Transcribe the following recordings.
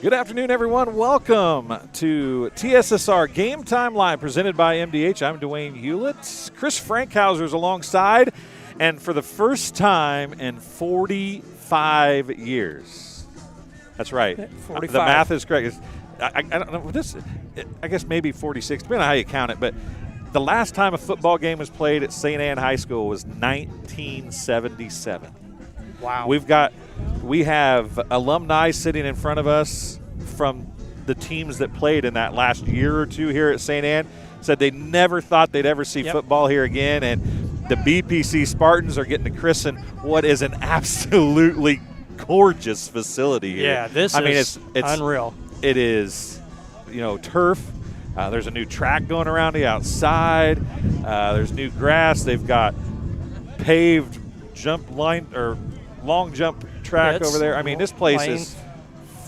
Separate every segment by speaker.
Speaker 1: Good afternoon, everyone. Welcome to TSSR Game Time Live, presented by MDH. I'm Dwayne Hulett. Chris Frankhauser's alongside, and for the first time in 45 years. That's right.
Speaker 2: 45.
Speaker 1: The math is correct. I don't know. I guess maybe 46, depending on how you count it. But the last time a football game was played at St. Anne High School was 1977.
Speaker 2: Wow.
Speaker 1: We have alumni sitting in front of us from the teams that played in that last year or two here at St. Anne. Said they never thought they'd ever see football here again, and the BPC Spartans are getting to christen what is an absolutely gorgeous facility here.
Speaker 2: Yeah, this is unreal.
Speaker 1: It is, turf. There's a new track going around the outside. There's new grass. They've got paved long jump track over there. I mean, this place is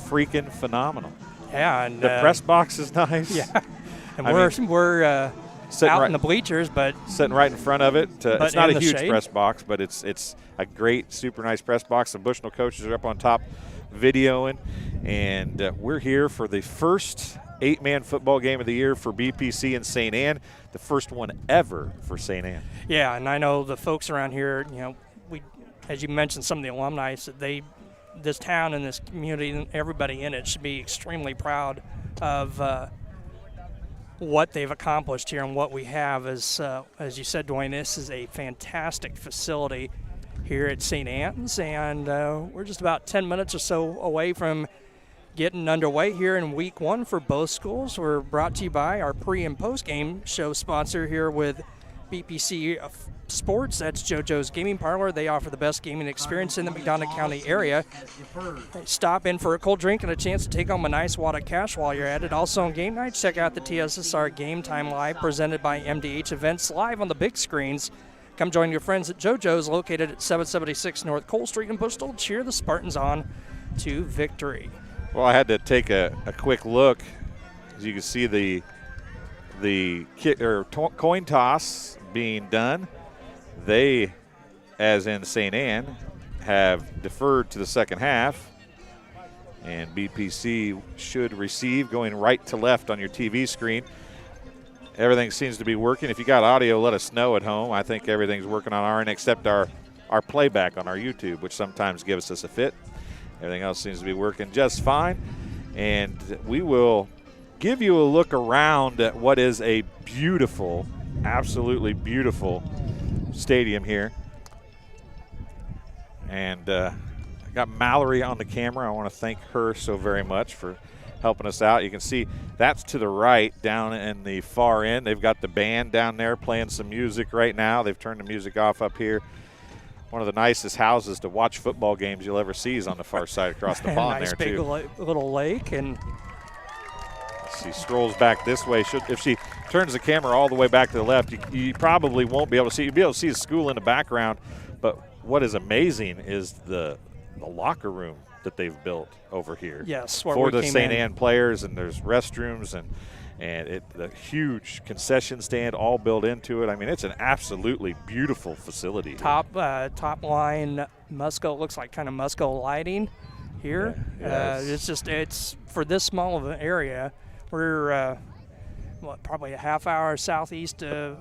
Speaker 1: freaking phenomenal.
Speaker 2: Yeah, and
Speaker 1: the press box is nice.
Speaker 2: Yeah, and we're out in the bleachers, but
Speaker 1: sitting right in front of it. It's not a huge
Speaker 2: shade.
Speaker 1: press box, but it's a great, super nice press box. The Bushnell coaches are up on top videoing, and we're here for the first 8-man football game of the year for BPC in St. Anne, the first one ever for St. Anne.
Speaker 2: Yeah, and I know the folks around here, as you mentioned, some of the alumni, this town and this community and everybody in it should be extremely proud of what they've accomplished here and what we have. As you said, Dwayne, this is a fantastic facility here at St. Anne's, and we're just about 10 minutes or so away from getting underway here in week one for both schools. We're brought to you by our pre- and post-game show sponsor here with BPC Sports. That's JoJo's Gaming Parlor. They offer the best gaming experience in the McDonough County area. Stop in for a cold drink and a chance to take home a nice wad of cash while you're at it. Also on game night, check out the TSSR Game Time Live, presented by MDH Events, live on the big screens. Come join your friends at JoJo's, located at 776 North Cole Street in Bushnell. Cheer the Spartans on to victory.
Speaker 1: Well, I had to take a quick look. As you can see, the coin toss being done. They, as in St. Anne, have deferred to the second half, and BPC should receive, going right to left on your TV screen. Everything seems to be working. If you got audio, let us know at home. I think everything's working on our end, except our playback on our YouTube, which sometimes gives us a fit. Everything else seems to be working just fine, and we will give you a look around at what is a beautiful, absolutely beautiful stadium here. And I got Mallory on the camera. I want to thank her so very much for helping us out. You can see that's to the right down in the far end. They've got the band down there playing some music right now. They've turned the music off up here. One of the nicest houses to watch football games you'll ever see is on the far side across the pond
Speaker 2: nice
Speaker 1: there, too.
Speaker 2: Nice big little lake. And
Speaker 1: she strolls back this way. If she turns the camera all the way back to the left, you probably won't be able to see. You'll be able to see the school in the background. But what is amazing is the locker room that they've built over here.
Speaker 2: Yes,
Speaker 1: for the St. Anne players, and there's restrooms and the huge concession stand all built into it. I mean, it's an absolutely beautiful facility.
Speaker 2: Top line Musco, looks like kind of Musco lighting here.
Speaker 1: Yeah,
Speaker 2: it's for this small of an area. We're probably a half hour southeast of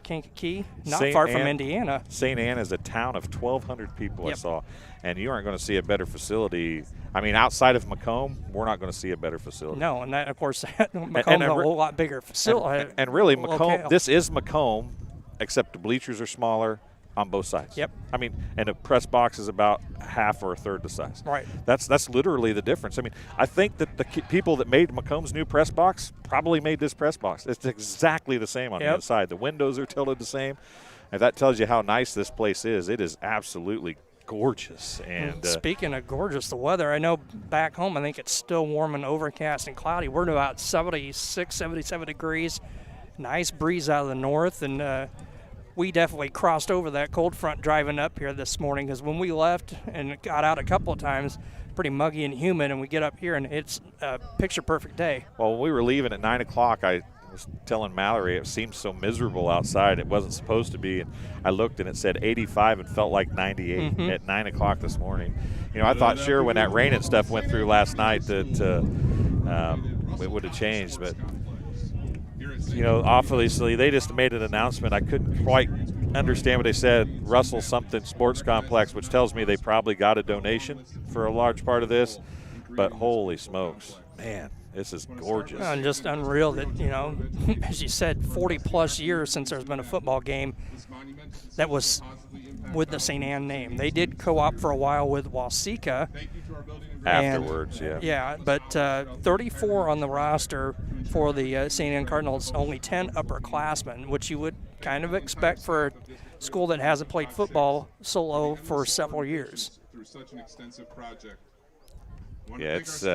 Speaker 2: Kankakee, not far from Indiana.
Speaker 1: St. Anne is a town of 1,200 people. I saw, and you aren't going to see a better facility. I mean, outside of Macomb, we're not going to see a better facility.
Speaker 2: No, and that, of course, Macomb is a whole lot bigger facility.
Speaker 1: And really, Macomb, this is Macomb, except the bleachers are smaller on both sides.
Speaker 2: Yep.
Speaker 1: I mean, and the press box is about half or a third the size.
Speaker 2: Right.
Speaker 1: That's literally the difference. I mean, I think that the people that made Macomb's new press box probably made this press box. It's exactly the same on the outside. The windows are tilted the same. If that tells you how nice this place is, it is absolutely gorgeous. And
Speaker 2: speaking of gorgeous, the weather, I know back home I think it's still warm and overcast and cloudy. We're at about 76, 77 degrees. Nice breeze out of the north, and we definitely crossed over that cold front driving up here this morning, because when we left and got out a couple of times, pretty muggy and humid, and we get up here and it's a picture perfect day.
Speaker 1: Well, when we were leaving at 9 o'clock, I was telling Mallory it seemed so miserable outside. It wasn't supposed to be. And I looked and it said 85 and felt like 98 at 9 o'clock this morning. You know, I thought sure when that rain and stuff went through last night that it would have changed. But, you know, obviously they just made an announcement. I couldn't quite understand what they said. Russell something Sports Complex, which tells me they probably got a donation for a large part of this. But holy smokes, man. This is gorgeous.
Speaker 2: And just unreal that, you know, as you said, 40-plus years since there's been a football game that was with the St. Anne name. They did co-op for a while with Waseca.
Speaker 1: Afterwards,
Speaker 2: Yeah, but 34 on the roster for the St. Anne Cardinals, only 10 upperclassmen, which you would kind of expect for a school that hasn't played football solo for several years.
Speaker 1: Yeah, it's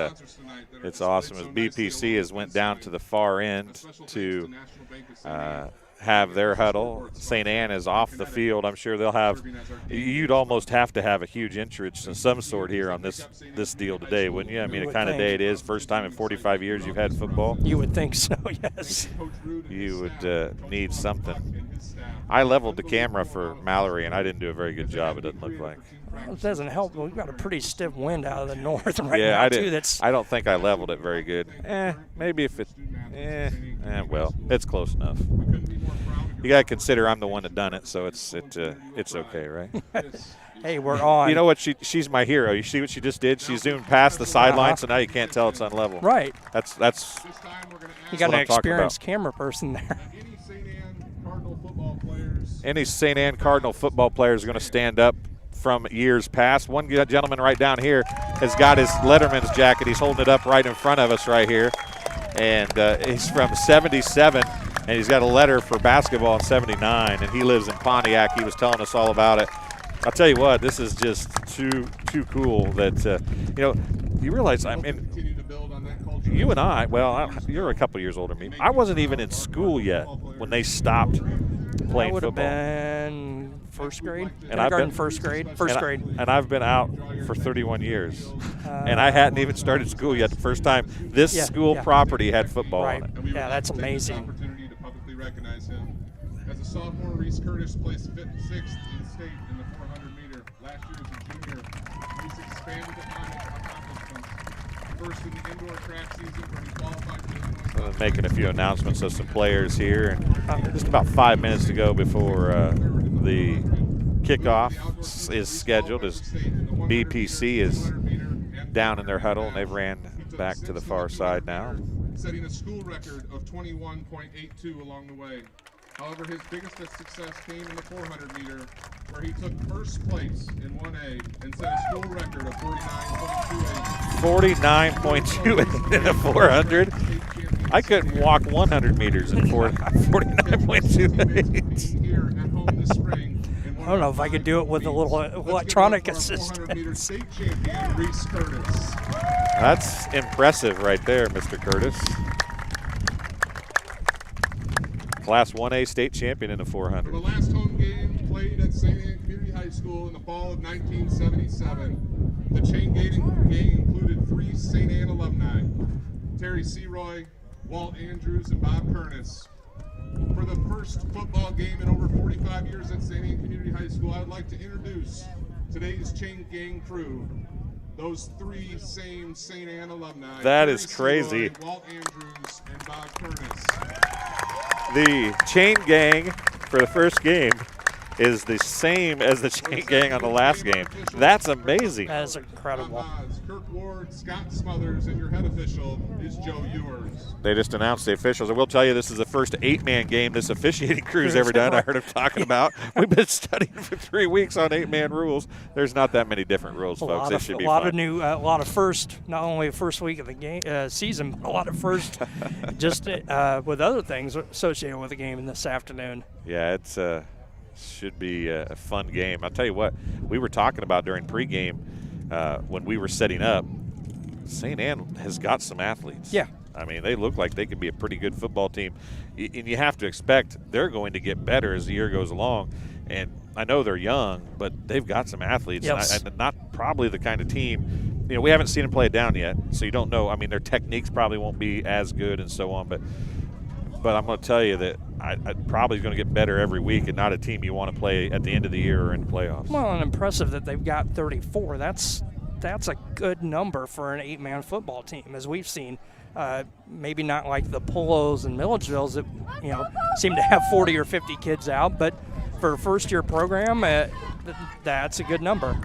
Speaker 1: awesome. As BPC has went down to the far end to have their huddle. St. Anne is off the field. I'm sure they'll have – you'd almost have to have a huge interest of some sort here on this deal today, wouldn't you? I mean, the kind of day it is. First time in 45 years you've had football.
Speaker 2: You would think so, yes.
Speaker 1: You would need something. I leveled the camera for Mallory, and I didn't do a very good job, it doesn't look like.
Speaker 2: Well, it doesn't help. We've got a pretty stiff wind out of the north right
Speaker 1: yeah,
Speaker 2: now, too.
Speaker 1: I don't think I leveled it very good. Maybe if it well, it's close enough. You got to consider I'm the one that done it, so it's okay, right?
Speaker 2: Hey, we're on.
Speaker 1: You know what? She's my hero. You see what she just did? She zoomed past the sideline, so now you can't tell it's unlevel.
Speaker 2: Right.
Speaker 1: That's
Speaker 2: you got an experienced camera person there.
Speaker 1: Any St. Anne Cardinal football player is going to stand up from years past. One gentleman right down here has got his Letterman's jacket. He's holding it up right in front of us right here. And he's from 77, and he's got a letter for basketball in 79, and he lives in Pontiac. He was telling us all about it. I'll tell you what, this is just too cool that, you know, you realize, I mean, you and I, well, you're a couple years older than me. I wasn't even in school yet when they stopped playing football.
Speaker 2: I would have been first grade.
Speaker 1: And I've been
Speaker 2: first grade.
Speaker 1: And I've been out for 31 years. And I hadn't even started school yet. The first time this school property had football on it.
Speaker 2: Yeah, that's amazing.
Speaker 3: Opportunity to publicly recognize him. As a sophomore, Reese Curtis placed sixth in state in the 400-meter. Last year as a junior, Reese expanded upon his accomplishments. First in the indoor track season where he qualified for the
Speaker 1: making a few announcements of some players here. And just about 5 minutes to go before the kickoff is scheduled as BPC is down in their huddle, and they've ran back to the far side now.
Speaker 3: Setting a school record of 21.82 along the way. However, his biggest success came in the 400-meter, where he took first place in 1A and set a school record of 49.28.
Speaker 1: 49.28 in the 400. I couldn't walk 100 meters in 49.28.
Speaker 3: Here at home this spring.
Speaker 2: I don't know if I could do it with a little electronic assistance.
Speaker 3: State champion Reese Curtis.
Speaker 1: That's impressive right there, Mr. Curtis. Class 1A state champion in the 400.
Speaker 3: For the last home game played at St. Anne Community High School in the fall of 1977, the chain gang included 3 St. Anne alumni, Terry Seroy, Walt Andrews, and Bob Kernis. For the first football game in over 45 years at St. Anne Community High School, I would like to introduce today's chain gang crew. Those 3 same St. Anne alumni.
Speaker 1: That is crazy.
Speaker 3: Seroy, Walt Andrews, and Bob Kernis.
Speaker 1: The chain gang for the first game is the same as the chain gang on the last game. That's amazing.
Speaker 2: That is incredible.
Speaker 3: Kirk Ward, Scott Smothers, and your head official is Joe Ewers.
Speaker 1: They just announced the officials. I will tell you, this is the first 8-man game this officiating crew's ever done. I heard him talking about. We've been studying for 3 weeks on 8-man rules. There's not that many different rules, folks. This should be fun.
Speaker 2: A lot of first, not only the first week of the game season, but a lot of first, just with other things associated with the game this afternoon.
Speaker 1: Yeah, it's should be a fun game. I'll tell you what, we were talking about during pregame when we were setting up. St. Anne has got some athletes.
Speaker 2: Yeah.
Speaker 1: I mean, they look like they could be a pretty good football team. And you have to expect they're going to get better as the year goes along. And I know they're young, but they've got some athletes.
Speaker 2: Yes.
Speaker 1: And not probably the kind of team, you know, we haven't seen them play it down yet, so you don't know. I mean, their techniques probably won't be as good and so on. But but I'm going to tell you that I probably going to get better every week, and not a team you want to play at the end of the year or in the playoffs.
Speaker 2: Well, and impressive that they've got 34. That's a good number for an 8-man football team, as we've seen. Maybe not like the Polos and Milledgevilles that seem to have 40 or 50 kids out, but for a first-year program, that's a good number.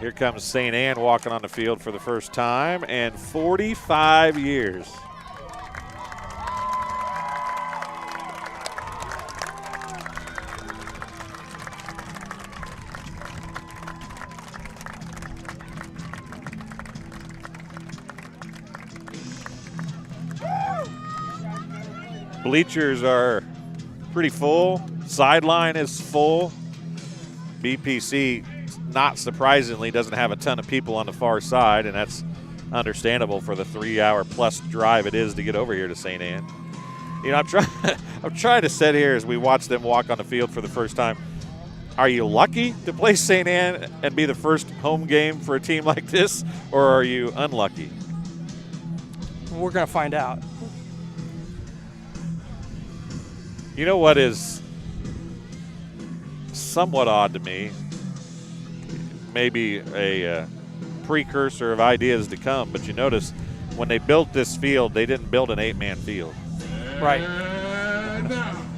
Speaker 1: Here comes St. Anne walking on the field for the first time in 45 years. Bleachers are pretty full. Sideline is full. BPC, not surprisingly, doesn't have a ton of people on the far side, and that's understandable for the 3-hour-plus drive it is to get over here to St. Anne. I'm trying to sit here as we watch them walk on the field for the first time. Are you lucky to play St. Anne and be the first home game for a team like this, or are you unlucky?
Speaker 2: We're going to find out.
Speaker 1: You know what is somewhat odd to me, maybe a precursor of ideas to come, but you notice when they built this field, they didn't build an 8-man field.
Speaker 2: Right.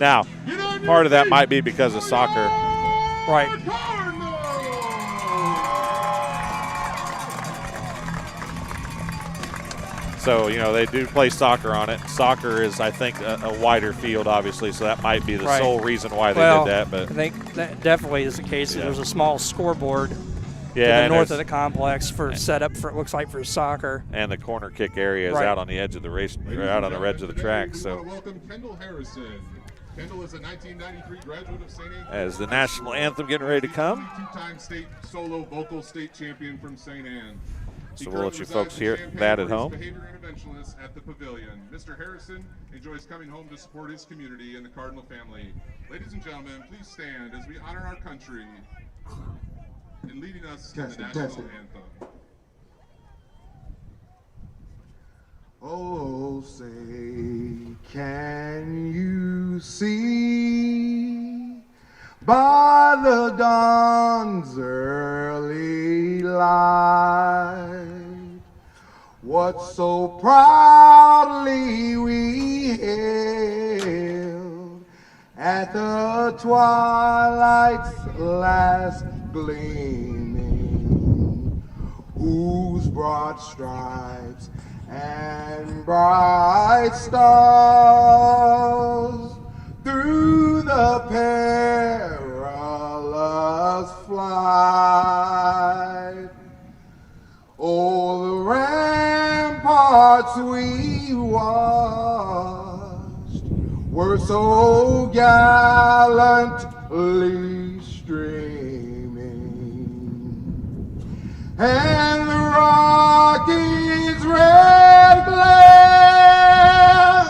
Speaker 1: Now, part of that might be because of soccer.
Speaker 2: Right.
Speaker 1: So, they do play soccer on it. Soccer is, I think, a wider field, obviously, so that might be the sole reason why they did that. But
Speaker 2: I think that definitely is the case.
Speaker 1: Yeah.
Speaker 2: There's a small scoreboard to the north of the complex for setup for, it looks like, for soccer.
Speaker 1: And the corner kick area is out on the edge of the race, or out on the edge of the track. So,
Speaker 3: welcome Kendall Harrison. Kendall is a 1993 graduate of St. Anne.
Speaker 1: As the national anthem getting ready to come.
Speaker 3: Two-time state solo vocal state champion from St. Anne.
Speaker 1: So we'll let you folks hear that at home.
Speaker 3: Behavior interventionist at the Pavilion. Mr. Harrison enjoys coming home to support his community and the Cardinal family. Ladies and gentlemen, please stand as we honor our country in leading us in the national anthem.
Speaker 4: Oh, say, can you see by the dawn's early light what so proudly we hailed at the twilight's last gleaming, whose broad stripes and bright stars through the perilous flight, o'er the ramparts we watched were so gallantly streaming, and the rocket's red glare,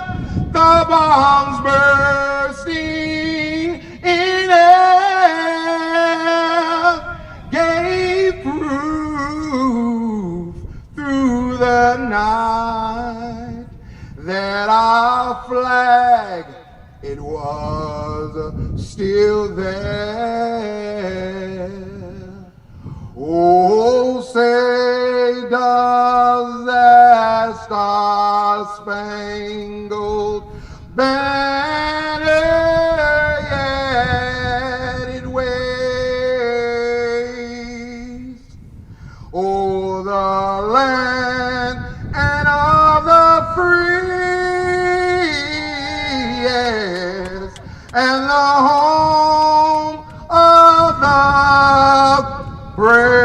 Speaker 4: the bombs bursting in air, gave proof through the night that our flag, it was still there. Oh, say does that star-spangled banner yet it waves o'er the land and of the free, yes, and the home of the brave.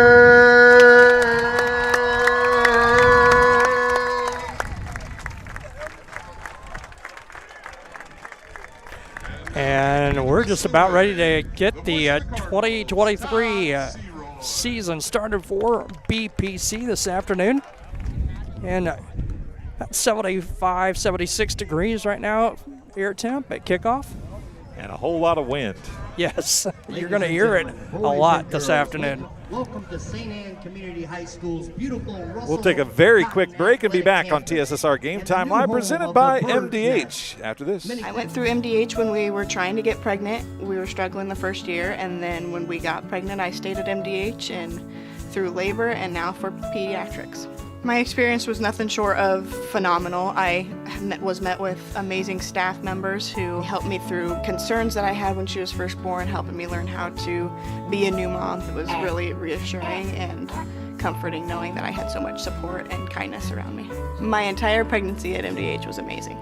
Speaker 2: And we're just about ready to get the 2023 season started for BPC this afternoon. And 75, 76 degrees right now, air temp at kickoff.
Speaker 1: And a whole lot of wind.
Speaker 2: Yes, you're going to hear it a lot this afternoon.
Speaker 5: Welcome to St. Anne Community High School's beautiful Russell.
Speaker 1: We'll take a very quick break and be back on TSSR Game Time Live, presented by MDH after this.
Speaker 6: I went through MDH when we were trying to get pregnant. We were struggling the first year, and then when we got pregnant, I stayed at MDH and through labor and now for pediatrics. My experience was nothing short of phenomenal. I was met with amazing staff members who helped me through concerns that I had when she was first born, helping me learn how to be a new mom. It was really reassuring and comforting knowing that I had so much support and kindness around me. My entire pregnancy at MDH was amazing.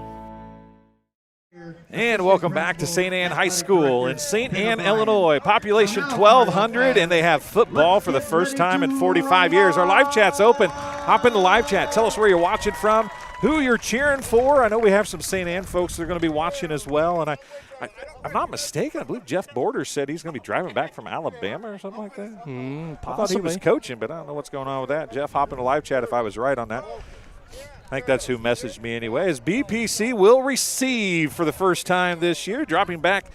Speaker 1: And welcome back to St. Anne High School in St. Anne, Illinois. Population 1,200, and they have football for the first time in 45 years. Our live chat's open. Hop into live chat. Tell us where you're watching from, who you're cheering for. I know we have some St. Anne folks that are going to be watching as well. And I'm not mistaken, I believe Jeff Borders said he's going to be driving back from Alabama or something like that. I thought he was coaching, but I don't know what's going on with that. Jeff, hop into live chat if I was right on that. I think that's who messaged me anyway. As BPC will receive for the first time this year. Dropping back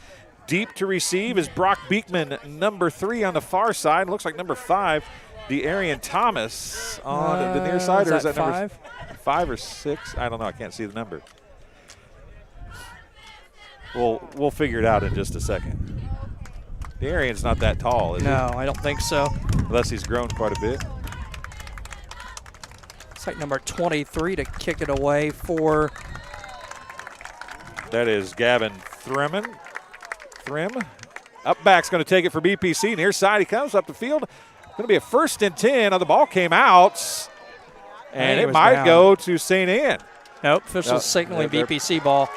Speaker 1: deep to receive is Brock Beekman, number 3 on the far side. Looks like number 5, De'Arian Thomas on the near side. Or is that number 5 or 6? I don't know. I can't see the number. We'll figure it out in just a second. De'Arian's not that tall, is he?
Speaker 2: No, I don't think so.
Speaker 1: Unless he's grown quite a bit.
Speaker 2: Like number 23 to kick it away for.
Speaker 1: That is Gavin Thrim. Up back's going to take it for BPC. Near side he comes up the field. Going to be a 1st and 10. Now the ball came out, and it might go to St. Anne.
Speaker 2: Nope, officials signaling BPC ball.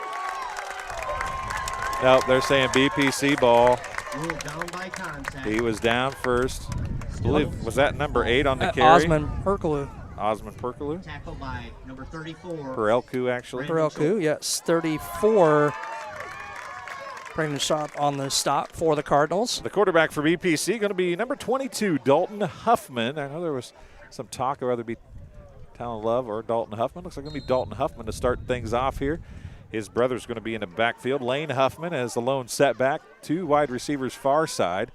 Speaker 1: Nope, they're saying BPC ball.
Speaker 5: Down by contact.
Speaker 1: He was down first. I believe, was that number 8 on the carry?
Speaker 2: Osmond Perkalu.
Speaker 5: Tackled by number 34.
Speaker 1: Perelku, actually.
Speaker 2: Perelku, yes, 34. Bringing the shot on the stop for the Cardinals.
Speaker 1: The quarterback for BPC going to be number 22, Dalton Huffman. I know there was some talk of whether it be Talon Love or Dalton Huffman. Looks like it's going to be Dalton Huffman to start things off here. His brother's going to be in the backfield. Lane Huffman as the lone setback. 2 wide receivers far side.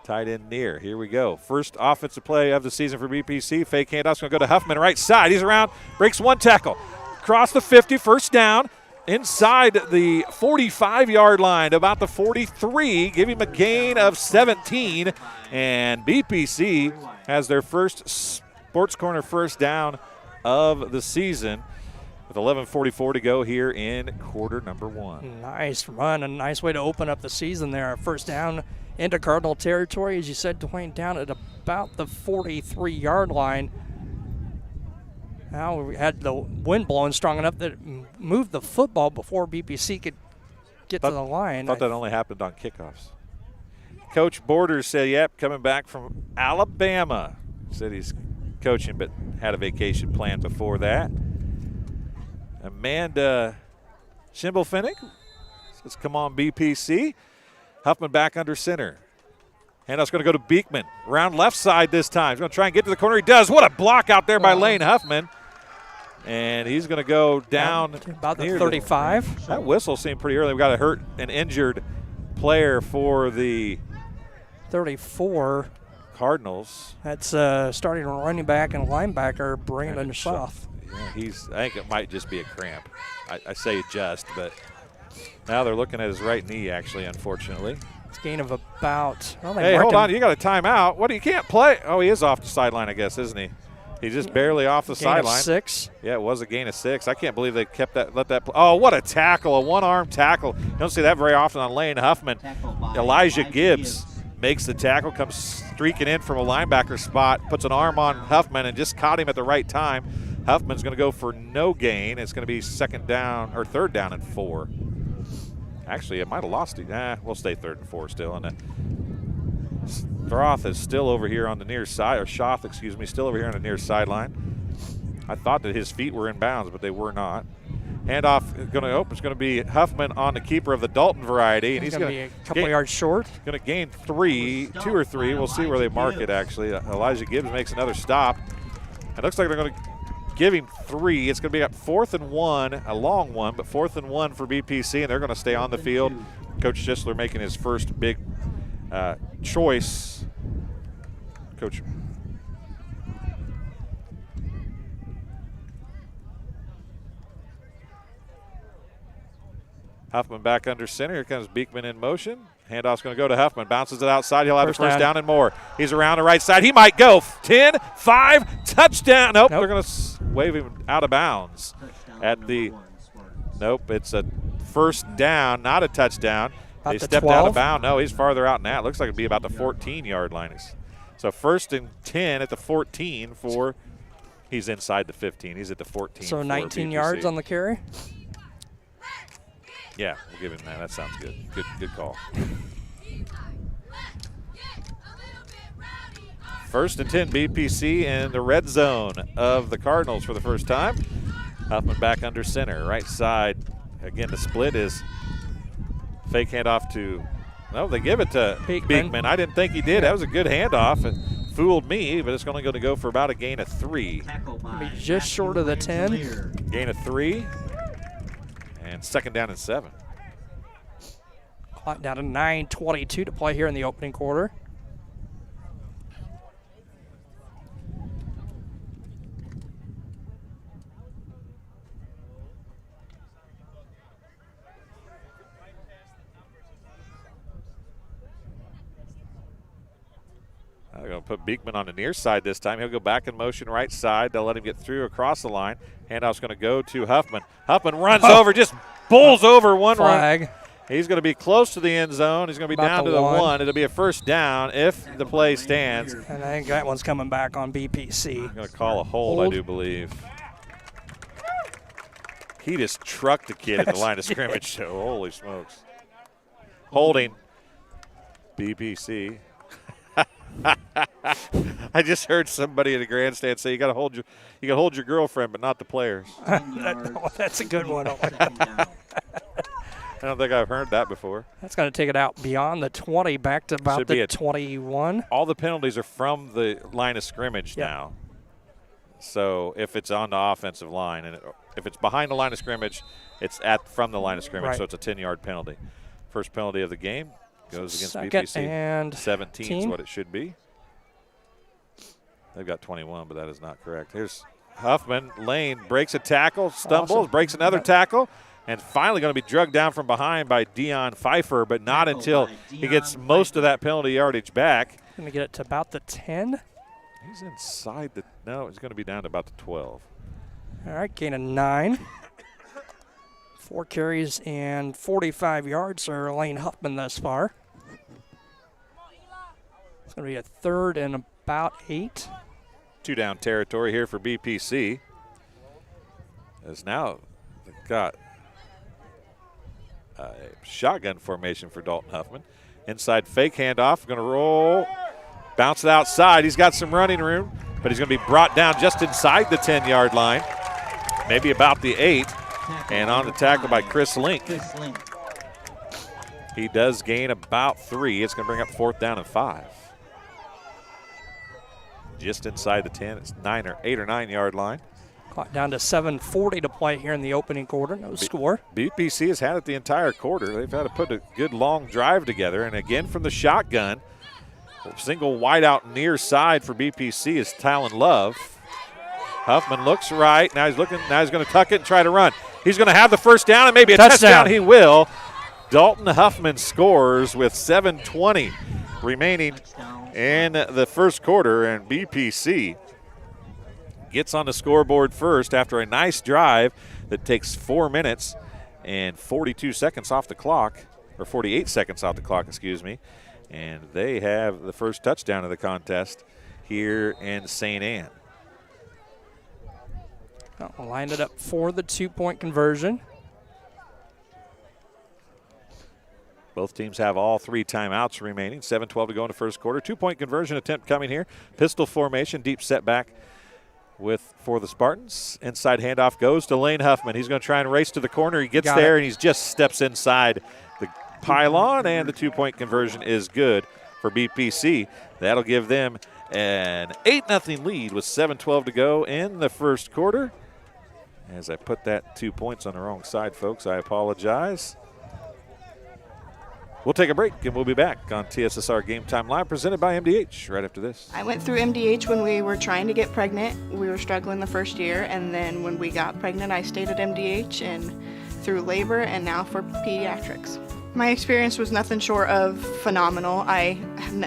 Speaker 1: Tight end near. Here we go. First offensive play of the season for BPC. Fake handoff's going to go to Huffman, right side. He's around, breaks 1 tackle. Across the 50, first down. Inside the 45-yard line, about the 43, giving him a gain of 17. And BPC has their first Sports Corner first down of the season with 11:44 to go here in quarter number 1.
Speaker 2: Nice run, a nice way to open up the season there. First down into Cardinal territory, as you said, Dwayne, down at about the 43-yard line. Now we had the wind blowing strong enough that it moved the football before BPC could get to the line.
Speaker 1: I thought that only happened on kickoffs. Coach Borders said, yep, coming back from Alabama. Said he's coaching but had a vacation planned before that. Amanda Schimmelfinnig says, come on, BPC. Huffman back under center. Handoff's going to go to Beekman. Round left side this time. He's going to try and get to the corner. He does. What a block out there by Lane Huffman. And he's going to go down
Speaker 2: about the 35.
Speaker 1: That whistle seemed pretty early. We've got a an injured player for the
Speaker 2: 34
Speaker 1: Cardinals.
Speaker 2: That's starting running back and linebacker Brandon Schaff.
Speaker 1: Yeah, I think it might just be a cramp. I say just, but now they're looking at his right knee, actually, unfortunately.
Speaker 2: It's a gain of about. Well,
Speaker 1: hey, hold on. You got a timeout. What? You can't play? Oh, he is off the sideline, I guess, isn't he? He's just barely off the sideline.
Speaker 2: 6.
Speaker 1: Yeah, it was a gain of 6. I can't believe they kept that. Let that. Oh, what a tackle! A one-arm tackle. You don't see that very often on Lane Huffman. Elijah Gibbs makes the tackle, comes streaking in from a linebacker spot, puts an arm on Huffman, and just caught him at the right time. Huffman's going to go for no gain. It's going to be third down and 4. Actually, it might have lost it. We'll stay 3rd and 4 still. And Throth is still over here on the near side, or Schaff, excuse me, still over here on the near sideline. I thought that his feet were in bounds, but they were not. Handoff is going to be Huffman on the keeper of the Dalton variety, and he's going to
Speaker 2: be a couple yards short.
Speaker 1: Going to gain 2 or 3. We'll see where they mark it. Actually, Elijah Gibbs makes another stop. It looks like they're going to give him 3. It's going to be up 4th and 1, a long one, but 4th and 1 for BPC, and they're going to stay on the field. Coach Schisler making his first big choice. Coach. Huffman back under center. Here comes Beekman in motion. Handoff's going to go to Huffman. Bounces it outside. He'll have the first down and more. He's around the right side. He might go. 10, 5, touchdown. Nope. They're going to wave him out of bounds at the. Nope, it's a first down, not a touchdown. They stepped out of bounds. No, he's farther out than that. Looks like it'd be about the 14-yard line. So 1st and 10 at the 14 for. He's inside the 15. He's at the 14.
Speaker 2: So 19 yards on the carry.
Speaker 1: Yeah, we'll give him that. That sounds good. Good call. 1st and 10, BPC in the red zone of the Cardinals for the first time. Huffman back under center, right side. Again, the split is fake handoff to. No, they give it to Beekman. I didn't think he did. That was a good handoff. It fooled me, but it's only going to go for about a gain of 3.
Speaker 2: Be just short of the 10.
Speaker 1: Gain of 3. And 2nd down and 7.
Speaker 2: Clock down to 9:22 to play here in the opening quarter.
Speaker 1: They're going to put Beekman on the near side this time. He'll go back in motion right side. They'll let him get through across the line. Handoff's going to go to Huffman. Huffman runs over, just bowls over one
Speaker 2: flag.
Speaker 1: Run. He's going to be close to the end zone. He's going to be down to the 1. It'll be a first down if the play stands.
Speaker 2: And I think that one's coming back on BPC.
Speaker 1: I'm going to call a hold, I do believe. He just trucked the kid at the line of scrimmage. So holy smokes. Holding BPC. I just heard somebody in the grandstand say you got to hold your girlfriend, but not the players.
Speaker 2: That's a good one.
Speaker 1: I don't think I've heard that before.
Speaker 2: That's going to take it out beyond the 20, back to about the 21.
Speaker 1: All the penalties are from the line of scrimmage now. So if it's on the offensive line, and if it's behind the line of scrimmage, it's from the line of scrimmage. Right. So it's a 10-yard penalty. First penalty of the game goes against BPC.
Speaker 2: And
Speaker 1: 17 is what it should be. They've got 21, but that is not correct. Here's Huffman. Lane breaks a tackle, stumbles, breaks another tackle, and finally going to be drugged down from behind by Dion Pfeiffer, but not until he gets most of that penalty yardage back.
Speaker 2: Going to get it to about the 10.
Speaker 1: He's inside the – no, he's going to be down to about the 12.
Speaker 2: All right, gain of 9. 4 carries and 45 yards for Lane Huffman thus far. It's going to be a 3rd and about 8.
Speaker 1: 2-down territory here for BPC. As now they've got a shotgun formation for Dalton Huffman. Inside fake handoff, going to roll, bounce it outside. He's got some running room, but he's going to be brought down just inside the 10-yard line, maybe about the 8, and on the tackle by Chris Link. He does gain about 3. It's going to bring up 4th down and 5. Just inside the 10. It's 8 or 9 yard line.
Speaker 2: Clock down to 7:40 to play here in the opening quarter. No score.
Speaker 1: BPC has had it the entire quarter. They've had to put a good long drive together. And again from the shotgun, single wide out near side for BPC is Talon Love. Huffman looks right. Now he's looking. Now he's going to tuck it and try to run. He's going to have the first down and maybe a touchdown. He will. Dalton Huffman scores with 7:20 remaining in the first quarter, and BPC gets on the scoreboard first after a nice drive that takes 4 minutes and 42 seconds off the clock, or 48 seconds off the clock, excuse me. And they have the first touchdown of the contest here in St. Anne.
Speaker 2: Lined it up for the 2-point conversion.
Speaker 1: Both teams have all 3 timeouts remaining. 7:12 to go in the first quarter. 2-point conversion attempt coming here. Pistol formation, deep setback for the Spartans. Inside handoff goes to Lane Huffman. He's going to try and race to the corner. He gets there, and he just steps inside the pylon, and the 2-point conversion is good for BPC. That'll give them an 8-0 lead with 7:12 to go in the first quarter. As I put that 2 points on the wrong side, folks, I apologize. We'll take a break, and we'll be back on TSSR Game Time Live, presented by MDH, right after this.
Speaker 6: I went through MDH when we were trying to get pregnant. We were struggling the first year, and then when we got pregnant, I stayed at MDH and through labor and now for pediatrics. My experience was nothing short of phenomenal. I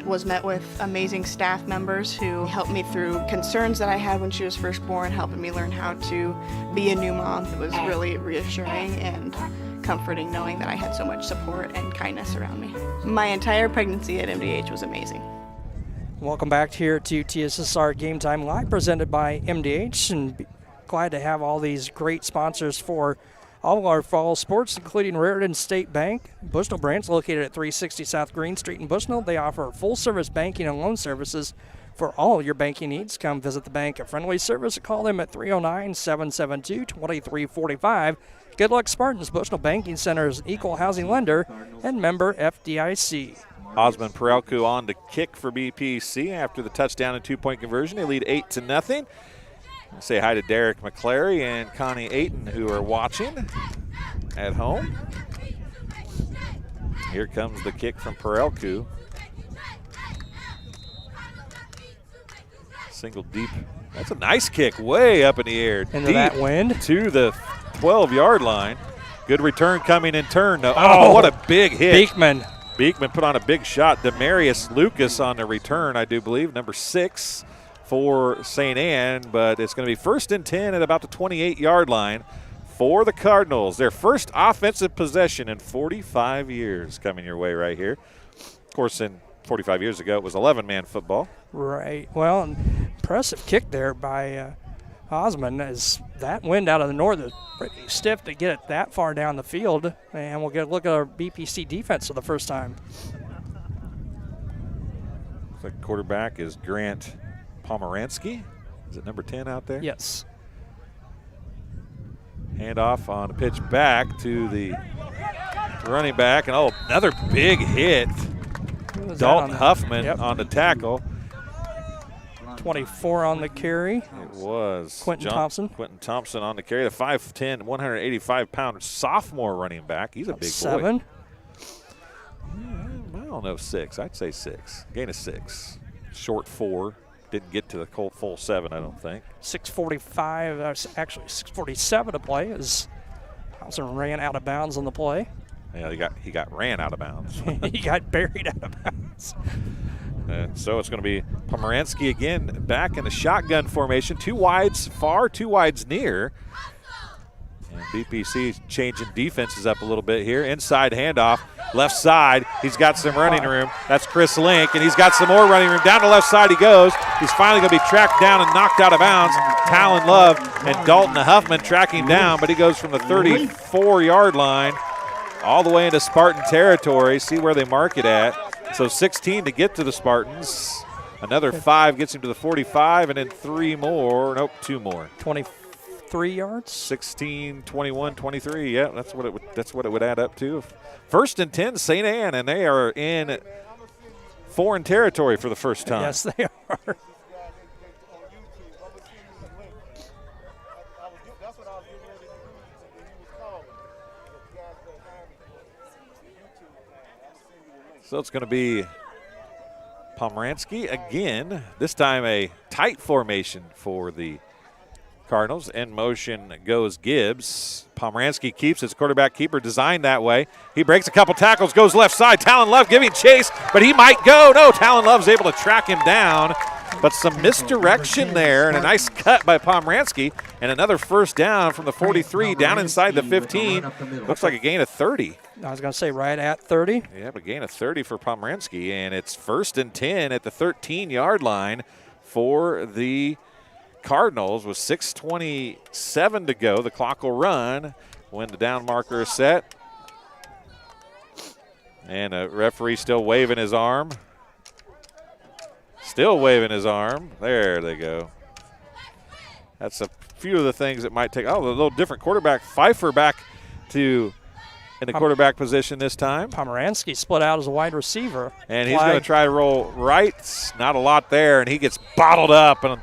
Speaker 6: was met with amazing staff members who helped me through concerns that I had when she was first born, helping me learn how to be a new mom. It was really reassuring and comforting knowing that I had so much support and kindness around me. My entire pregnancy at MDH was amazing.
Speaker 2: Welcome back here to TSSR Game Time Live, presented by MDH, and glad to have all these great sponsors for all of our fall sports, including Raritan State Bank. Bushnell branch located at 360 South Green Street in Bushnell. They offer full-service banking and loan services for all your banking needs. Come visit the bank at friendly service or call them at 309-772-2345. Good luck, Spartans. Bushnell Banking Center is an equal housing lender and member FDIC.
Speaker 1: Osmond Perelku on to kick for BPC after the touchdown and two-point conversion. They lead 8-0. Say hi to Derek McClary and Connie Ayton, who are watching at home. Here comes the kick from Perelku. Single deep. That's a nice kick, way up in the air.
Speaker 2: Into that wind.
Speaker 1: To the 12-yard line. Good return coming in turn. Oh, what a big hit. Beekman put on a big shot. Demarius Lucas on the return, I do believe, number 6 for St. Anne, but it's going to be 1st and 10 at about the 28-yard line for the Cardinals. Their first offensive possession in 45 years coming your way right here. Of course, in 45 years ago, it was 11-man football.
Speaker 2: Right. Well, impressive kick there by Osmond, as that wind out of the north is pretty stiff to get it that far down the field. And we'll get a look at our BPC defense for the first time.
Speaker 1: The quarterback is Grant Pomeranski. Is it number 10 out there?
Speaker 2: Yes.
Speaker 1: Handoff on a pitch back to the running back. And, another big hit. Dalton Huffman on the tackle.
Speaker 2: 24 on the carry.
Speaker 1: It was.
Speaker 2: Quentin Thompson
Speaker 1: on the carry. The 5'10", 185-pound sophomore running back. He's a big
Speaker 2: 7.
Speaker 1: boy. I don't know, 6. I'd say 6. Gain of 6. Short 4. Didn't get to the full 7, I don't think.
Speaker 2: 6:45, actually 6:47 to play as Thompson ran out of bounds on the play.
Speaker 1: Yeah, he got ran out of bounds.
Speaker 2: He got buried out of bounds.
Speaker 1: So it's going to be Pomeranski again back in the shotgun formation. 2 wides far, 2 wides near. And BPC changing defenses up a little bit here. Inside handoff, left side. He's got some running room. That's Chris Link, and he's got some more running room. Down the left side he goes. He's finally going to be tracked down and knocked out of bounds. Talon Love and Dalton Huffman tracking down, but he goes from the 34-yard line all the way into Spartan territory. See where they mark it at. So 16 to get to the Spartans. Another 5 gets him to the 45, and then 2 more.
Speaker 2: 23 yards.
Speaker 1: 16, 21, 23. Yeah, that's what it would add up to. 1st and 10, St. Anne, and they are in foreign territory for the first time.
Speaker 2: Yes, they are.
Speaker 1: So it's going to be Pomeranski again, this time a tight formation for the Cardinals. In motion goes Gibbs. Pomeranski keeps his quarterback keeper designed that way. He breaks a couple tackles, goes left side. Talon Love giving chase, but he might go. No, Talon Love's able to track him down, but some misdirection there and a nice cut by Pomeranski, and another first down from the 43 down inside the 15. Looks like a gain of 30.
Speaker 2: I was going to say right at 30.
Speaker 1: Yeah, but gain of 30 for Pomeranski, and it's 1st and 10 at the 13-yard line for the Cardinals with 6:27 to go. The clock will run when the down marker is set. And a referee still waving his arm. Still waving his arm. There they go. That's a few of the things that might take. Oh, a little different quarterback. Pfeiffer back to in the quarterback position this time.
Speaker 2: Pomeranski split out as a wide receiver.
Speaker 1: And he's going to try to roll right. Not a lot there, and he gets bottled up. And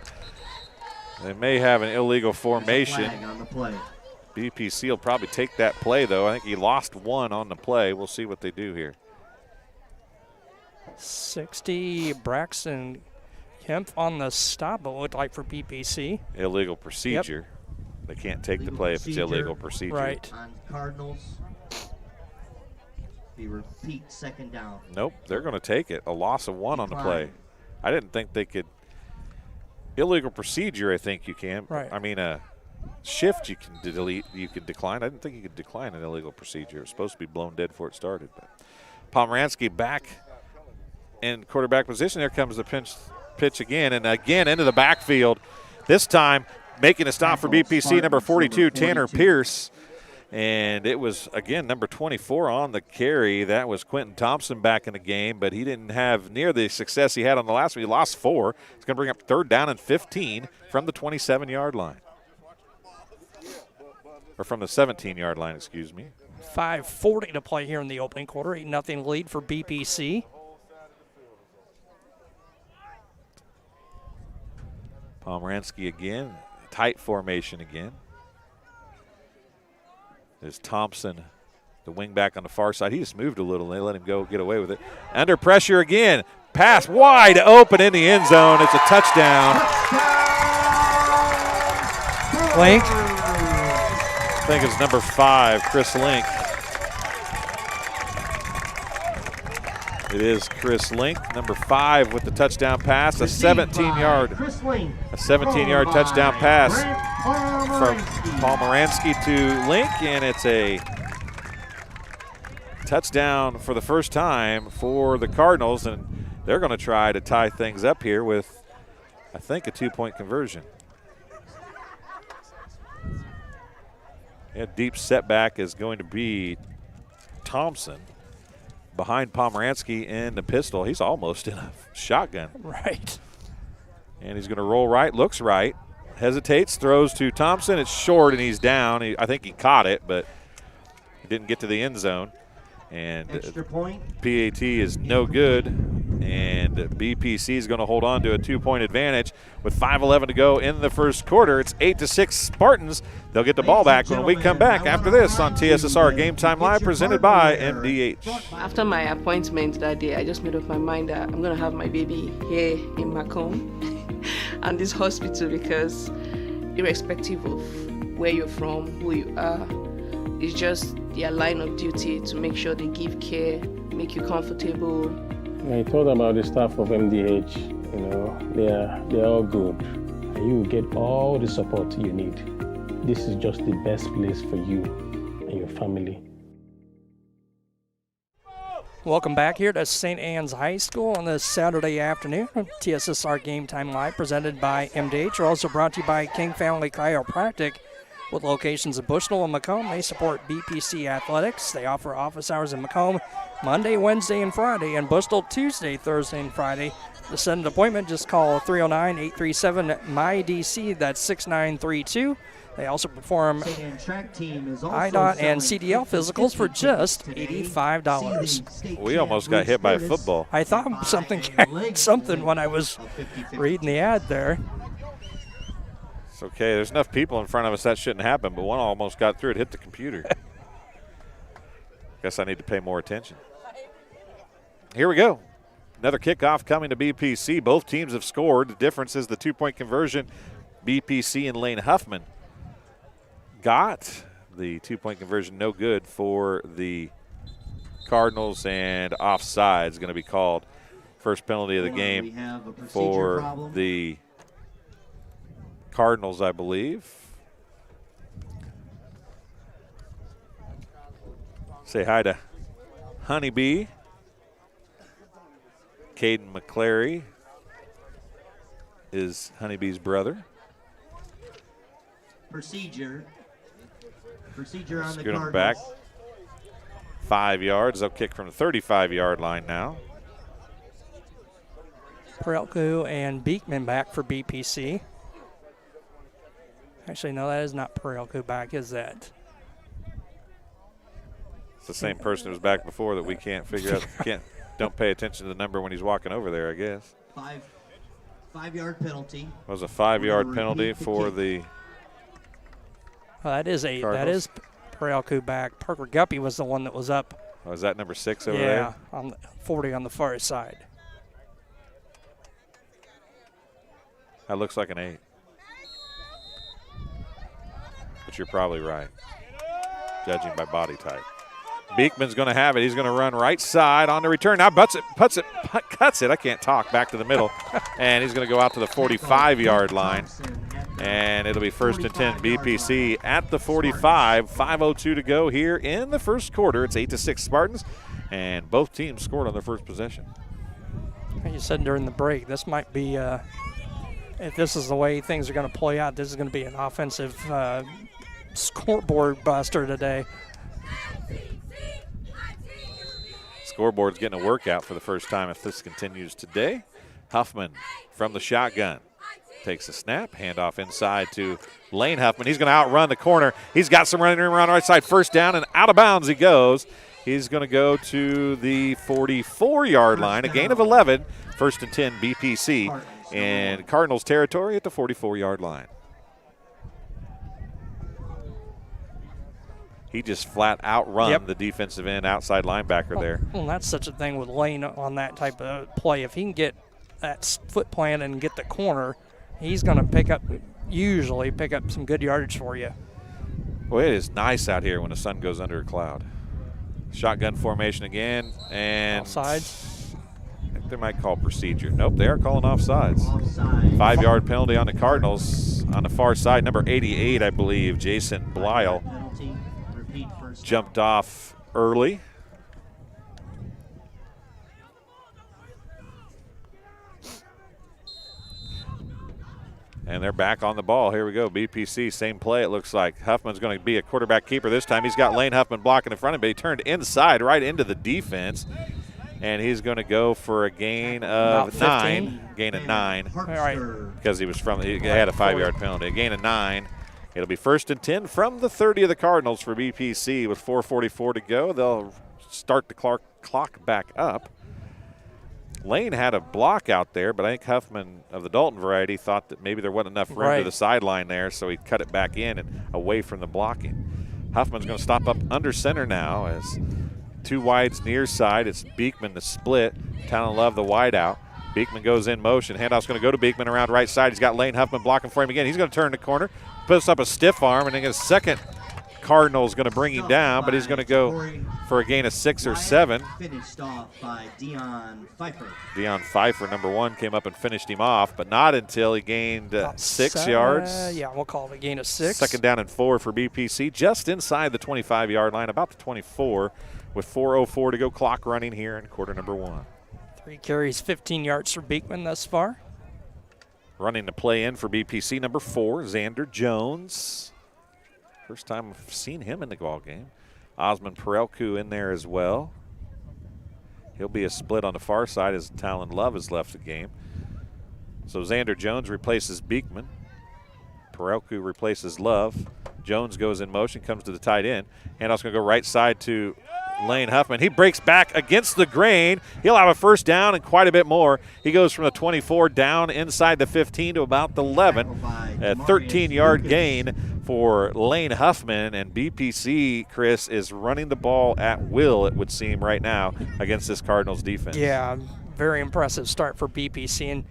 Speaker 1: they may have an illegal formation.
Speaker 5: On the play.
Speaker 1: BPC will probably take that play, though. I think he lost 1 on the play. We'll see what they do here.
Speaker 2: 60, Braxton Kemp on the stop, it looked like, for BPC.
Speaker 1: Illegal procedure. They can't take the play if it's illegal procedure.
Speaker 2: Right.
Speaker 5: On Cardinals. They repeat second down.
Speaker 1: Nope, they're going to take it. A loss of 1 on the play. I didn't think they could. Illegal procedure, I think you can.
Speaker 2: Right.
Speaker 1: I mean, a shift you can delete, you could decline. I didn't think you could decline an illegal procedure. It was supposed to be blown dead before it started. But Pomeranski back in quarterback position. There comes the pitch again, and again into the backfield. This time making a stop for BPC, number 42, Tanner Pierce. And it was, again, number 24 on the carry. That was Quentin Thompson back in the game, but he didn't have near the success he had on the last one. He lost 4. It's going to bring up 3rd down and 15 from the 27-yard line. Or from the 17-yard line, excuse me.
Speaker 2: 5:40 to play here in the opening quarter. 8-0 lead for BPC.
Speaker 1: Pomeranski again, tight formation again. There's Thompson, the wing back on the far side. He just moved a little, and they let him go get away with it. Under pressure again. Pass wide open in the end zone. It's a touchdown.
Speaker 2: Link.
Speaker 1: I think it's number 5, Chris Link. It is Chris Link, number 5 with the touchdown pass. A 17-yard touchdown pass from Pomeranski to Link, and it's a touchdown for the first time for the Cardinals, and they're going to try to tie things up here with, I think, a 2-point conversion. Yeah, deep setback is going to be Thompson behind Pomeranski in the pistol. He's almost in a shotgun.
Speaker 2: Right.
Speaker 1: And he's going to roll right, looks right, hesitates, throws to Thompson. It's short, and he's down. I think he caught it, but he didn't get to the end zone. And
Speaker 5: extra point.
Speaker 1: PAT is no good, and BPC is going to hold on to a 2-point advantage with 5:11 to go in the first quarter. It's 8-6 Spartans. They'll get the ball back when we come back after this on TSSR Game Time Live, presented by MDH.
Speaker 7: After my appointment that day, I just made up my mind that I'm going to have my baby here in Macomb and this hospital, because irrespective of where you're from, who you are, it's just their line of duty to make sure they give care, make you comfortable.
Speaker 8: I told about the staff of MDH, they're all good. And you will get all the support you need. This is just the best place for you and your family.
Speaker 2: Welcome back here to St. Anne's High School on this Saturday afternoon. TSSR Game Time Live, presented by MDH. We're also brought to you by King Family Chiropractic, with locations in Bushnell and Macomb. They support BPC Athletics. They offer office hours in Macomb Monday, Wednesday, and Friday, and Bushnell Tuesday, Thursday, and Friday. To set an appointment, just call 309-837-MyDC. That's 6932. They also perform IDOT and CDL physicals for just $85.
Speaker 1: We almost got hit by a football.
Speaker 2: I thought something when I was reading the ad there.
Speaker 1: It's okay. There's enough people in front of us that shouldn't happen, but one almost got through. It hit the computer. Guess I need to pay more attention. Here we go. Another kickoff coming to BPC. Both teams have scored. The difference is the 2-point conversion. BPC and Lane Huffman got the 2-point conversion. No good for the Cardinals, and offside is going to be called. First penalty of the game for the Cardinals, I believe. Say hi to Honeybee. Caden McClary is Honeybee's brother.
Speaker 5: Procedure on the
Speaker 1: Scoot him
Speaker 5: Cardinals.
Speaker 1: back 5 yards. They'll kick from the 35-yard line now.
Speaker 2: Perelku and Beekman back for BPC. Actually, no, that is not Perelku back, is that?
Speaker 1: It's the same person who was back before that we can't figure out. Don't pay attention to the number when he's walking over there, I guess.
Speaker 5: Five-yard penalty.
Speaker 1: It was a 5-yard penalty for the
Speaker 2: That is
Speaker 1: Cardinals.
Speaker 2: Perelku back. Parker Guppy was the one that was up.
Speaker 1: Oh, is that number 6 over there?
Speaker 2: Yeah, on the 40 on the far side.
Speaker 1: That looks like an 8. But you're probably right, judging by body type. Beekman's going to have it. He's going to run right side on the return. Now cuts it. I can't talk. Back to the middle. And he's going to go out to the 45-yard line. And it'll be 1st and 10 BPC at the 45. 5:02 to go here in the first quarter. It's 8-6 Spartans. And both teams scored on their first possession.
Speaker 2: Like you said during the break, this might be, if this is the way things are going to play out, this is going to be an offensive scoreboard buster today.
Speaker 1: Scoreboard's getting a workout for the first time if this continues today. Huffman from the shotgun takes a snap, handoff inside to Lane Huffman. He's going to outrun the corner. He's got some running room around the right side. First down and out of bounds he goes. He's going to go to the 44-yard line, a gain of 11. 1st and 10 BPC in Cardinals territory at the 44-yard line. He just flat outrun the defensive end outside linebacker there.
Speaker 2: Well, that's such a thing with Lane on that type of play. If he can get that foot plant and get the corner, he's going to usually pick up some good yardage for you.
Speaker 1: Well, it is nice out here when the sun goes under a cloud. Shotgun formation again. And
Speaker 2: offsides?
Speaker 1: I think they might call procedure. Nope, they are calling offsides. 5-yard penalty on the Cardinals on the far side. Number 88, I believe, Jason Blyle, jumped off early. And they're back on the ball. Here we go. BPC, same play it looks like. Huffman's going to be a quarterback keeper this time. He's got Lane Huffman blocking in front of him, but he turned inside right into the defense. And he's going to go for a gain of 9. Gain of 9.
Speaker 2: All right.
Speaker 1: Because he had a 5-yard penalty. A gain of 9. It'll be 1st and 10 from the 30 of the Cardinals for BPC with 4:44 to go. They'll start the clock back up. Lane had a block out there, but I think Huffman of the Dalton variety thought that maybe there wasn't enough room to the sideline there, so he cut it back in and away from the blocking. Huffman's going to stop up under center now as 2 wides near side. It's Beekman the split. Talon Love the wide out. Beekman goes in motion. Handoff's going to go to Beekman around right side. He's got Lane Huffman blocking for him again. He's going to turn the corner, puts up a stiff arm, and then a second Cardinal's going to bring him down, but he's going to go for a gain of 6 or 7.
Speaker 5: Finished off by Dion Pfeiffer.
Speaker 1: Dion Pfeiffer, number 1, came up and finished him off, but not until he gained 6 yards.
Speaker 2: Yeah, we'll call it a gain of 6.
Speaker 1: 2nd down and 4 for BPC, just inside the 25-yard line, about the 24, with 4:04 to go. Clock running here in quarter number 1.
Speaker 2: 3 carries, 15 yards for Beekman thus far.
Speaker 1: Running the play in for BPC, number 4, Xander Jones. First time I've seen him in the ball game. Osmond Perelku in there as well. He'll be a split on the far side as Talon Love has left the game. So Xander Jones replaces Beekman. Perelku replaces Love. Jones goes in motion, comes to the tight end. Handoff's going to go right side to Lane Huffman. He breaks back against the grain. He'll have a first down and quite a bit more. He goes from the 24 down inside the 15 to about the 11. A 13-yard gain for Lane Huffman, and BPC, Chris, is running the ball at will, it would seem, right now against this Cardinals defense.
Speaker 2: Yeah, very impressive start for BPC,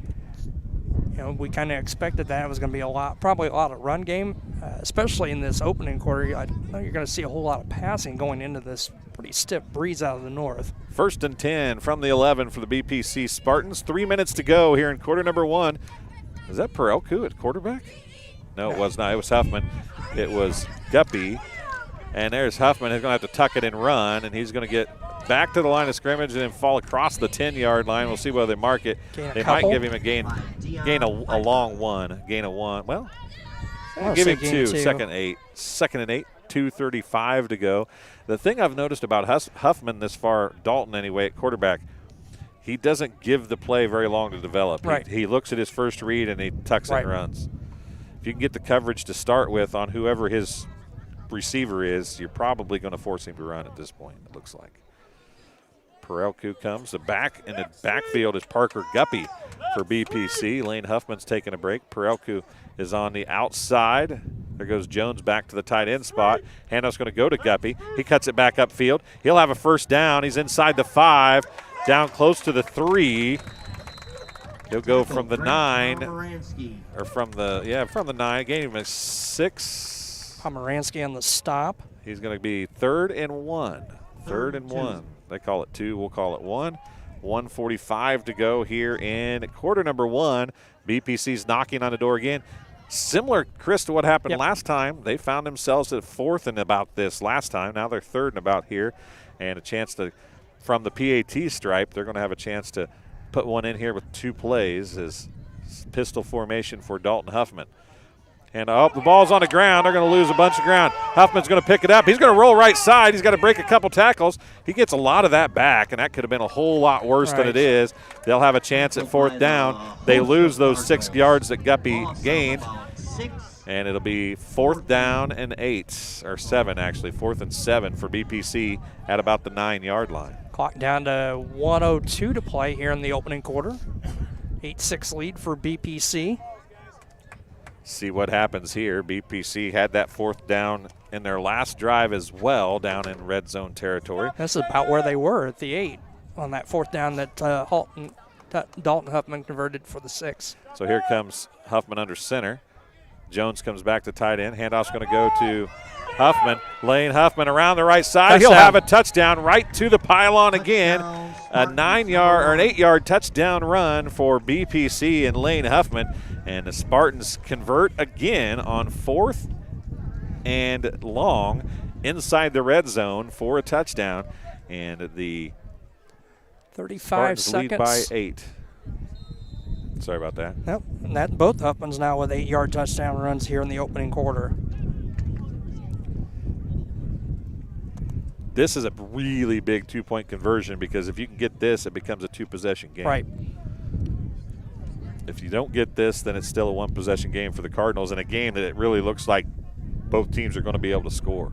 Speaker 2: and we kind of expected that it was going to be probably a lot of run game, especially in this opening quarter. I know you're going to see a whole lot of passing going into this pretty stiff breeze out of the north.
Speaker 1: 1st and 10 from the 11 for the BPC Spartans. 3 minutes to go here in quarter number 1. Is that Perelku at quarterback? No, it was not. It was Huffman. It was Guppy. And there's Huffman. He's going to have to tuck it and run, and he's going to get back to the line of scrimmage and then fall across the 10-yard line. We'll see whether they mark it. They might give him a gain a long one. Gain of 1. Well, give him 2. 2nd and 8. 2:35 to go. The thing I've noticed about Huffman this far, Dalton anyway, at quarterback, he doesn't give the play very long to develop.
Speaker 2: Right.
Speaker 1: He looks at his first read and he tucks and runs. If you can get the coverage to start with on whoever his receiver is, you're probably going to force him to run at this point, it looks like. Perelku comes. The back in the backfield is Parker Guppy for BPC. Lane Huffman's taking a break. Perelku is on the outside. There goes Jones back to the tight end spot. Handoff's going to go to Guppy. He cuts it back upfield. He'll have a first down. He's inside the 5, down close to the 3. He'll go from the 9,
Speaker 5: Pomeranski.
Speaker 1: or from the 9, gaining him a 6.
Speaker 2: Pomeranski on the stop.
Speaker 1: He's going to be 3rd and 1. 3rd and 1. They call it 2. We'll call it 1. 1:45 to go here in quarter number 1. BPC's knocking on the door again. Similar, Chris, to what happened last time. They found themselves at 4th and about this last time. Now they're 3rd and about here. And a chance to, from the PAT stripe, they're going to have a chance to put one in here with 2 plays as pistol formation for Dalton Huffman. And the ball's on the ground. They're going to lose a bunch of ground. Huffman's going to pick it up. He's going to roll right side. He's got to break a couple tackles. He gets a lot of that back, and that could have been a whole lot worse than it is. They'll have a chance at 4th down. They lose those 6 yards that Guppy gained, and it'll be 4th down and 8, or 7 actually, 4th and 7 for BPC at about the 9-yard line.
Speaker 2: Clock down to 1:02 to play here in the opening quarter. 8-6 lead for BPC.
Speaker 1: See what happens here. BPC had that 4th down in their last drive as well down in red zone territory.
Speaker 2: This is about where they were at the 8 on that 4th down that Dalton Huffman converted for the 6.
Speaker 1: So here comes Huffman under center. Jones comes back to tight end. Handoff's going to go to Huffman. Lane Huffman around the right side.
Speaker 2: Touchdown.
Speaker 1: He'll have a touchdown right to the pylon again. A 9-yard or an 8-yard touchdown run for BPC and Lane Huffman. And the Spartans convert again on 4th and long inside the red zone for a touchdown. And the
Speaker 2: 35
Speaker 1: Spartans
Speaker 2: seconds.
Speaker 1: lead by 8. Sorry about that.
Speaker 2: Yep, and that both Huffmans now with 8-yard touchdown runs here in the opening quarter.
Speaker 1: This is a really big 2-point conversion because if you can get this, it becomes a 2-possession game.
Speaker 2: Right.
Speaker 1: If you don't get this, then it's still a 1-possession game for the Cardinals, and a game that it really looks like both teams are going to be able to score.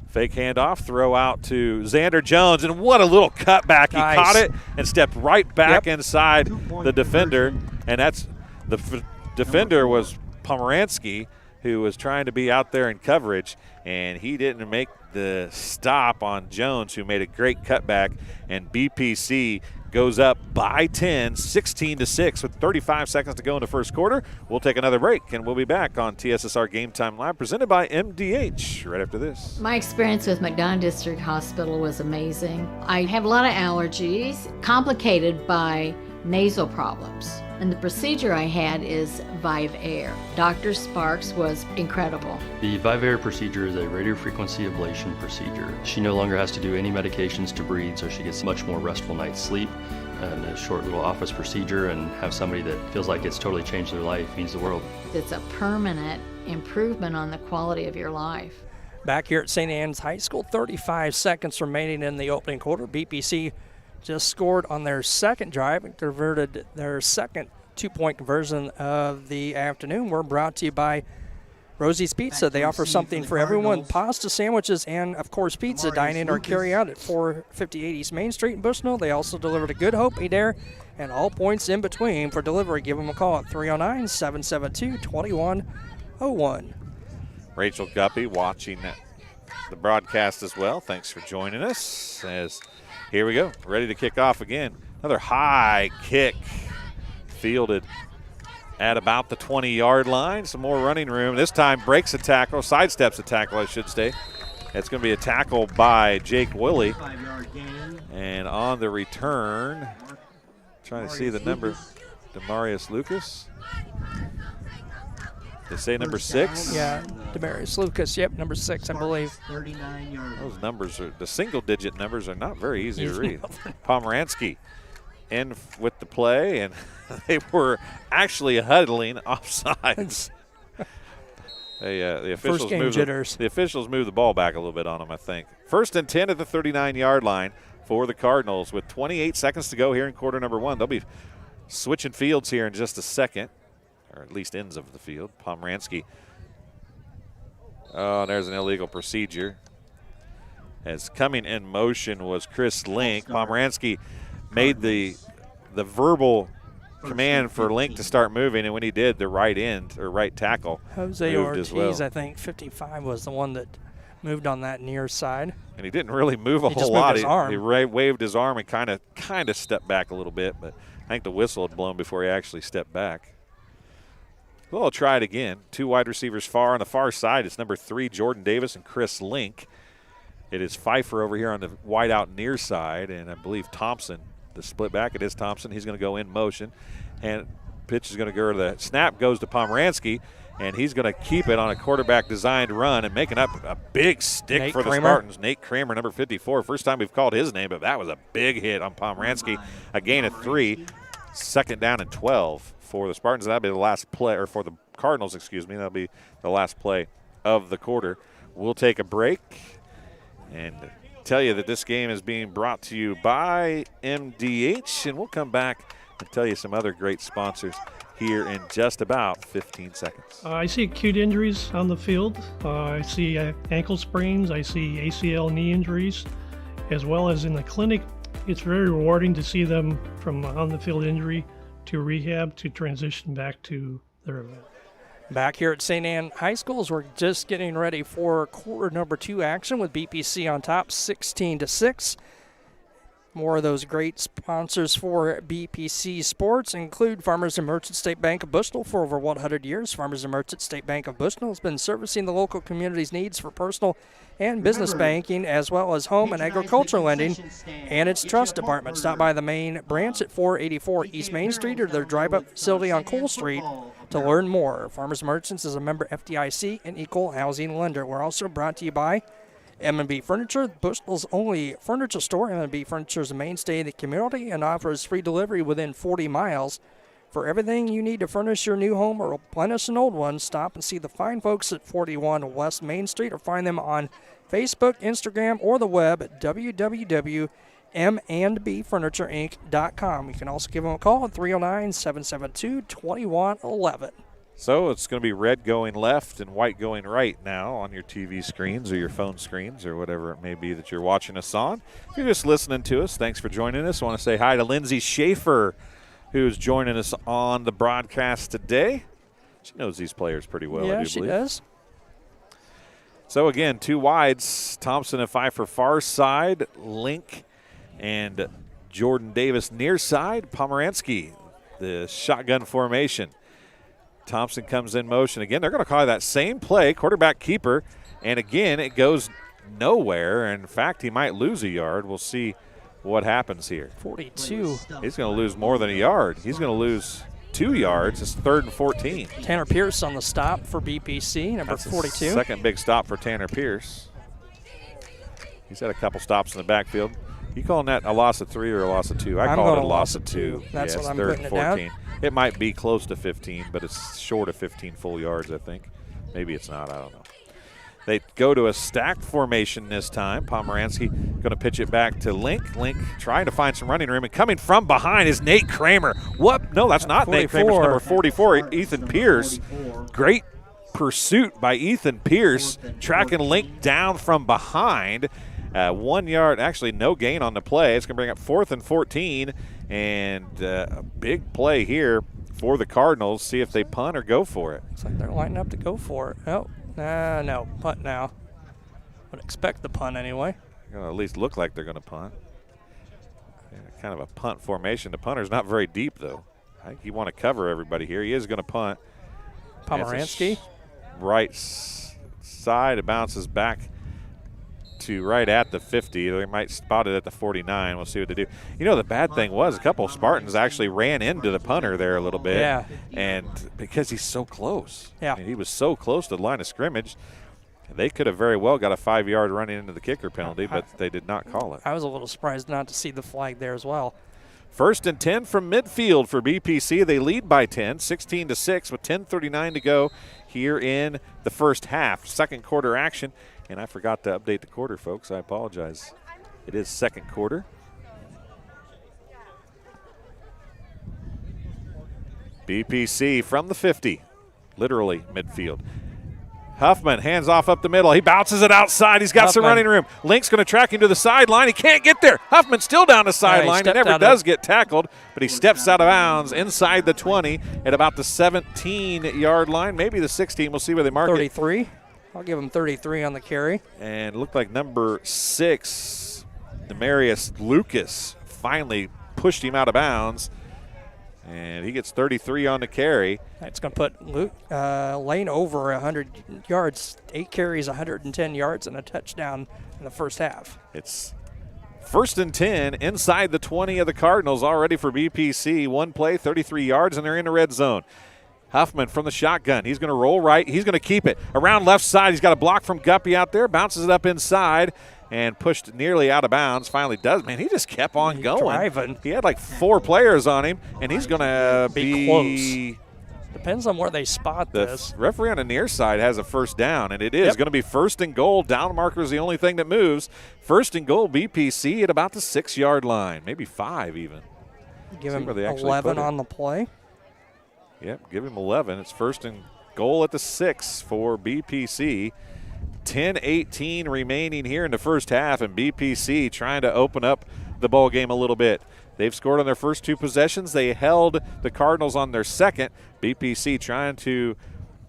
Speaker 1: Fake handoff, throw out to Xander Jones, and what a little cutback. He caught it and stepped right back inside the defender, and that's the defender was Pomeranski, who was trying to be out there in coverage, and he didn't make the stop on Jones, who made a great cutback, and BPC goes up by 10, 16-6 with 35 seconds to go in the first quarter. We'll take another break, and we'll be back on TSSR Game Time Live, presented by MDH, right after this.
Speaker 9: My experience with McDonough District Hospital was amazing. I have a lot of allergies, complicated by nasal problems. And the procedure I had is Vive Air. Dr. Sparks was incredible.
Speaker 10: The Vive Air procedure is a radiofrequency ablation procedure. She no longer has to do any medications to breathe, so she gets much more restful night's sleep. And a short little office procedure, and have somebody that feels like it's totally changed their life means the world.
Speaker 9: It's a permanent improvement on the quality of your life.
Speaker 2: Back here at St. Anne's High School, 35 seconds remaining in the opening quarter. BPC just scored on their second drive and converted their second 2-point conversion of the afternoon. We're brought to you by Rosie's Pizza. They offer something for everyone: pasta, sandwiches, and, of course, pizza. Dine in or carry out at 458 East Main Street in Bushnell. They also deliver to Good Hope, Adair, and all points in between. For delivery, give them a call at 309-772-2101.
Speaker 1: Rachel Guppy watching the broadcast as well. Thanks for joining us. As here we go, ready to kick off again. Another high kick fielded at about the 20-yard line. Some more running room. This time breaks a tackle, sidesteps a tackle, I should say. It's going to be a tackle by Jake Willie. And on the return, trying to see the number, Demarius Lucas. They say number 6?
Speaker 2: Yeah, Demarius Lucas, yep, number 6, I believe.
Speaker 5: 39 yards.
Speaker 1: Those numbers are, the single-digit numbers are not very easy to read. Pomeranski in with the play, and they were actually huddling offsides. The officials moved the ball back a little bit on them, I think. 1st and 10 at the 39-yard line for the Cardinals with 28 seconds to go here in quarter number 1. They'll be switching fields here in just a second, or at least ends of the field. Pomeranski. Oh, there's an illegal procedure. As coming in motion was Chris Link. Pomeranski made the verbal command for Link to start moving, and when he did, the right end or right tackle
Speaker 2: Jose
Speaker 1: moved
Speaker 2: Ortiz,
Speaker 1: as well.
Speaker 2: I think 55 was the one that moved on that near side.
Speaker 1: And he didn't really move a
Speaker 2: He
Speaker 1: whole
Speaker 2: just moved
Speaker 1: lot.
Speaker 2: his arm.
Speaker 1: He waved his arm and kind of stepped back a little bit, but I think the whistle had blown before he actually stepped back. Well, I'll try it again. 2 wide receivers far. On the far side, it's number 3, Jordan Davis and Chris Link. It is Pfeiffer over here on the wide out near side, and I believe Thompson, the split back. It is Thompson. He's going to go in motion, and pitch is going to go to the snap, goes to Pomeranski, and he's going to keep it on a quarterback-designed run and making up a big stick
Speaker 2: Nate
Speaker 1: for the
Speaker 2: Kramer.
Speaker 1: Spartans. Nate Kramer, number 54. First time we've called his name, but that was a big hit on Pomeranski. A gain of 3, 2nd down and 12 for the Spartans. That'll be the last play, or for the Cardinals, excuse me. That'll be the last play of the quarter. We'll take a break and tell you that this game is being brought to you by MDH, and we'll come back and tell you some other great sponsors here in just about 15 seconds.
Speaker 11: I see acute injuries on the field. I see ankle sprains. I see ACL knee injuries, as well as in the clinic. It's very rewarding to see them from on-the-field injury to rehab to transition back to their event.
Speaker 2: Back here at St. Anne High Schools, we're just getting ready for quarter number 2 action with BPC on top, 16-6. More of those great sponsors for BPC Sports include Farmers and Merchants State Bank of Bushnell for over 100 years. Farmers and Merchants State Bank of Bushnell has been servicing the local community's needs for personal and business banking, as well as home and agricultural lending, and its trust department. Stop by the main branch at 484 East Main Street or their drive-up facility on Cole Street to learn more. Farmers and Merchants is a member FDIC and equal housing lender. We're also brought to you by M&B Furniture, Bushnell's only furniture store. M&B Furniture is a mainstay in the community and offers free delivery within 40 miles. For everything you need to furnish your new home or replenish an old one, stop and see the fine folks at 41 West Main Street or find them on Facebook, Instagram, or the web at www.m&bfurnitureinc.com. You can also give them a call at 309-772-2111.
Speaker 1: So it's going to be red going left and white going right now on your TV screens or your phone screens or whatever it may be that you're watching us on. If you're just listening to us, thanks for joining us. I want to say hi to Lindsay Schaefer, who's joining us on the broadcast today. She knows these players pretty well, I do believe.
Speaker 2: Yeah, she does.
Speaker 1: So again, 2 wides, Thompson and Pfeiffer far side, Link and Jordan Davis near side, Pomeranski, the shotgun formation. Thompson comes in motion. Again, they're going to call that same play, quarterback keeper, and again, it goes nowhere. In fact, he might lose a yard. We'll see what happens here.
Speaker 2: 42.
Speaker 1: He's going to lose more than a yard. He's going to lose 2 yards. It's 3rd and 14.
Speaker 2: Tanner Pierce on the stop for BPC, number
Speaker 1: That's
Speaker 2: 42.
Speaker 1: The second big stop for Tanner Pierce. He's had a couple stops in the backfield. You calling that a loss of 3 or a loss of 2? I call it a loss of 2.
Speaker 2: That's what I'm
Speaker 1: 3rd
Speaker 2: putting
Speaker 1: and
Speaker 2: it
Speaker 1: 14.
Speaker 2: down.
Speaker 1: It might be close to 15, but it's short of 15 full yards, I think. Maybe it's not. I don't know. They go to a stacked formation this time. Pomeranski going to pitch it back to Link. Link trying to find some running room, and coming from behind is Nate Kramer. What? No, that's not
Speaker 2: 44.
Speaker 1: Nate Kramer. It's number 44, Ethan Pierce. Great pursuit by Ethan Pierce, tracking Link down from behind. 1 yard, actually no gain on the play. It's going to bring up 4th and 14, and a big play here for the Cardinals. See if they punt or go for it.
Speaker 2: Looks like they're lining up to go for it. Oh, no, punt now. Would expect the punt anyway.
Speaker 1: Going to at least look like they're going to punt. Yeah, kind of a punt formation. The punter's not very deep, though. I think you want to cover everybody here. He is going to punt.
Speaker 2: Pomeranski.
Speaker 1: Right side. It bounces back to right at the 50. They might spot it at the 49. We'll see what they do. You know, the bad thing was a couple of Spartans actually ran into the punter there a little bit.
Speaker 2: Yeah.
Speaker 1: And because he's so close.
Speaker 2: Yeah.
Speaker 1: I mean, he was so close to the line of scrimmage. They could have very well got a 5-yard running into the kicker penalty, but they did not call it.
Speaker 2: I was a little surprised not to see the flag there as well.
Speaker 1: 1st and 10 from midfield for BPC. They lead by 10, 16-6 with 10:39 to go here in the first half. Second quarter action. And I forgot to update the quarter, folks. I apologize. It is second quarter. BPC from the 50, literally midfield. Huffman hands off up the middle. He bounces it outside. He's got some running room. Link's going to track him to the sideline. He can't get there. Huffman still down the sideline. He never does get tackled, but he steps out of bounds inside the 20 at about the 17-yard line, maybe the 16. We'll see where they mark
Speaker 2: 33.
Speaker 1: it.
Speaker 2: I'll give him 33 on the carry.
Speaker 1: And it looked like number 6, Demarius Lucas, finally pushed him out of bounds. And he gets 33 on the carry.
Speaker 2: That's going to put Lane over 100 yards, 8 carries, 110 yards, and a touchdown in the first half.
Speaker 1: It's 1st and 10 inside the 20 of the Cardinals already for BPC. One play, 33 yards, and they're in the red zone. Huffman from the shotgun. He's going to roll right. He's going to keep it. Around left side, he's got a block from Guppy out there. Bounces it up inside and pushed nearly out of bounds. Finally does. Man, he just kept on going.
Speaker 2: Driving.
Speaker 1: He had like 4 players on him, and he's going to
Speaker 2: be close. Depends on where they spot this.
Speaker 1: The referee on the near side has a first down, and it is going to be 1st and goal. Down marker is the only thing that moves. 1st and goal, BPC at about the 6-yard line, maybe 5 even.
Speaker 2: Give him 11 on the play.
Speaker 1: Yep, give him 11. It's 1st and goal at the 6 for BPC. 10-18 remaining here in the first half, and BPC trying to open up the ball game a little bit. They've scored on their first 2 possessions. They held the Cardinals on their second. BPC trying to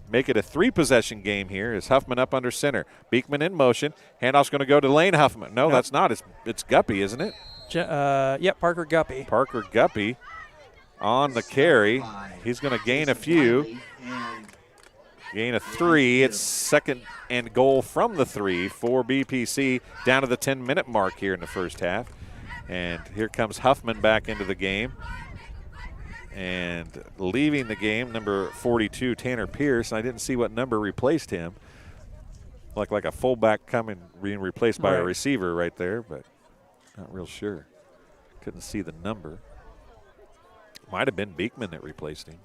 Speaker 1: make it a 3-possession game here. Is Huffman up under center. Beekman in motion. Handoff's going to go to Lane Huffman. No, that's not. It's Guppy, isn't it?
Speaker 2: Yep, Parker Guppy.
Speaker 1: Parker Guppy on the carry. He's going to gain a few. Gain a 3. It's 2nd and goal from the 3 for BPC down to the 10-minute mark here in the first half. And here comes Huffman back into the game. And leaving the game, number 42, Tanner Pierce. I didn't see what number replaced him. Like a fullback being replaced by a receiver right there, but not real sure. Couldn't see the number. Might have been Beekman that replaced him.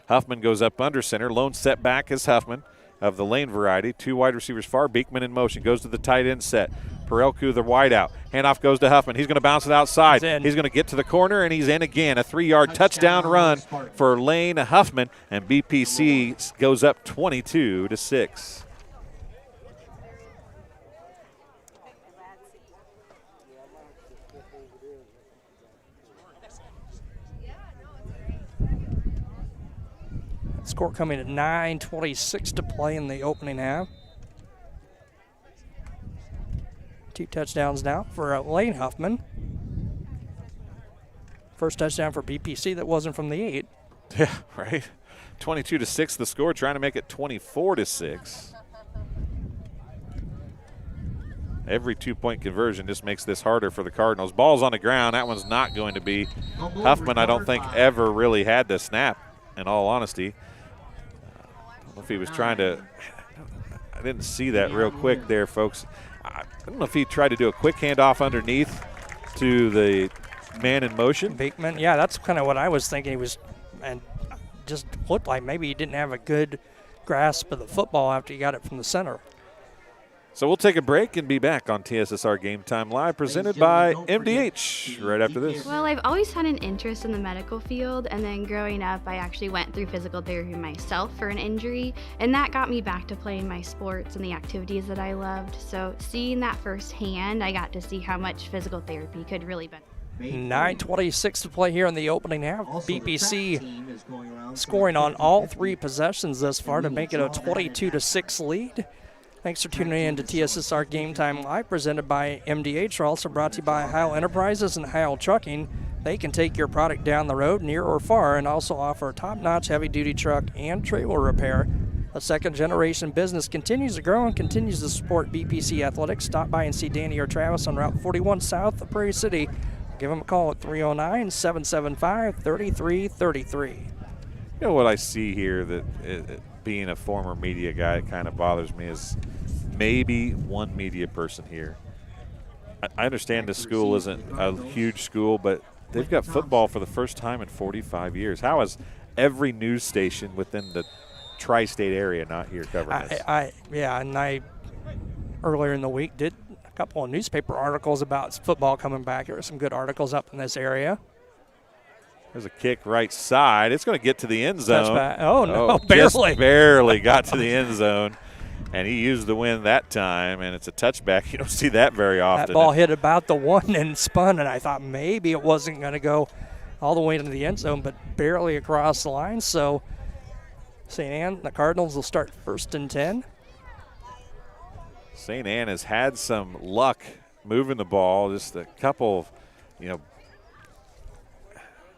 Speaker 1: Huffman goes up under center. Lone setback is Huffman of the lane variety. 2 wide receivers far. Beekman in motion. Goes to the tight end set. Perelku, the wide out. Handoff goes to Huffman. He's going to bounce it outside. He's going to get to the corner, and he's in again. A 3-yard touchdown run for Lane Huffman, and BPC goes up 22-6.
Speaker 2: Score coming at 9:26 to play in the opening half. 2 touchdowns now for Lane Huffman. First touchdown for BPC that wasn't from the 8.
Speaker 1: Yeah, right. 22-6 the score, trying to make it 24-6. Every 2-point conversion just makes this harder for the Cardinals. Ball's on the ground. That one's not going to be. Huffman, I don't think, ever really had the snap, in all honesty. I don't know if he was trying to. I didn't see that real quick there, folks. I don't know if he tried to do a quick handoff underneath to the man in motion.
Speaker 2: Beekman, yeah, that's kind of what I was thinking. He was, and just looked like maybe he didn't have a good grasp of the football after he got it from the center.
Speaker 1: So we'll take a break and be back on TSSR Game Time Live, presented by MDH right after this.
Speaker 12: Well, I've always had an interest in the medical field, and then growing up, I actually went through physical therapy myself for an injury, and that got me back to playing my sports and the activities that I loved. So seeing that firsthand, I got to see how much physical therapy could really benefit.
Speaker 2: 9:26 to play here in the opening half. BPC scoring on all 3 possessions thus far to make it a 22-6 lead. Thanks for tuning in to TSSR Game Time Live, presented by MDH. We're also brought to you by Heil Enterprises and Heil Trucking. They can take your product down the road, near or far, and also offer top-notch heavy-duty truck and trailer repair. The second-generation business continues to grow and continues to support BPC Athletics. Stop by and see Danny or Travis on Route 41 south of Prairie City. Give them a call at 309-775-3333.
Speaker 1: You know what I see here that being a former media guy, it kind of bothers me is maybe one media person here. I understand this school isn't a huge school, but they've got football for the first time in 45 years. How is every news station within the tri-state area not here covering this?
Speaker 2: I earlier in the week did a couple of newspaper articles about football coming back. There were some good articles up in this area.
Speaker 1: There's a kick right side. It's going to get to the end zone.
Speaker 2: Oh, no, barely.
Speaker 1: Just barely got to the end zone. And he used the win that time, and it's a touchback. You don't see that very often.
Speaker 2: That ball hit about the 1 and spun, and I thought maybe it wasn't going to go all the way into the end zone, but barely across the line. So St. Anne, the Cardinals will start 1st and 10.
Speaker 1: St. Anne has had some luck moving the ball, just a couple of,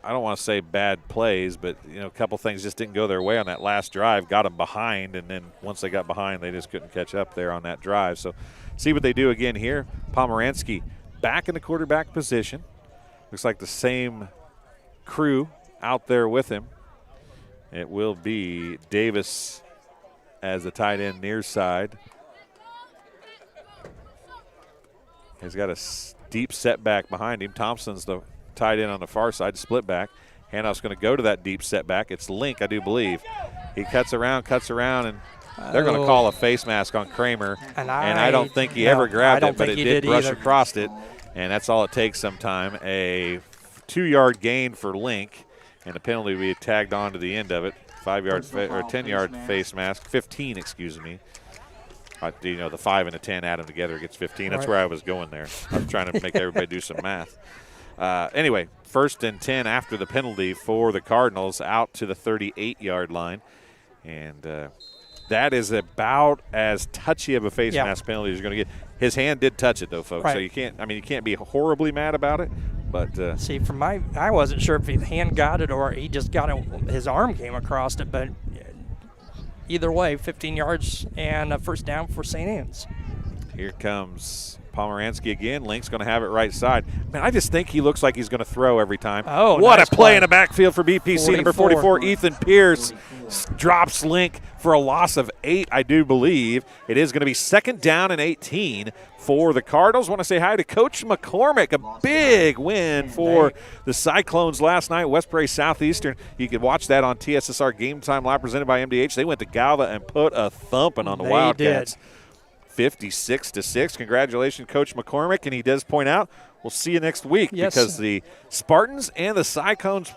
Speaker 1: I don't want to say bad plays, but, a couple things just didn't go their way on that last drive, got them behind, and then once they got behind, they just couldn't catch up there on that drive. So see what they do again here. Pomeranski back in the quarterback position. Looks like the same crew out there with him. It will be Davis as the tight end near side. He's got a deep setback behind him. Thompson's the tight end on the far side, split back. Handoff's going to go to that deep setback. It's Link, I do believe. He cuts around, and they're going to call a face mask on Kramer. And I don't think he ever grabbed it, but it did brush across it. And that's all it takes sometime. A 2-yard gain for Link, and a penalty will be tagged on to the end of it. 5-yard or 10-yard face mask, 15, excuse me. The 5 and the 10 add them together gets 15. That's where I was going there. I was trying to make everybody do some math. Anyway, 1st and 10 after the penalty for the Cardinals out to the 38-yard line. And that is about as touchy of a face mask penalty as you're going to get. His hand did touch it, though, folks. So you can't be horribly mad about it. But
Speaker 2: see, I wasn't sure if his hand got it or he just got it, his arm came across it, but either way, 15 yards and a first down for St. Anne's.
Speaker 1: Here comes Pomeranski again. Link's going to have it right side. Man, I just think he looks like he's going to throw every time.
Speaker 2: Oh,
Speaker 1: what
Speaker 2: nice
Speaker 1: a play in the backfield for BPC.
Speaker 2: 44.
Speaker 1: Number 44, Ethan Pierce, drops Link for a loss of 8, I do believe. It is going to be 2nd down and 18 for the Cardinals. Want to say hi to Coach McCormick. A big win for the Cyclones last night, West Prairie Southeastern. You can watch that on TSSR Game Time Live presented by MDH. They went to Galva and put a thumping on the Wildcats. 56-6. Congratulations, Coach McCormick. And he does point out, we'll see you next week because the Spartans and the Cyclones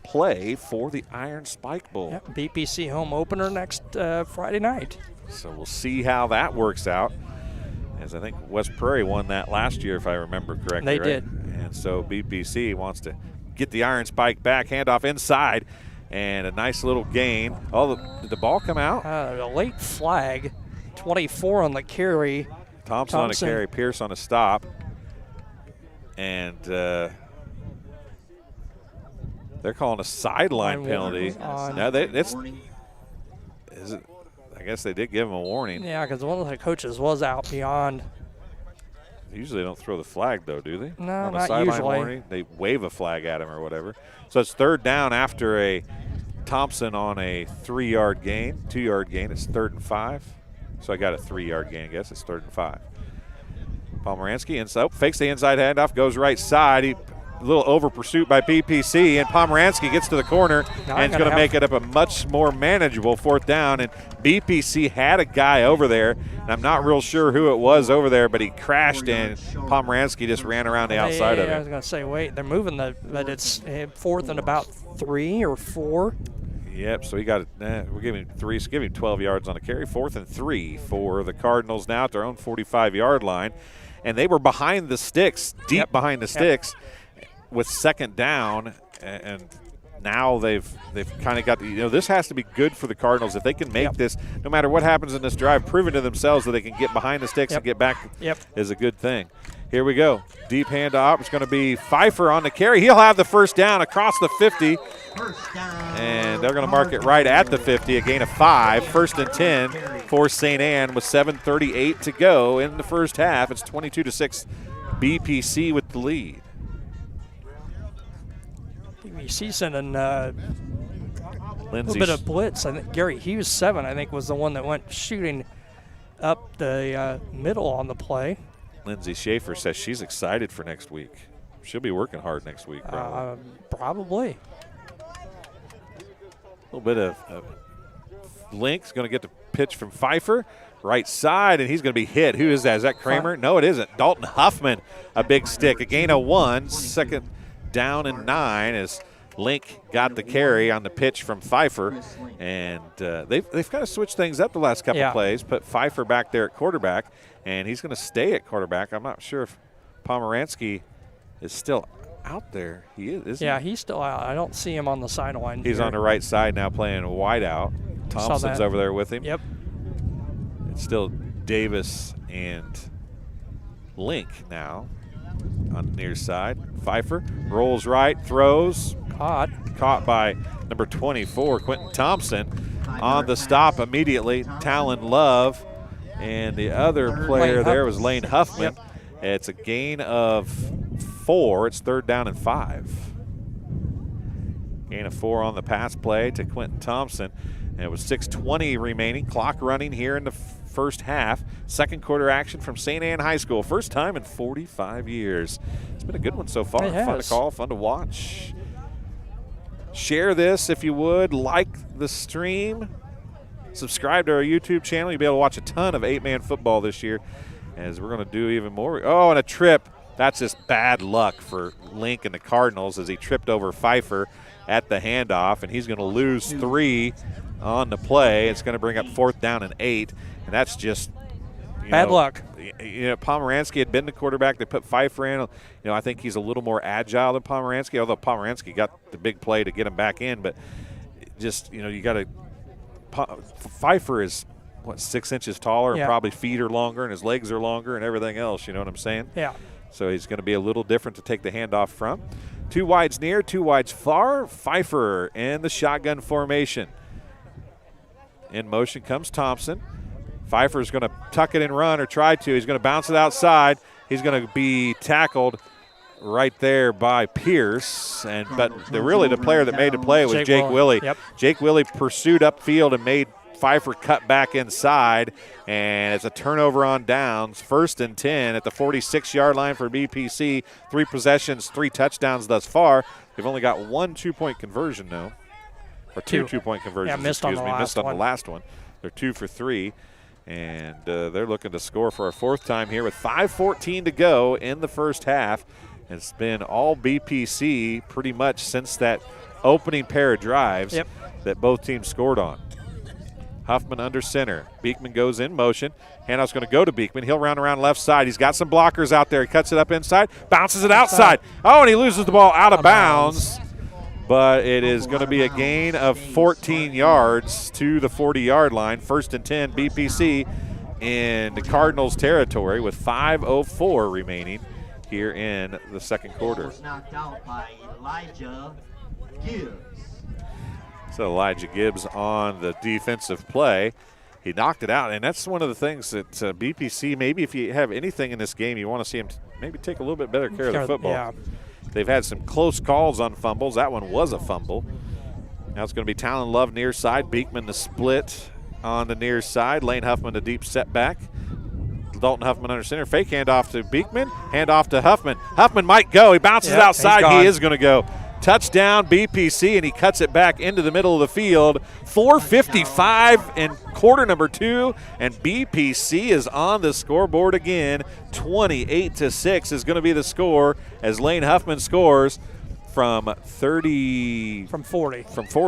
Speaker 1: play for the Iron Spike Bowl.
Speaker 2: Yep, BPC home opener next Friday night.
Speaker 1: So we'll see how that works out. As I think West Prairie won that last year, if I remember correctly.
Speaker 2: They did.
Speaker 1: And so BPC wants to get the Iron Spike back, handoff inside, and a nice little gain. Did the ball come out?
Speaker 2: A late flag. 24 on the carry.
Speaker 1: Thompson on a carry, Pierce on a stop. And they're calling a sideline penalty. I guess they did give him a warning.
Speaker 2: Yeah, because one of the coaches was out beyond.
Speaker 1: Usually they don't throw the flag, though, do they?
Speaker 2: No,
Speaker 1: on a
Speaker 2: not
Speaker 1: sideline
Speaker 2: usually.
Speaker 1: Warning, they wave a flag at him or whatever. So it's 3rd down after a Thompson on a 3-yard gain, 2-yard gain. It's 3rd and 5. So I got a 3-yard gain, I guess. It's 3rd and 5. Pomeranski fakes the inside handoff, goes right side. A little over pursuit by PPC, and Pomeranski gets to the corner and is going to make it up a much more manageable 4th down. And BPC had a guy over there, and I'm not real sure who it was over there, but he crashed, and Pomeranski just ran around the outside of it.
Speaker 2: I was going to say, wait, they're moving but it's 4th and about 3 or 4.
Speaker 1: Yep, so he got it. We're giving him 3, so give him 12 yards on the carry. 4th and 3 for the Cardinals now at their own 45-yard line. And they were behind the sticks, deep behind the sticks, with 2nd down. And now they've kind of got this has to be good for the Cardinals if they can make this, no matter what happens in this drive, proving to themselves that they can get behind the sticks and get back is a good thing. Here we go. Deep handoff. It's going to be Pfeiffer on the carry. He'll have the 1st down across the 50. And they're going to mark it right at the 50, a gain of 5. 1st and 10 for St. Anne with 7:38 to go in the first half. It's 22-6 BPC with the lead.
Speaker 2: BPC sending a little bit of blitz. I think Gary Hughes, 7, I think, was the one that went shooting up the middle on the play.
Speaker 1: Lindsay Schaefer says she's excited for next week. She'll be working hard next week, probably.
Speaker 2: Probably.
Speaker 1: A little bit of Link's going to get the pitch from Pfeiffer, right side, and he's going to be hit. Who is that? Is that Kramer? No, it isn't. Dalton Huffman, a big stick. A gain of 1, 2nd down and 9 as Link got the carry on the pitch from Pfeiffer. And they've kind of switched things up the last couple of plays, put Pfeiffer back there at quarterback, and he's going to stay at quarterback. I'm not sure if Pomeranski is still out there. He is, isn't he?
Speaker 2: He's still out. I don't see him on the sideline.
Speaker 1: He's on the right side now playing wide out. Thompson's over there with him.
Speaker 2: Yep.
Speaker 1: It's still Davis and Link now on the near side. Pfeiffer rolls right, throws. Caught by number 24, Quentin Thompson. On the stop immediately, Talon Love. And the other player there was Lane Huffman. Yep. It's a gain of 4. It's 3rd down and 5. Gain of 4 on the pass play to Quentin Thompson. And it was 6:20 remaining. Clock running here in the first half. Second quarter action from St. Anne High School. First time in 45 years. It's been a good one so far. Fun to call, fun to watch. Share this if you would. Like the stream. Subscribe to our YouTube channel. You'll be able to watch a ton of 8-man football this year, as we're going to do even more. Oh, and a trip. That's just bad luck for Link and the Cardinals as he tripped over Pfeiffer at the handoff, and he's going to lose 3 on the play. It's going to bring up 4th down and 8, and that's just
Speaker 2: bad luck.
Speaker 1: Pomeranski had been the quarterback. They put Pfeiffer in. I think he's a little more agile than Pomeranski, although Pomeranski got the big play to get him back in. But just, you got to – Pfeiffer is, 6 inches taller and probably feet are longer and his legs are longer and everything else, you know what I'm saying?
Speaker 2: Yeah.
Speaker 1: So he's going to be a little different to take the handoff from. 2 wides near, 2 wides far. Pfeiffer in the shotgun formation. In motion comes Thompson. Pfeiffer's going to tuck it and run, or try to. He's going to bounce it outside. He's going to be tackled right there by Pierce, but the player that made the play was Jake Willie.
Speaker 2: Yep.
Speaker 1: Jake Willie pursued upfield and made Pfeiffer cut back inside, and it's a turnover on downs. 1st and 10 at the 46-yard line for BPC. 3 possessions, 3 touchdowns thus far. They've only got 1 2-point conversion now, or 2 2-point conversions.
Speaker 2: Yeah, missed on the
Speaker 1: last one. They're 2 for 3. And they're looking to score for a 4th time here with 5:14 to go in the first half. It's been all BPC pretty much since that opening pair of drives that both teams scored on. Huffman under center. Beekman goes in motion. Handoff's going to go to Beekman. He'll round around left side. He's got some blockers out there. He cuts it up inside, bounces it outside. Oh, and he loses the ball out of bounds. But it is going to be a gain of 14 yards to the 40-yard line. 1st and 10, BPC in the Cardinals territory with 5:04 remaining here in the second quarter.
Speaker 5: Knocked out by Elijah Gibbs.
Speaker 1: So Elijah Gibbs on the defensive play. He knocked it out, and that's one of the things that BPC, maybe if you have anything in this game, you want to see him maybe take a little bit better care of the football.
Speaker 2: Yeah.
Speaker 1: They've had some close calls on fumbles. That one was a fumble. Now it's going to be Talon Love near side. Beekman the split on the near side. Lane Huffman a deep setback. Dalton Huffman under center. Fake handoff to Beekman. Handoff to Huffman. Huffman might go. He bounces it outside. He is going to go. Touchdown BPC, and he cuts it back into the middle of the field. 4:55 in quarter number 2, and BPC is on the scoreboard again. 28-6 is going to be the score as Lane Huffman scores from 40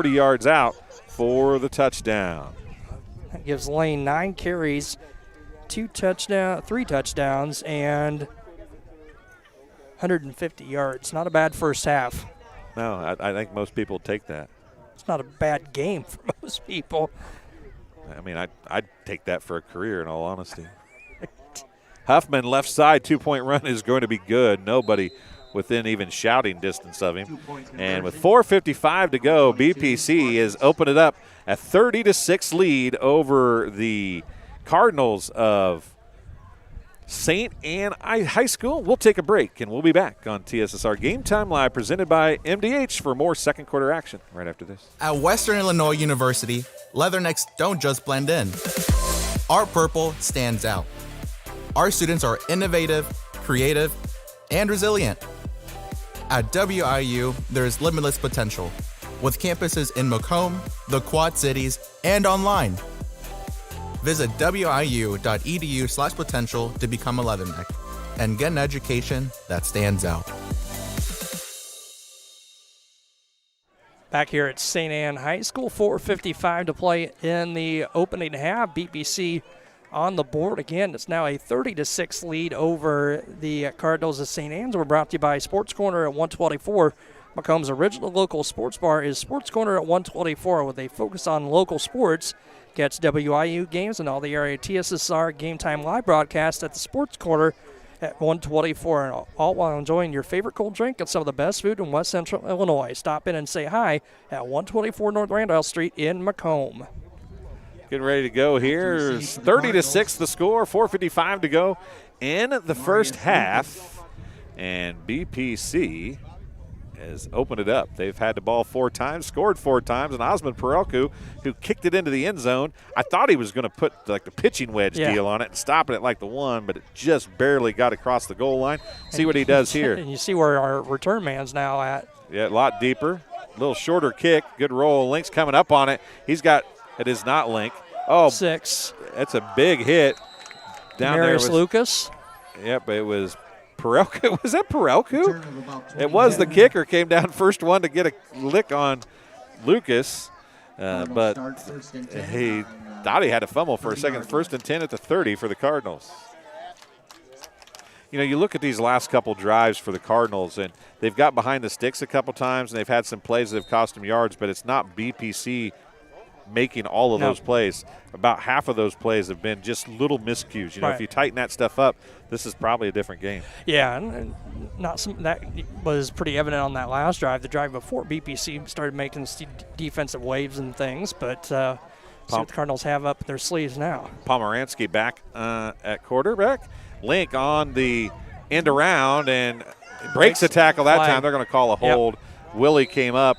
Speaker 1: yards out for the touchdown.
Speaker 2: That gives Lane 9 carries, 3 touchdowns, and 150 yards. Not a bad first half.
Speaker 1: No, I think most people take that.
Speaker 2: It's not a bad game for most people.
Speaker 1: I mean, I'd take that for a career, in all honesty. Huffman, left side, 2-point run is going to be good. Nobody within even shouting distance of him. And with 4:55 to go, BPC has opened it up a 30-6 lead over the Cardinals of St. Anne High School. We'll take a break, and we'll be back on TSSR Game Time Live, presented by MDH, for more second quarter action right after this.
Speaker 13: At Western Illinois University, Leathernecks don't just blend in. Our purple stands out. Our students are innovative, creative, and resilient. At WIU, there's limitless potential, with campuses in Macomb, the Quad Cities, and online. Visit wiu.edu/potential to become a Leatherneck and get an education that stands out.
Speaker 2: Back here at St. Anne High School, 4:55 to play in the opening half. BPC on the board again. It's now a 30-6 lead over the Cardinals of St. Anne's. We're brought to you by Sports Corner at 124. Macomb's original local sports bar is Sports Corner at 124, with a focus on local sports. Catch WIU games and all the area TSSR Game Time live broadcast at the Sports Quarter at 124, and all while enjoying your favorite cold drink and some of the best food in West Central Illinois. Stop in and say hi at 124 North Randolph Street in Macomb.
Speaker 1: Getting ready to go here. 30-6 the score, 4:55 to go in the first half. And BPC has opened it up. They've had the ball 4 times, scored 4 times, and Osmond Perelku, who kicked it into the end zone. I thought he was going to put like the pitching wedge deal on it and stop it at like the 1, but it just barely got across the goal line. See what he does here.
Speaker 2: And you see where our return man's now at.
Speaker 1: Yeah, a lot deeper. A little shorter kick. Good roll. Link's coming up on it. He's got – it is not Link. Oh,
Speaker 2: 6.
Speaker 1: That's a big hit. Down
Speaker 2: Marius
Speaker 1: there
Speaker 2: Lucas.
Speaker 1: Yep, it was Perelku. Was that Perelku? It was the kicker. Came down first one to get a lick on Lucas, but he thought he had a fumble for a second. 1st and 10 at the 30 for the Cardinals. You know, you look at these last couple drives for the Cardinals, and they've got behind the sticks a couple times, and they've had some plays that have cost them yards, but it's not BPC making all of those plays. About half of those plays have been just little miscues. You know, if you tighten that stuff up, this is probably a different game.
Speaker 2: Yeah, and not some, that was pretty evident on that last drive. The drive before, BPC started making defensive waves and things, but see what the Cardinals have up their sleeves now.
Speaker 1: Pomeranski back at quarterback. Link on the end around and breaks the tackle that time. They're going to call a hold. Yep. Willie came up,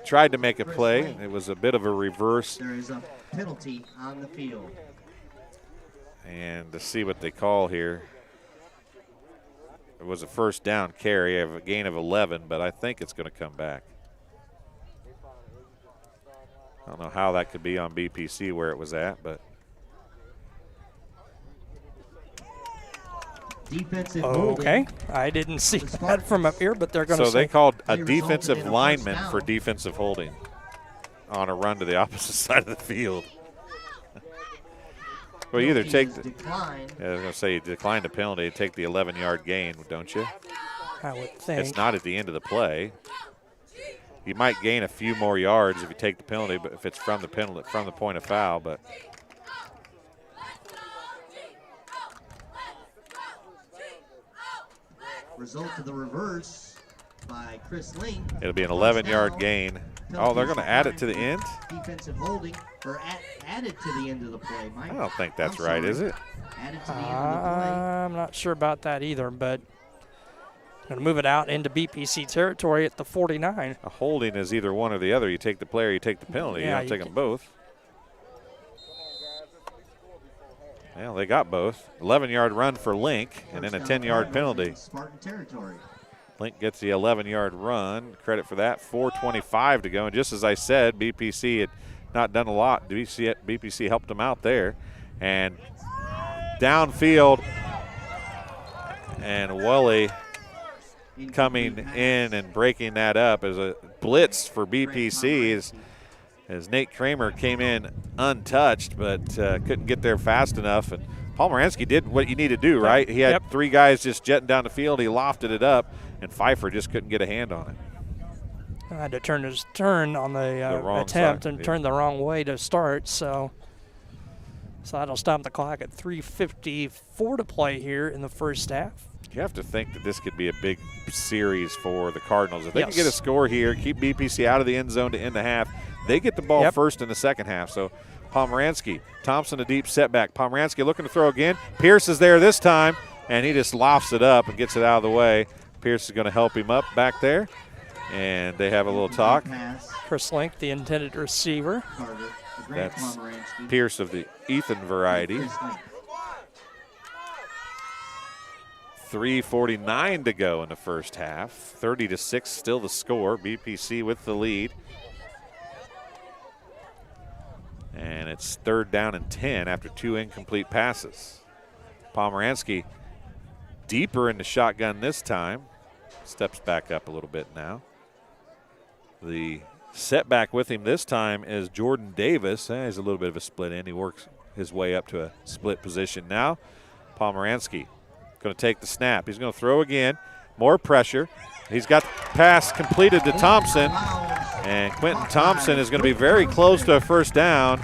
Speaker 1: tried to make a play. It was a bit of a reverse.
Speaker 5: There is a penalty on the field.
Speaker 1: And to see what they call here, it was a first down carry of a gain of 11, but I think it's going to come back. I don't know how that could be on BPC where it was at, but.
Speaker 5: Defensive
Speaker 2: okay, I didn't see that from up here, but they're going to
Speaker 1: So they called a defensive lineman for defensive holding on a run to the opposite side of the field. Well, you either take the, I was going to say you decline the penalty and take the 11-yard gain, don't you?
Speaker 2: I would think.
Speaker 1: It's not at the end of the play. You might gain a few more yards if you take the penalty, but if it's from the penalty, from the point of foul, but.
Speaker 5: Result of the reverse by Chris Link.
Speaker 1: It'll be an 11-yard gain. Oh, they're going to add it to the end?
Speaker 5: Defensive holding, or added to the end of the play.
Speaker 1: I don't think that's right, is it?
Speaker 5: Added to the end of the play.
Speaker 2: I'm not sure about that either, but going to move it out into BPC territory at the 49.
Speaker 1: A holding is either one or the other. You take the play or you take the penalty.
Speaker 2: Yeah,
Speaker 1: you don't take them both. Well, they got both. 11-yard run for Link and then a 10-yard penalty.
Speaker 5: Spartan territory.
Speaker 1: Link gets the 11-yard run. Credit for that. 4:25 to go. And just as I said, BPC had not done a lot. BPC helped them out there. And downfield, and Wally coming in and breaking that up as a blitz for BPC as Nate Kramer came in untouched, but couldn't get there fast enough. And Pomeranski did what you need to do, right? He had 3 guys just jetting down the field. He lofted it up, and Pfeiffer just couldn't get a hand on it.
Speaker 2: I had to turn his turn on the attempt and turn the wrong way to start, so that'll stop the clock at 3:54 to play here in the first half.
Speaker 1: You have to think that this could be a big series for the Cardinals. If they can get a score here, keep BPC out of the end zone to end the half, they get the ball first in the second half. So Pomeranski, Thompson a deep setback. Pomeranski looking to throw again. Pierce is there this time, and he just lofts it up and gets it out of the way. Pierce is going to help him up back there, and they have a little talk.
Speaker 2: Chris Link, the intended receiver.
Speaker 1: That's Pierce of the Ethan variety. 3:49 to go in the first half. 30-6 still the score. BPC with the lead. And it's 3rd down and 10 after 2 incomplete passes. Pomeranski deeper in the shotgun this time. Steps back up a little bit now. The setback with him this time is Jordan Davis. He's a little bit of a split end. He works his way up to a split position now. Pomeranski going to take the snap. He's going to throw again. More pressure. He's got the pass completed to Thompson. And Quentin Thompson is going to be very close to a first down.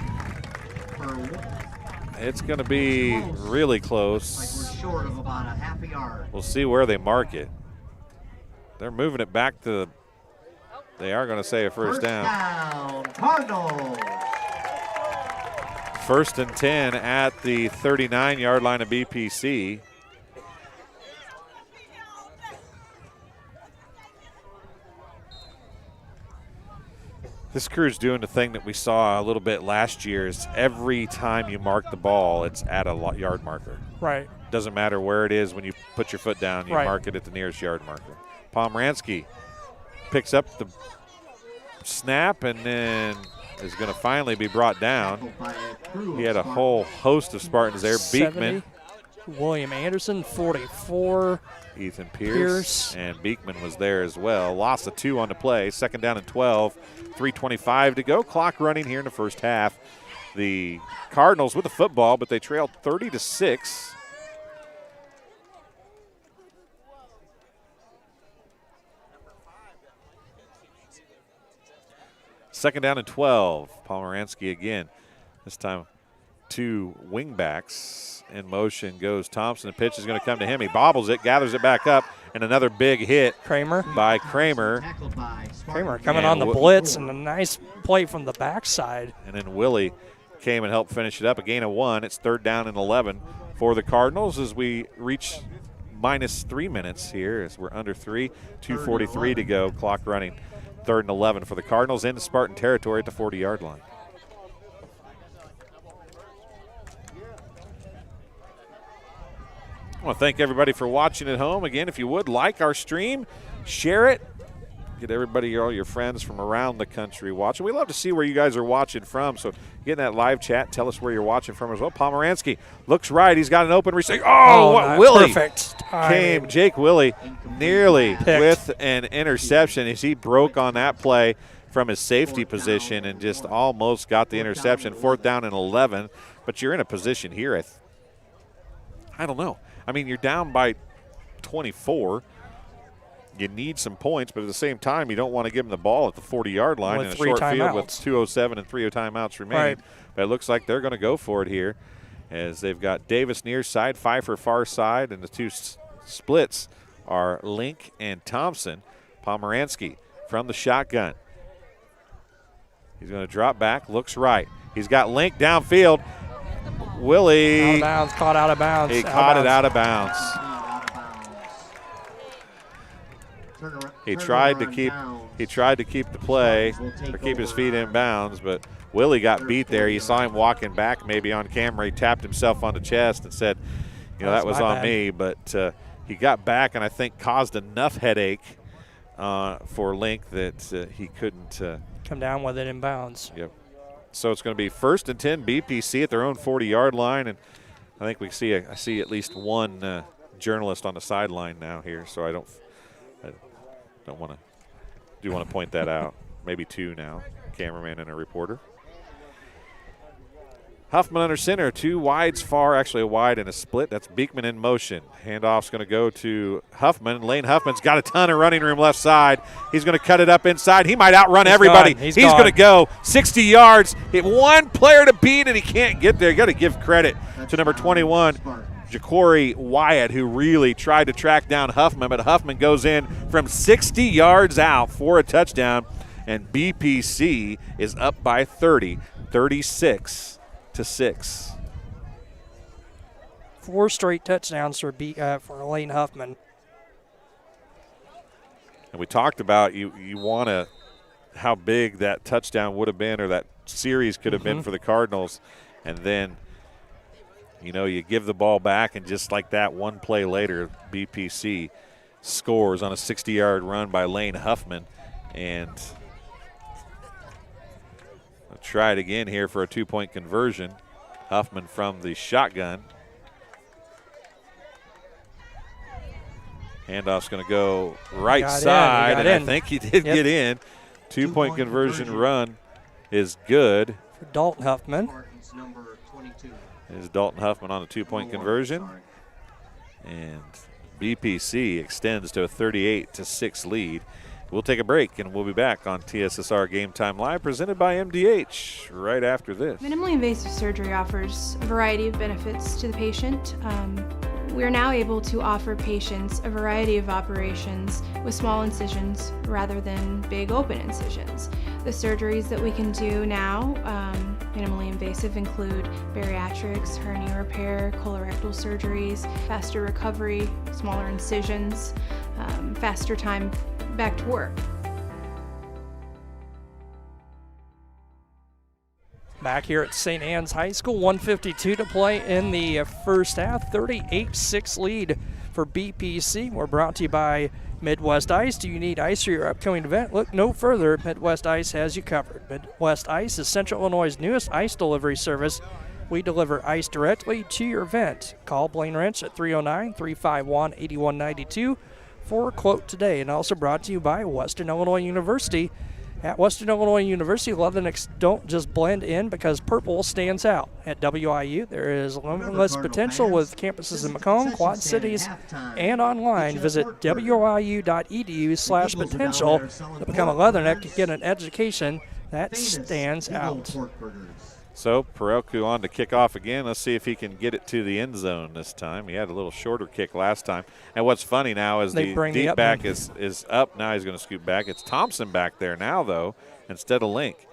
Speaker 1: It's going to be really
Speaker 5: Like
Speaker 1: close.
Speaker 5: we're short of about a half a yard.
Speaker 1: We'll see where they mark it. They're moving it back to, they are going to say a first down.
Speaker 5: Cardinals.
Speaker 1: First and 10 at the 39-yard line of BPC. This crew's doing the thing that we saw a little bit last year is every time you mark the ball, it's at a yard marker.
Speaker 2: Right.
Speaker 1: Doesn't matter where it is when you put your foot down, you
Speaker 2: Right.
Speaker 1: mark it at the nearest yard marker. Pomeranski picks up the snap and then is going to finally be brought down. He had a whole host of Spartans there.
Speaker 2: 70.
Speaker 1: Beekman,
Speaker 2: William Anderson, 44.
Speaker 1: Ethan Pierce, and Beekman was there as well. Loss of 2 on the play. Second down and 12. 3:25 to go. Clock running here in the first half. The Cardinals with the football, but they trailed 30-6. Second down and 12. Pomeranski again. This time 2 wingbacks. In motion goes Thompson. The pitch is going to come to him. He bobbles it, gathers it back up, and another big hit by Kramer.
Speaker 2: Kramer coming on the blitz, and a nice play from the backside.
Speaker 1: And then Willie came and helped finish it up. A gain of 1. It's third down and 11 for the Cardinals as we reach -3 minutes here as we're under 3. 2:43 to go. Clock running. Third and 11 for the Cardinals into Spartan territory at the 40-yard line. I want to thank everybody for watching at home. Again, if you would, like our stream, share it. Get everybody, all your friends from around the country watching. We love to see where you guys are watching from, so get in that live chat. Tell us where you're watching from as well. Pomeranski looks right. He's got an open receiver. What Willie
Speaker 2: perfect
Speaker 1: came. Jake Willie nearly with an interception as he broke on that play from his safety position and just almost got the interception. Fourth down and 11, but you're in a position here, I don't know. I mean, you're down by 24. You need some points, but at the same time, you don't want to give them the ball at the 40-yard line in a short field with 2:07 and 3 timeouts remaining.
Speaker 2: Right.
Speaker 1: But it looks like they're going to go for it here as they've got Davis near side, Pfeiffer far side, and the two splits are Link and Thompson. Pomeranski from the shotgun. He's going to drop back, looks right. He's got Link downfield. Willie.
Speaker 2: Out of bounds, caught out of bounds.
Speaker 1: He caught it out of bounds. He tried to keep the play or keep his feet in bounds, but Willie got beat there. You saw him walking back maybe on camera. He tapped himself on the chest and said, that was on me. But he got back and I think caused enough headache for Link that he couldn't
Speaker 2: come down with it in bounds.
Speaker 1: Yep. So it's going to be first and 10 BPC at their own 40-yard line, and I think I see at least one journalist on the sideline now here. So I don't want to point that out. Maybe 2 now, cameraman and a reporter. Huffman under center, 2 wides far, actually a wide and a split. That's Beekman in motion. Handoff's going to go to Huffman. Lane Huffman's got a ton of running room left side. He's going to cut it up inside. He might outrun everybody. He's going to go 60 yards. Hit one player to beat, and he can't get there. You got to give credit to number 21, Ja'Cory Wyatt, who really tried to track down Huffman, but Huffman goes in from 60 yards out for a touchdown, and BPC is up by 30, 36-6.
Speaker 2: 4 straight touchdowns for Lane Huffman.
Speaker 1: And we talked about you want to how big that touchdown would have been or that series could have been for the Cardinals, and then you give the ball back, and just like that, one play later, BPC scores on a 60-yard run by Lane Huffman, and I'll try it again here for a 2-point conversion. Huffman from the shotgun. Handoff's going to go right side, and I think he did get in. 2-point conversion run is good.
Speaker 2: For Dalton Huffman.
Speaker 1: Is Dalton Huffman on a 2-point conversion. And BPC extends to a 38-6 lead. We'll take a break, and we'll be back on TSSR Game Time Live, presented by MDH, right after this.
Speaker 14: Minimally invasive surgery offers a variety of benefits to the patient. We are now able to offer patients a variety of operations with small incisions rather than big open incisions. The surgeries that we can do now, minimally invasive, include bariatrics, hernia repair, colorectal surgeries, faster recovery, smaller incisions, faster time back to work.
Speaker 2: Back here at St. Anne's High School, 1:52 to play in the first half, 38-6 lead for BPC. We're brought to you by Midwest Ice. Do you need ice for your upcoming event? Look no further. Midwest Ice has you covered. Midwest Ice is Central Illinois' newest ice delivery service. We deliver ice directly to your event. Call Blaine Wrench at 309-351-8192 for a quote today. And also brought to you by Western Illinois University. At Western Illinois University, Leathernecks don't just blend in because purple stands out. At WIU, there is limitless potential with campuses in Macomb, Quad Cities, and online. Visit wiu.edu/potential to become a Leatherneck to get an education that stands out.
Speaker 1: So Parelku on to kick off again. Let's see if he can get it to the end zone this time. He had a little shorter kick last time. And what's funny now is the deep back is up. Now he's going to scoot back. It's Thompson back there now, though, instead of Link.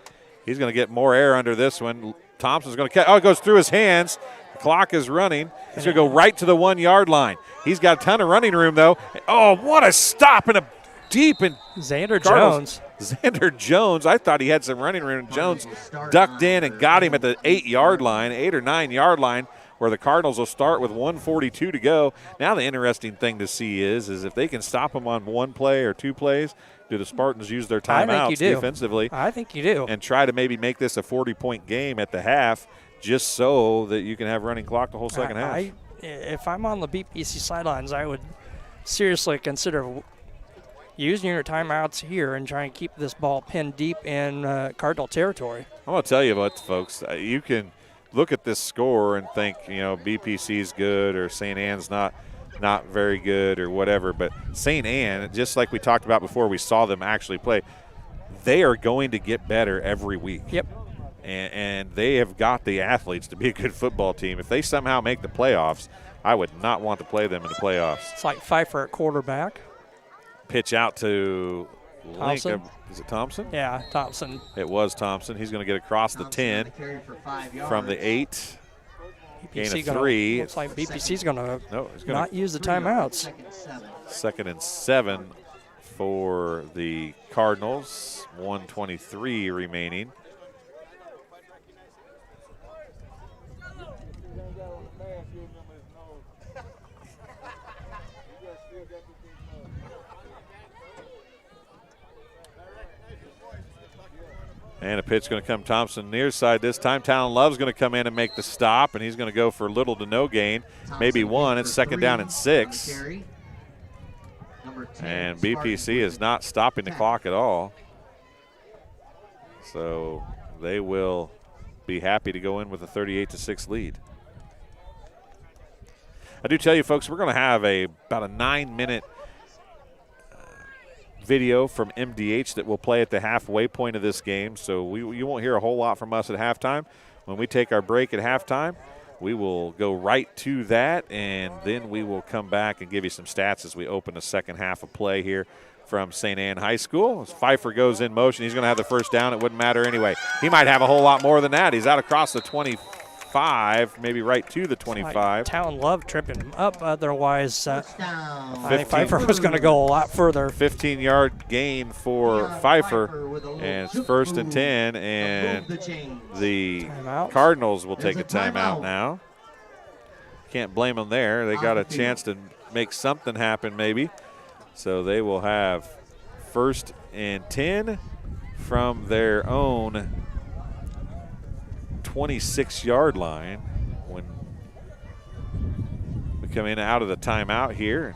Speaker 1: He's going to get more air under this one. Thompson's going to catch. Oh, it goes through his hands. The clock is running. He's going to go right to the 1 yard line. He's got a ton of running room, though. Oh, what a stop and a deep and
Speaker 2: Xander Jones.
Speaker 1: Xander Jones, I thought he had some running room. Jones ducked in and got him at the 8 yard line, 8 or 9 yard line, where the Cardinals will start with 1:42 to go. Now the interesting thing to see is if they can stop him on one play or two plays, do the Spartans use their timeouts defensively?
Speaker 2: I think you do.
Speaker 1: And try to maybe make this a 40-point game at the half, just so that you can have running clock the whole second half.
Speaker 2: If I'm on the BPC sidelines, I would seriously consider using your timeouts here and try and keep this ball pinned deep in Cardinal territory.
Speaker 1: I'm going to tell you what, folks. You can look at this score and think, BPC's good or St. Anne's not very good or whatever. But St. Anne, just like we talked about before we saw them actually play, they are going to get better every week.
Speaker 2: Yep.
Speaker 1: And they have got the athletes to be a good football team. If they somehow make the playoffs, I would not want to play them in the playoffs.
Speaker 2: It's like Pfeiffer at quarterback.
Speaker 1: Pitch out to
Speaker 2: Thompson.
Speaker 1: Link. Is it Thompson?
Speaker 2: Yeah, Thompson.
Speaker 1: It was Thompson. He's going to get across the 10 from the 8. Gain of 3.
Speaker 2: Looks like BPC's going to not use the timeouts.
Speaker 1: 2nd and 7 for the Cardinals. 1:23 remaining. And a pitch going to come Thompson near side this time. Talon Love's going to come in and make the stop, and he's going to go for little to no gain. Maybe one. It's 2nd down and 6. And BPC is not stopping the clock at all. So they will be happy to go in with a 38-6 lead. I do tell you, folks, we're going to have about a 9-minute video from MDH that will play at the halfway point of this game. So you won't hear a whole lot from us at halftime. When we take our break at halftime, we will go right to that, and then we will come back and give you some stats as we open the second half of play here from St. Anne High School. As Pfeiffer goes in motion, he's going to have the first down. It wouldn't matter anyway. He might have a whole lot more than that. He's out across the 25, maybe right to the 25.
Speaker 2: Like Talon Love tripping him up. Otherwise, I think Pfeiffer was going to go a lot further.
Speaker 1: 15-yard gain for Pfeiffer, and it's 1st and 10, and the Cardinals will take a timeout now. Can't blame them there. They got a chance to make something happen maybe. So they will have 1st and 10 from their own 26-yard line when we come in out of the timeout here.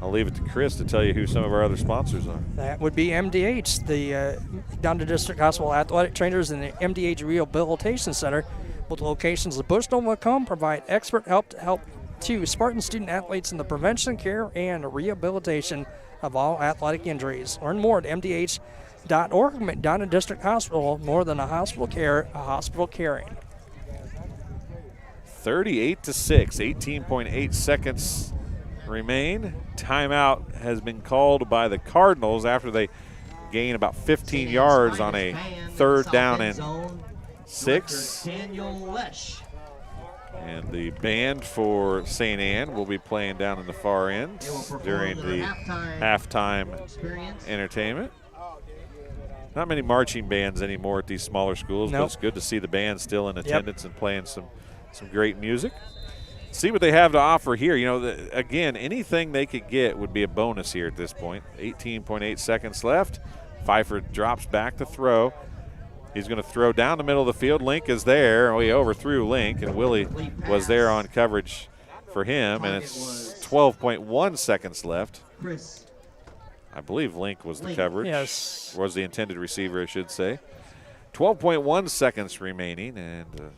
Speaker 1: I'll leave it to Chris to tell you who some of our other sponsors are.
Speaker 2: That would be MDH, the Uganda District Hospital Athletic Trainers and the MDH Rehabilitation Center, with locations in Bushnell, Macomb, provide expert help to help to Spartan student athletes in the prevention, care, and rehabilitation of all athletic injuries. Learn more at mdh.org. McDonough District Hospital, more than a hospital care, a hospital caring.
Speaker 1: 38-6, 18.8 seconds remain. Timeout has been called by the Cardinals after they gain about 15 yards on a 3rd down and 6. And the band for St. Anne will be playing down in the far end during the halftime entertainment. Not many marching bands anymore at these smaller schools, but it's good to see the band still in attendance and playing some great music. See what they have to offer here. You know, again, anything they could get would be a bonus here at this point. 18.8 seconds left. Pfeiffer drops back to throw. He's going to throw down the middle of the field. Link is there. We overthrew Link, and Willie was there on coverage for him, and it's 12.1 seconds left. I believe Link was the coverage.
Speaker 2: Yes.
Speaker 1: Was the intended receiver, I should say. 12.1 seconds remaining, and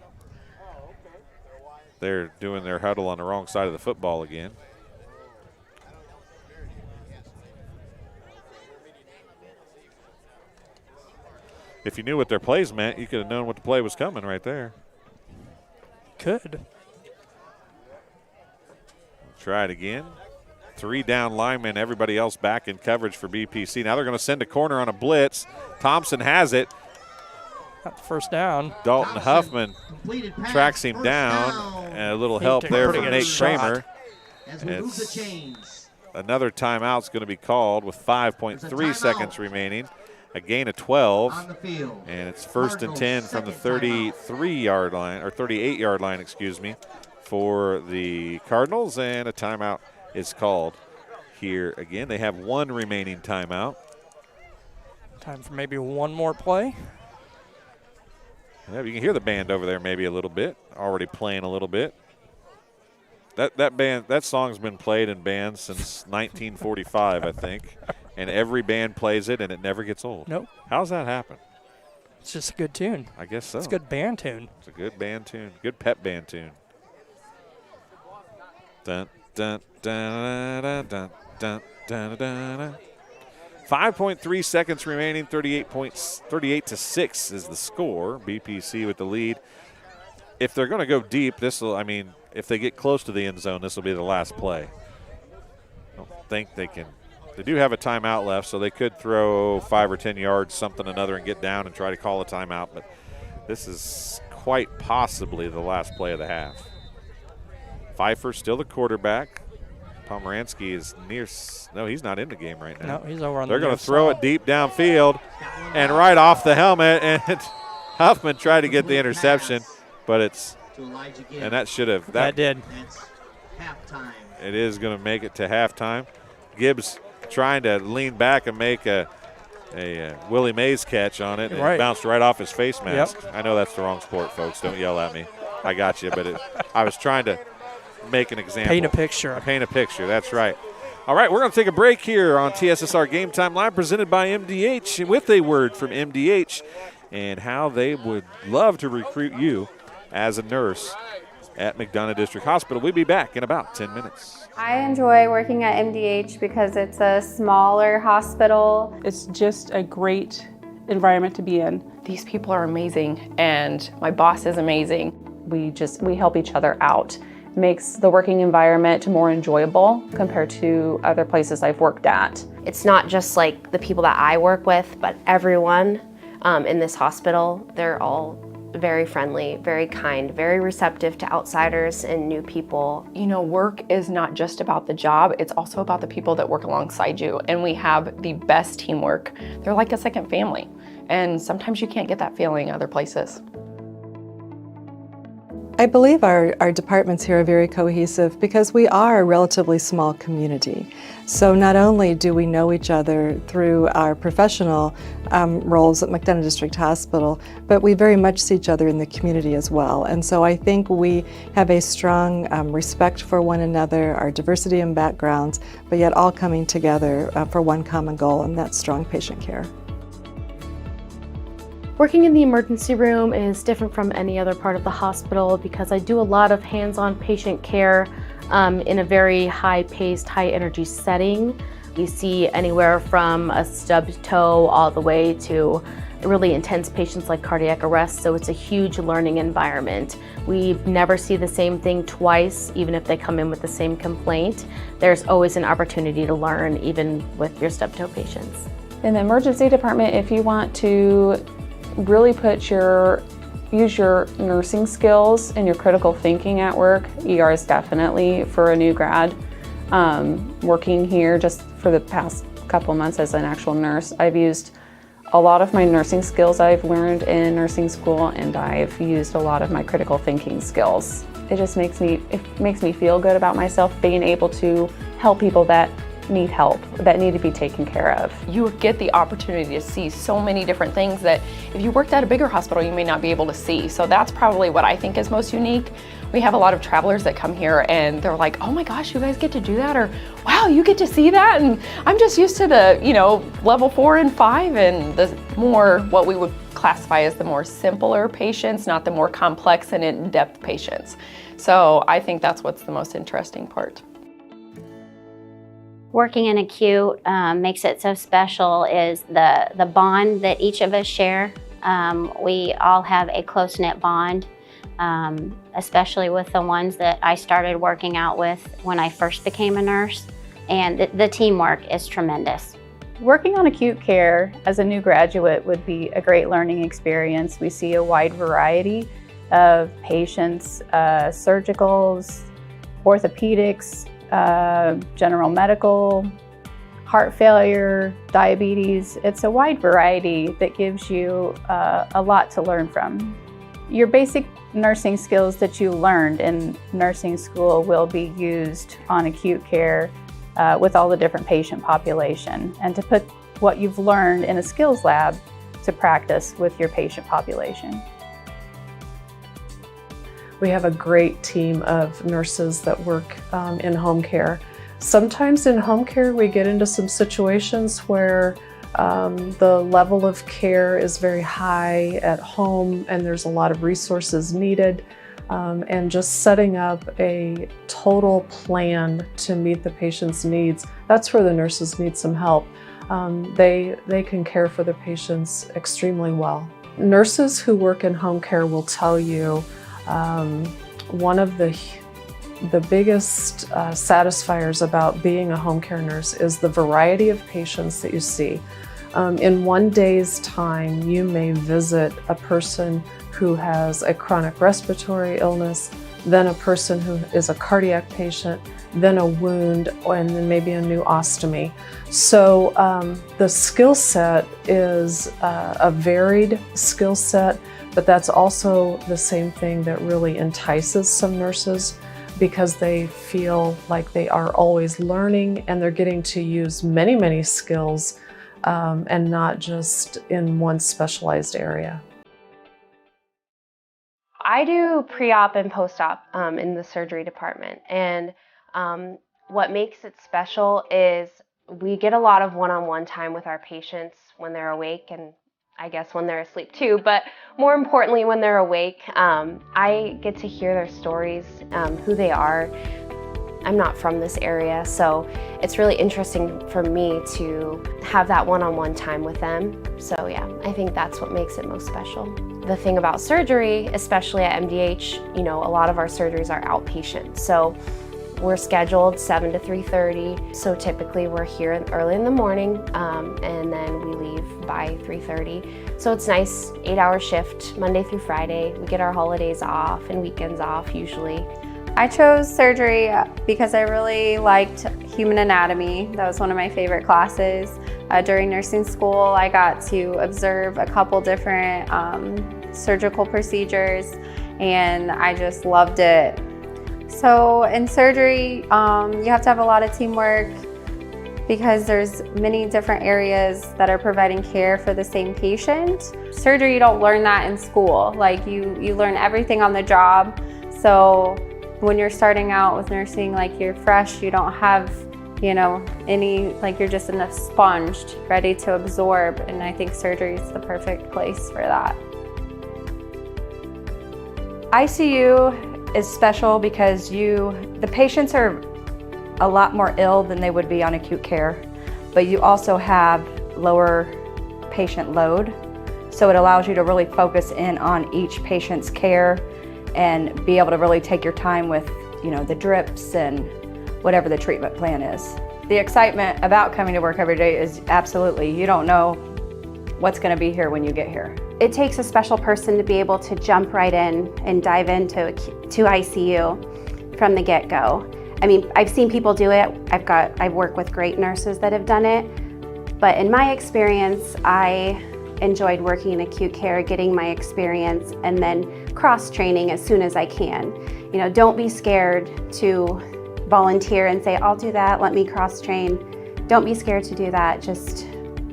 Speaker 1: they're doing their huddle on the wrong side of the football again. If you knew what their plays meant, you could have known what the play was coming right there.
Speaker 2: Could.
Speaker 1: Try it again. 3 down linemen, everybody else back in coverage for BPC. Now they're going to send a corner on a blitz. Thompson has it.
Speaker 2: Got the first down.
Speaker 1: Dalton Huffman tracks him down. And a little help there from Nate Kramer. Another timeout's going to be called with 5.3 seconds remaining. A gain of 12, and it's 1st and 10 from the 33-yard line, or 38-yard line, excuse me, for the Cardinals, and a timeout is called here again. They have 1 remaining timeout.
Speaker 2: Time for maybe one more play.
Speaker 1: Yeah, you can hear the band over there maybe a little bit, already playing a little bit. That song's been played in bands since 1945, I think. And every band plays it, and it never gets old.
Speaker 2: Nope.
Speaker 1: How's that happen?
Speaker 2: It's just a good tune.
Speaker 1: I guess so.
Speaker 2: It's a good band tune.
Speaker 1: It's a good band tune. Good pep band tune. Dun, dun, dun, dun, dun, dun, dun, dun. 5.3 seconds remaining. 38-6 is the score. BPC with the lead. If they're going to go deep, if they get close to the end zone, this will be the last play. I don't think they can. They do have a timeout left, so they could throw 5 or 10 yards, something or another, and get down and try to call a timeout. But this is quite possibly the last play of the half. Pfeiffer still the quarterback. Pomeranski is no, he's not in the game right now.
Speaker 2: No, he's over on
Speaker 1: They're going to throw it deep downfield and right off the helmet. And Huffman tried to get the interception, but that should have.
Speaker 2: That did.
Speaker 1: It is going to make it to halftime. Gibbs trying to lean back and make a Willie Mays catch on it. And it bounced right off his face mask. Yep. I know that's the wrong sport, folks. Don't yell at me. I got you, but I was trying to make an example.
Speaker 2: Paint a picture.
Speaker 1: Paint a picture, that's right. All right, we're going to take a break here on TSSR Game Time Live, presented by MDH, with a word from MDH and how they would love to recruit you as a nurse at McDonough District Hospital. We'll be back in about 10 minutes.
Speaker 15: I enjoy working at MDH because it's a smaller hospital.
Speaker 16: It's just a great environment to be in.
Speaker 17: These people are amazing, and my boss is amazing. We help each other out. It makes the working environment more enjoyable compared to other places I've worked at.
Speaker 18: It's not just like the people that I work with, but everyone in this hospital. They're all very friendly, very kind, very receptive to outsiders and new people.
Speaker 17: You know, work is not just about the job, it's also about the people that work alongside you, and we have the best teamwork. They're like a second family, and sometimes you can't get that feeling other places.
Speaker 19: I believe our departments here are very cohesive because we are a relatively small community. So not only do we know each other through our professional roles at McDonough District Hospital, but we very much see each other in the community as well. And so I think we have a strong respect for one another, our diversity in backgrounds, but yet all coming together for one common goal, and that's strong patient care.
Speaker 20: Working in the emergency room is different from any other part of the hospital because I do a lot of hands-on patient care. in a very high-paced, high-energy setting. You see anywhere from a stubbed toe all the way to really intense patients like cardiac arrest, so it's a huge learning environment. We never see the same thing twice, even if they come in with the same complaint. There's always an opportunity to learn, even with your stubbed toe patients.
Speaker 17: In the emergency department, if you want to really use your nursing skills and your critical thinking at work, ER is definitely for a new grad. Working here just for the past couple months as an actual nurse, I've used a lot of my nursing skills I've learned in nursing school, and I've used a lot of my critical thinking skills. It just makes me feel good about myself, being able to help people that need help, that need to be taken care of.
Speaker 21: You get the opportunity to see so many different things that if you worked at a bigger hospital, you may not be able to see. So that's probably what I think is most unique. We have a lot of travelers that come here and they're like, oh my gosh, you guys get to do that? Or wow, you get to see that? And I'm just used to the, level 4 and 5 and the more what we would classify as the more simpler patients, not the more complex and in-depth patients. So I think that's what's the most interesting part.
Speaker 22: Working in acute makes it so special is the bond that each of us share. We all have a close-knit bond, especially with the ones that I started working out with when I first became a nurse, and the teamwork is tremendous.
Speaker 23: Working on acute care as a new graduate would be a great learning experience. We see a wide variety of patients, surgicals, orthopedics, general medical, heart failure, diabetes. It's a wide variety that gives you a lot to learn from. Your basic nursing skills that you learned in nursing school will be used on acute care with all the different patient population, and to put what you've learned in a skills lab to practice with your patient population.
Speaker 24: We have a great team of nurses that work in home care. Sometimes in home care we get into some situations where the level of care is very high at home and there's a lot of resources needed, and just setting up a total plan to meet the patient's needs, that's where the nurses need some help. They can care for the patients extremely well. Nurses who work in home care will tell you one of the biggest satisfiers about being a home care nurse is the variety of patients that you see. In one day's time, you may visit a person who has a chronic respiratory illness, then a person who is a cardiac patient, then a wound, and then maybe a new ostomy. So the skill set is a varied skill set, but that's also the same thing that really entices some nurses, because they feel like they are always learning and they're getting to use many, many skills and not just in one specialized area.
Speaker 18: I do pre-op and post-op in the surgery department, and what makes it special is we get a lot of one-on-one time with our patients when they're awake, and I guess when they're asleep too, but more importantly when they're awake. I get to hear their stories, who they are. I'm not from this area, so it's really interesting for me to have that one-on-one time with them. So yeah, I think that's what makes it most special. The thing about surgery, especially at MDH, a lot of our surgeries are outpatient. So we're scheduled 7 to 3:30. So typically we're here early in the morning, and then we leave by 3:30. So it's nice, 8-hour shift, Monday through Friday. We get our holidays off and weekends off usually.
Speaker 15: I chose surgery because I really liked human anatomy. That was one of my favorite classes. During nursing school, I got to observe a couple different surgical procedures, and I just loved it. So in surgery, you have to have a lot of teamwork because there's many different areas that are providing care for the same patient. Surgery, you don't learn that in school. Like you learn everything on the job. So when you're starting out with nursing, like you're fresh, you don't have, you're just in a sponge ready to absorb. And I think surgery is the perfect place for that. ICU
Speaker 3: is special because the patients are a lot more ill than they would be on acute care, but you also have lower patient load. So it allows you to really focus in on each patient's care and be able to really take your time with, the drips and whatever the treatment plan is. The excitement about coming to work every day is absolutely, you don't know what's going to be here when you get here.
Speaker 22: It takes a special person to be able to jump right in and dive into ICU from the get-go. I mean, I've seen people do it. I've worked with great nurses that have done it, but in my experience, I enjoyed working in acute care, getting my experience, and then cross-training as soon as I can. Don't be scared to volunteer and say, I'll do that, let me cross-train. Don't be scared to do that. Just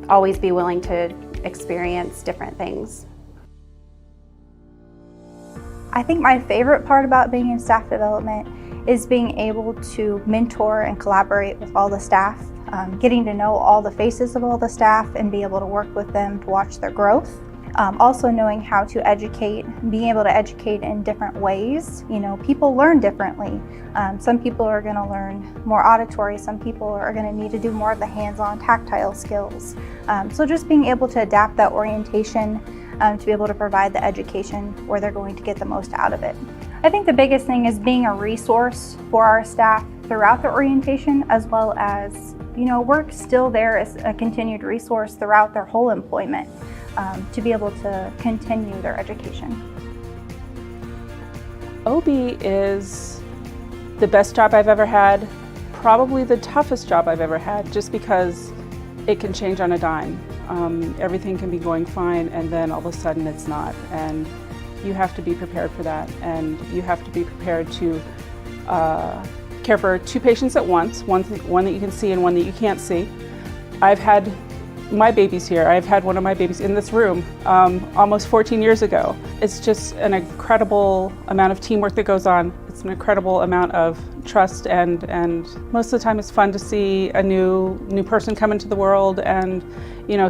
Speaker 22: always be willing to experience different things.
Speaker 4: I think my favorite part about being in staff development is being able to mentor and collaborate with all the staff, getting to know all the faces of all the staff and be able to work with them to watch their growth. Also knowing how to educate, being able to educate in different ways. People learn differently. Some people are going to learn more auditory, some people are going to need to do more of the hands-on tactile skills. So just being able to adapt that orientation to be able to provide the education where they're going to get the most out of it. I think the biggest thing is being a resource for our staff throughout the orientation, as well as, we're still there as a continued resource throughout their whole employment to be able to continue their education.
Speaker 16: OB is the best job I've ever had, probably the toughest job I've ever had, just because it can change on a dime. Everything can be going fine, and then all of a sudden it's not. And you have to be prepared for that, and you have to be prepared to care for two patients at once, one that you can see and one that you can't see. I've had my babies here. I've had one of my babies in this room almost 14 years ago. It's just an incredible amount of teamwork that goes on. It's an incredible amount of trust, and most of the time it's fun to see a new person come into the world and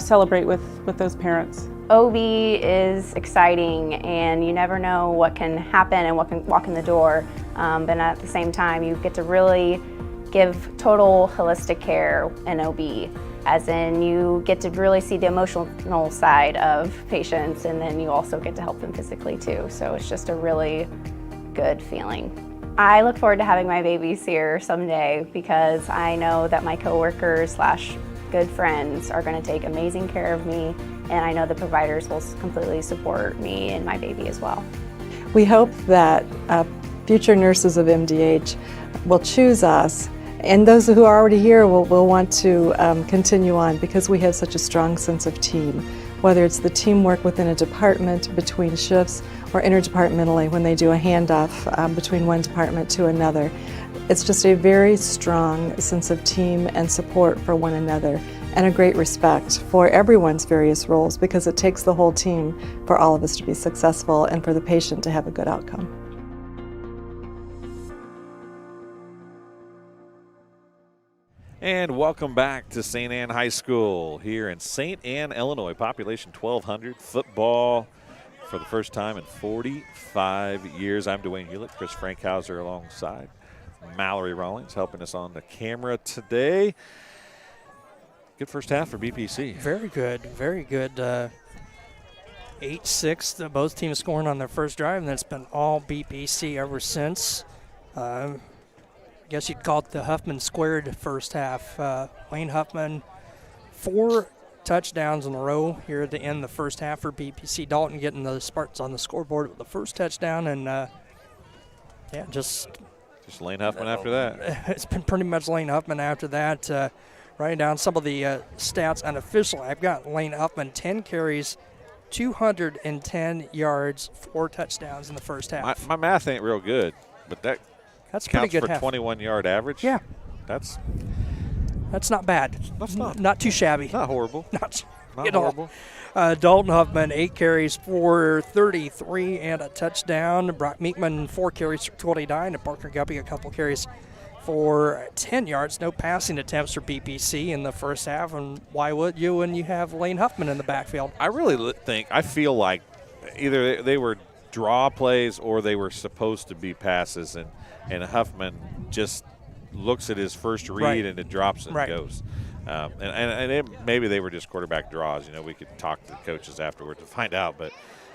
Speaker 16: celebrate with those parents.
Speaker 22: OB is exciting, and you never know what can happen and what can walk in the door, but at the same time you get to really give total holistic care in OB, as in you get to really see the emotional side of patients, and then you also get to help them physically too, so it's just a really good feeling. I look forward to having my babies here someday because I know that my coworkers / good friends are going to take amazing care of me, and I know the providers will completely support me and my baby as well.
Speaker 19: We hope that future nurses of MDH will choose us, and those who are already here will want to continue on because we have such a strong sense of team, whether it's the teamwork within a department between shifts or interdepartmentally when they do a handoff between one department to another. It's just a very strong sense of team and support for one another, and a great respect for everyone's various roles, because it takes the whole team for all of us to be successful and for the patient to have a good outcome.
Speaker 1: And welcome back to St. Anne High School here in St. Anne, Illinois. Population 1,200, football for the first time in 45 years. I'm Dwayne Hulett, Chris Frankhauser alongside Mallory Rawlings helping us on the camera today. Good first half for BPC.
Speaker 2: Very good, very good. 8-6, both teams scoring on their first drive, and that's been all BPC ever since. I guess you'd call it the Huffman squared first half. Lane Huffman, 4 touchdowns in a row here at the end of the first half for BPC. Dalton getting the Spartans on the scoreboard with the first touchdown, and just
Speaker 1: Lane Huffman after that.
Speaker 2: It's been pretty much Lane Huffman after that. Writing down some of the stats unofficially, I've got Lane Huffman 10 carries, 210 yards, 4 touchdowns in the first half.
Speaker 1: My math ain't real good, but that's
Speaker 2: pretty good
Speaker 1: for
Speaker 2: half.
Speaker 1: 21-yard average.
Speaker 2: Yeah,
Speaker 1: that's
Speaker 2: not bad.
Speaker 1: That's
Speaker 2: not too shabby.
Speaker 1: Not horrible.
Speaker 2: Not
Speaker 1: horrible.
Speaker 2: Dalton Huffman 8 carries for 33 and a touchdown. Brock Meekman 4 carries for 29, and Parker Guppy a couple carries for 10 yards. No passing attempts for BPC in the first half, and why would you when you have Lane Huffman in the backfield?
Speaker 1: I feel like either they were draw plays or they were supposed to be passes, and Huffman just looks at his first read and it drops and goes. Maybe they were just quarterback draws. You know, we could talk to the coaches afterward to find out, but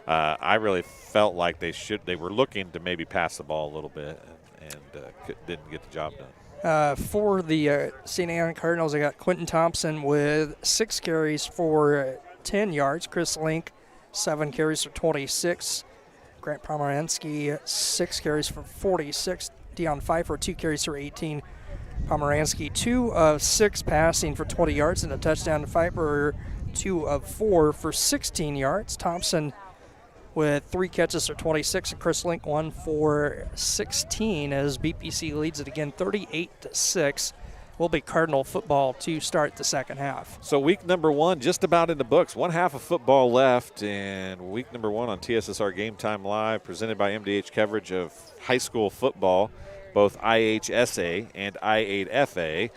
Speaker 1: I really felt like they were looking to maybe pass the ball a little bit and didn't get the job done.
Speaker 2: For the St. Anne Cardinals, I got Quentin Thompson with 6 carries for 10 yards. Chris Link, 7 carries for 26. Grant Pomeranski, 6 carries for 46. Deion Pfeiffer, 2 carries for 18. Pomeranski, 2 of 6 passing for 20 yards and a touchdown. To Pfeiffer, 2 of 4 for 16 yards. Thompson with 3 catches for 26, and Chris Link 1 for 16 as BPC leads it again 38-6. Will be Cardinal football to start the second half.
Speaker 1: So week number 1 just about in the books. 1 half of football left, and week number 1 on TSSR Game Time Live, presented by MDH coverage of high school football, both IHSA and I8FA.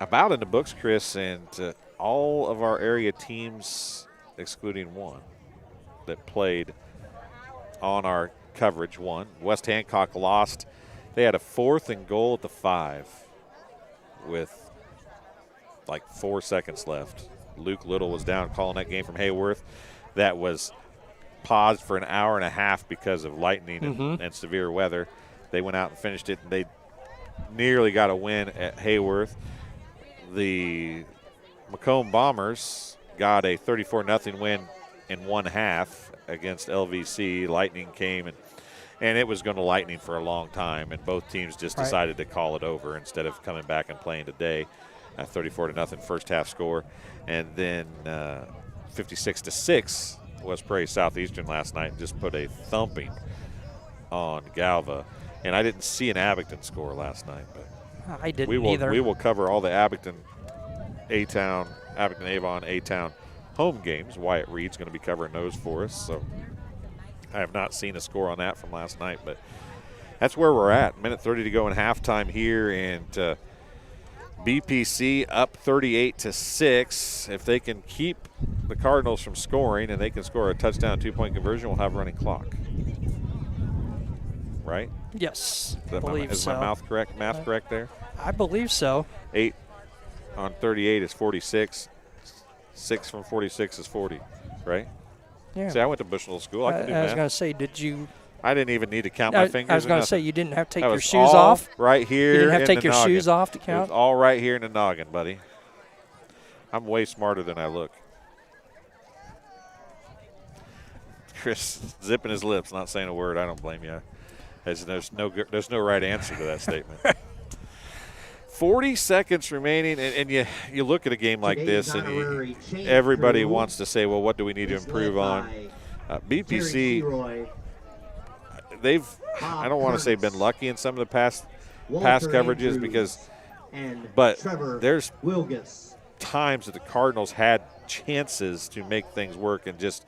Speaker 1: About in the books, Chris, and all of our area teams, excluding one, that played on our coverage won. West Hancock lost. They had a 4th and goal at the 5 with like 4 seconds left. Luke Little was down calling that game from Hayworth. That was paused for an hour and a half because of lightning and severe weather. They went out and finished it, and they nearly got a win at Hayworth. The Macomb Bombers got a 34-0 win in 1 half against LVC. Lightning came, and it was going to lightning for a long time, and both teams just decided to call it over instead of coming back and playing today. 34-0 first half score, and then 56-6 West Prairie Southeastern last night, and just put a thumping on Galva. And I didn't see an Abington score last night, but
Speaker 2: I didn't either.
Speaker 1: We will cover all the Abington Avon, A-Town home games. Wyatt Reed's going to be covering those for us. So I have not seen a score on that from last night, but that's where we're at. Minute 30 to go in halftime here, and BPC up 38-6. If they can keep the Cardinals from scoring and they can score a touchdown 2-point conversion, we'll have a running clock. Right?
Speaker 2: Yes,
Speaker 1: I believe so. Is my math correct there?
Speaker 2: I believe so.
Speaker 1: 8 on 38 is 46. 6 from 46 is 40, right?
Speaker 2: Yeah.
Speaker 1: See, I went to Bushnell School. I can do math.
Speaker 2: I was going to say, did you?
Speaker 1: I didn't even need to count my fingers.
Speaker 2: I was going to say, you didn't have to take
Speaker 1: that
Speaker 2: your
Speaker 1: was
Speaker 2: shoes
Speaker 1: all
Speaker 2: off?
Speaker 1: Right here.
Speaker 2: You didn't have to
Speaker 1: in
Speaker 2: take
Speaker 1: the
Speaker 2: your
Speaker 1: noggin.
Speaker 2: shoes off to
Speaker 1: It
Speaker 2: count?
Speaker 1: was all right here in the noggin, buddy. I'm way smarter than I look. Chris zipping his lips, not saying a word. I don't blame you. There's no right answer to that statement. 40 seconds remaining, and you look at a game like this, and everybody wants to say, well, what do we need to improve on? BPC, they've, I don't want to say been lucky in some of the past coverages but there's times that the Cardinals had chances to make things work, and just,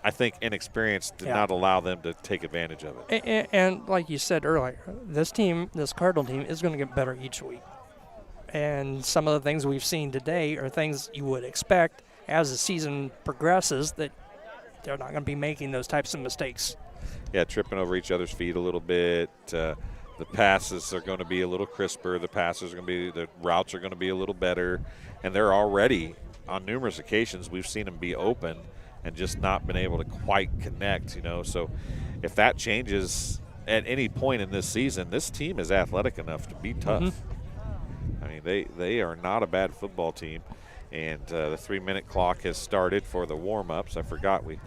Speaker 1: I think, inexperience did not allow them to take advantage of it.
Speaker 2: And like you said earlier, this Cardinal team is going to get better each week. And some of the things we've seen today are things you would expect as the season progresses, that they're not going to be making those types of mistakes.
Speaker 1: Yeah, tripping over each other's feet a little bit. The passes are going to be a little crisper. The routes are going to be a little better. And they're already, on numerous occasions, we've seen them be open and just not been able to quite connect, So if that changes at any point in this season, this team is athletic enough to be tough. I mean, they are not a bad football team. And the 3-minute clock has started for the warm-ups. I forgot we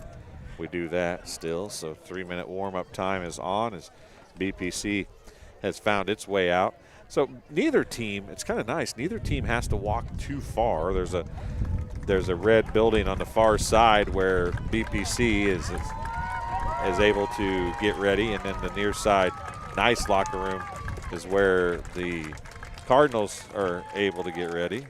Speaker 1: do that still. So 3-minute warm-up time is on as BPC has found its way out. So neither team, it's kind of nice, neither team has to walk too far. There's a red building on the far side where BPC is able to get ready, and then the near side, nice locker room, is where the Cardinals are able to get ready.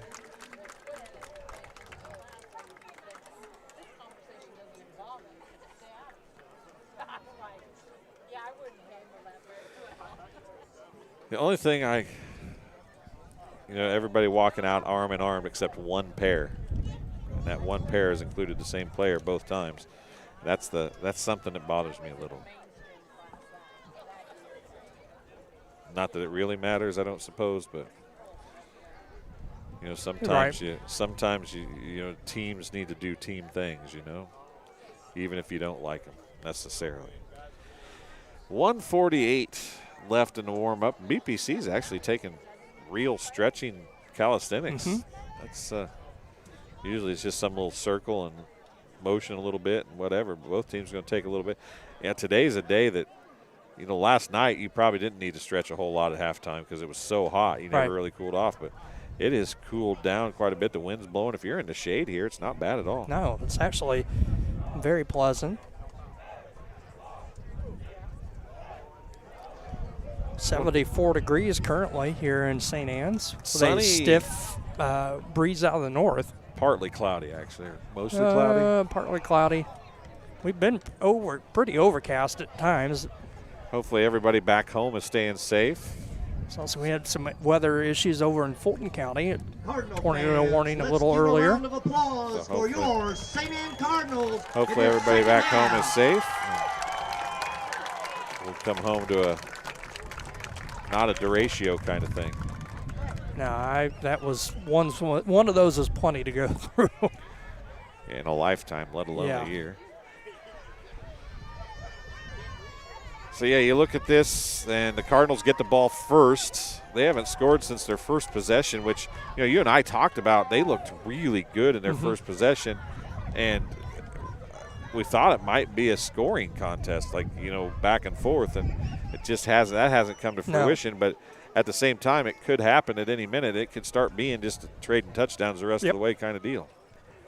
Speaker 1: The only thing everybody walking out arm in arm except one pair. And that one pair has included the same player both times. That's something that bothers me a little. Not that it really matters, I don't suppose, but you know, sometimes teams need to do team things, you know, even if you don't like them necessarily. 1:48 left in the warm-up. BPC's actually taking real stretching calisthenics. That's usually it's just some little circle and motion a little bit and whatever. But both teams are going to take a little bit. Yeah, today's a day that, you know, last night you probably didn't need to stretch a whole lot at halftime because it was so hot. You never really cooled off, but it has cooled down quite a bit. The wind's blowing. If you're in the shade here, it's not bad at all.
Speaker 2: No, it's actually very pleasant. 74 degrees currently here in St. Anne's.
Speaker 1: Sunny.
Speaker 2: With a stiff breeze out of the north.
Speaker 1: Partly cloudy, actually. Mostly cloudy.
Speaker 2: Partly cloudy. We've been pretty overcast at times.
Speaker 1: Hopefully everybody back home is staying safe.
Speaker 2: So we had some weather issues over in Fulton County. Tornado warning a little earlier.
Speaker 5: Round of applause for your St. Anne Cardinals.
Speaker 1: Hopefully everybody back home is safe. We'll come home to not a derecho kind of thing.
Speaker 2: No, that was one of those is plenty to go through.
Speaker 1: In a lifetime, let alone a year. So, yeah, you look at this, and the Cardinals get the ball first. They haven't scored since their first possession, which, you know, you and I talked about. They looked really good in their first possession, and we thought it might be a scoring contest, like, you know, back and forth, and it just hasn't come to fruition. But at the same time, it could happen at any minute. It could start being just trading touchdowns the rest of the way kind of deal.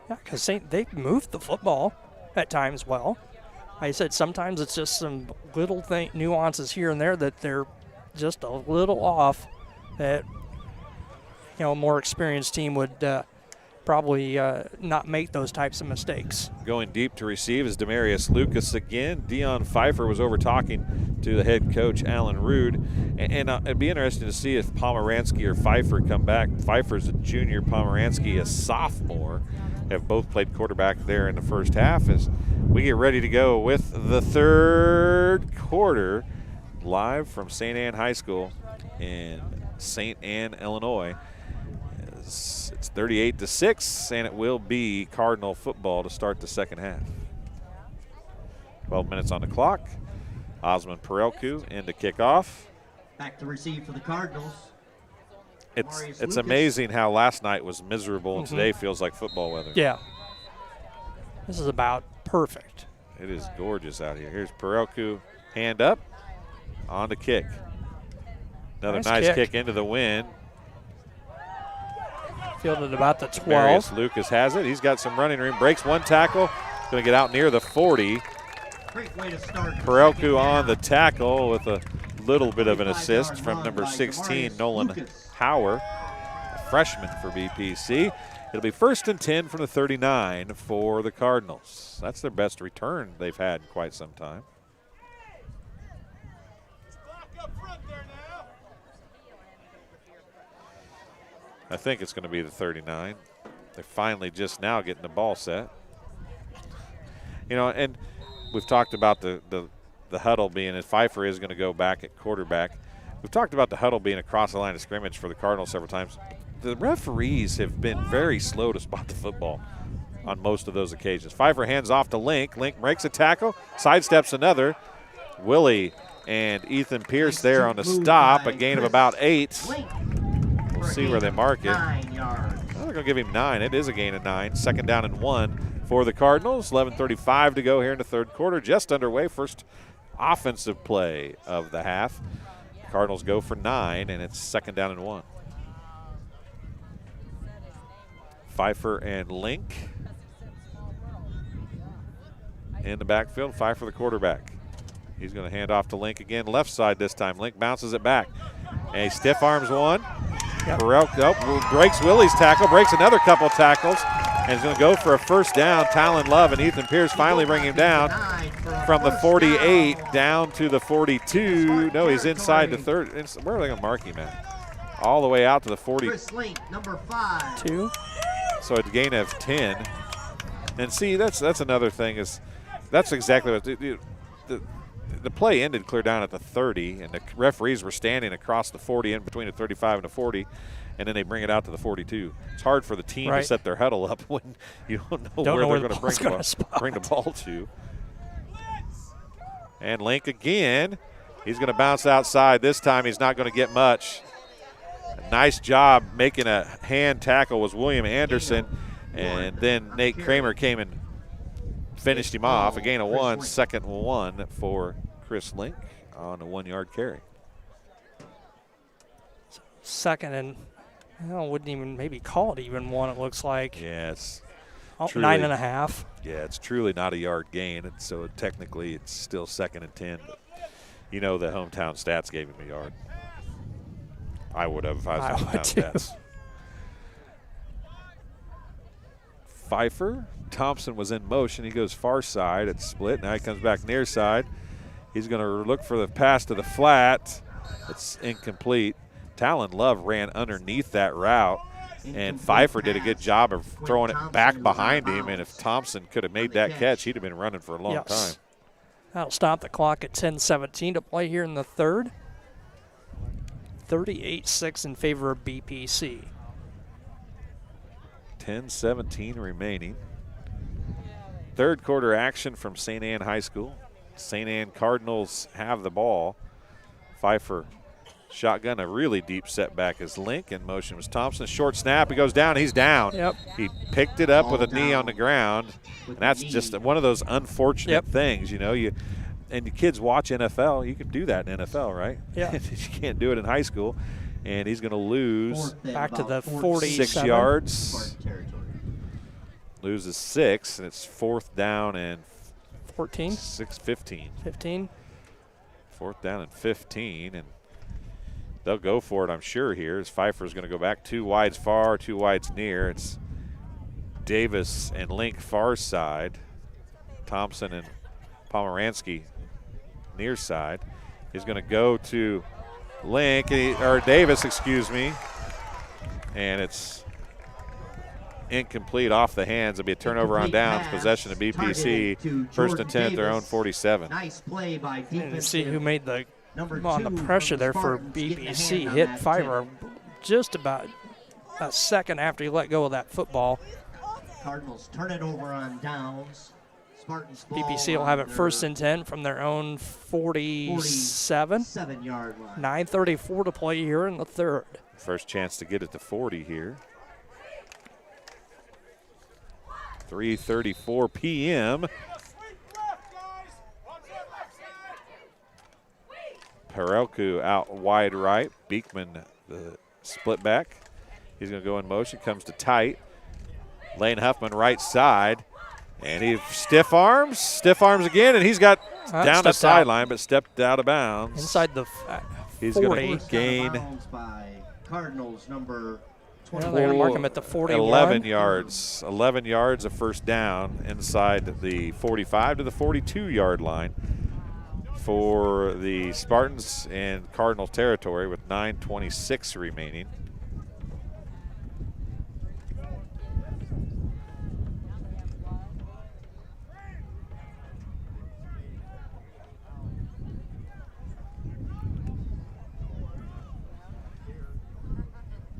Speaker 2: Yeah, because they moved the football at times well. Like I said, sometimes it's just some little nuances here and there that they're just a little off that, you know, a more experienced team would probably not make those types of mistakes.
Speaker 1: Going deep to receive is Demarius Lucas again. Dion Pfeiffer was over talking to the head coach, Alan Rude. And it'd be interesting to see if Pomeranski or Pfeiffer come back. Pfeiffer's a junior, Pomeranski a sophomore. Have both played quarterback there in the first half as we get ready to go with the third quarter live from St. Anne High School in St. Anne, Illinois. It's 38-6, and it will be Cardinal football to start the second half. 12 minutes on the clock. Osmond Perelku in to kick off.
Speaker 5: Back to receive for the Cardinals.
Speaker 1: It's amazing how last night was miserable and today feels like football weather.
Speaker 2: Yeah. This is about perfect.
Speaker 1: It is gorgeous out here. Here's Perelku, hand up, on the kick. Another nice kick into the wind.
Speaker 2: Fielded about the 12.
Speaker 1: Marius Lucas has it. He's got some running room. Breaks one tackle. Going to get out near the 40.
Speaker 5: Great way to start.
Speaker 1: Perelku on the tackle with a little bit of an assist from number 16, Nolan Hauer, a freshman for BPC. It'll be 1st and 10 from the 39 for the Cardinals. That's their best return they've had in quite some time. I think it's going to be the 39. They're finally just now getting the ball set. You know, and we've talked about the huddle being, and Pfeiffer is going to go back at quarterback. We've talked about the huddle being across the line of scrimmage for the Cardinals several times. The referees have been very slow to spot the football on most of those occasions. Pfeiffer hands off to Link. Link breaks a tackle, sidesteps another. Willie and Ethan Pierce there on the stop, a gain of about 8. We'll see where they mark it.
Speaker 5: 9 yards.
Speaker 1: Well, they're going to give him 9. It is a gain of 9. 2nd down and 1 for the Cardinals. 11:35 to go here in the third quarter. Just underway. First offensive play of the half. The Cardinals go for 9, and it's 2nd down and 1. Pfeiffer and Link in the backfield. Pfeiffer the quarterback. He's going to hand off to Link again. Left side this time. Link bounces it back. And he stiff arms one. Perelku breaks Willie's tackle, breaks another couple tackles, and he's going to go for a first down. Talon Love and Ethan Pierce finally bring him down from the 48 down to the 42. No, he's inside the third. Where are they going to mark him at? All the way out to the 42.
Speaker 5: Chris Link, number 5.
Speaker 2: 2.
Speaker 1: So a gain of 10. And see, that's another thing is that's exactly what the play ended clear down at the 30, and the referees were standing across the 40 in between the 35 and the 40, and then they bring it out to the 42. It's hard for the team to set their huddle up when you don't know where they're going to bring the ball to. And Link again. He's going to bounce outside. This time he's not going to get much. A nice job making a hand tackle was William Anderson, and then Nate Kramer came and finished him off. A gain of 1, second 1 for Chris Link on a 1-yard carry.
Speaker 2: Second and wouldn't even maybe call it even 1, it looks like.
Speaker 1: Yeah, it's
Speaker 2: 9.5.
Speaker 1: Yeah, it's truly not a yard gain, and so technically it's still 2nd and 10. But you know the hometown stats gave him a yard. I would have if I was hometown stats. Pfeiffer. Thompson was in motion. He goes far side. It's split. Now he comes back near side. He's going to look for the pass to the flat. It's incomplete. Talon Love ran underneath that route, and Pfeiffer did a good job of throwing it back behind him, and if Thompson could have made that catch, he'd have been running for a long time.
Speaker 2: That'll stop the clock at 10:17 to play here in the third. 38-6 in favor of BPC.
Speaker 1: 10:17 remaining. Third quarter action from St. Anne High School. St. Anne Cardinals have the ball. Pfeiffer shotgun, a really deep setback as Link. In motion was Thompson. Short snap, he goes down, he's down. He picked it up with a knee on the ground, and that's just one of those unfortunate things, you know. And the kids watch NFL, you can do that in NFL, right?
Speaker 2: Yeah.
Speaker 1: You can't do it in high school. And he's going to lose
Speaker 2: back to the 47.
Speaker 1: 6 yards. Loses 6, and it's 4th down and
Speaker 2: 14.
Speaker 1: 15. 4th down and 15, and they'll go for it, I'm sure, here, as Pfeiffer's going to go back 2 wides far, 2 wides near. It's Davis and Link far side. Thompson and Pomeranski near side. He's going to go to Link, or Davis, excuse me, and it's incomplete off the hands. It'll be a turnover on downs, possession of BPC. 1st and 10 at their own 47.
Speaker 5: Nice play by
Speaker 2: and see who made the on the pressure there for BPC. Hit Pfeiffer just about a second after he let go of that football.
Speaker 5: Cardinals turn it over on downs. Spartans
Speaker 2: BPC will have it 1st and 10 from their own 47.
Speaker 5: 7-yard line.
Speaker 2: 9:34 to play here in the third.
Speaker 1: First chance to get it to 40 here. 3:34 p.m. Perelku out wide right. Beekman, the split back. He's going to go in motion, comes to tight. Lane Huffman right side. And he stiff arms again, and he's got down the sideline, but stepped out of bounds.
Speaker 2: Inside the 40.
Speaker 1: He's going to gain
Speaker 5: by Cardinals number
Speaker 2: 20. They're going to mark him at the 41.
Speaker 1: 11 yards. 11 yards of first down inside the 45 to the 42-yard line for the Spartans in Cardinal territory with 9:26 remaining.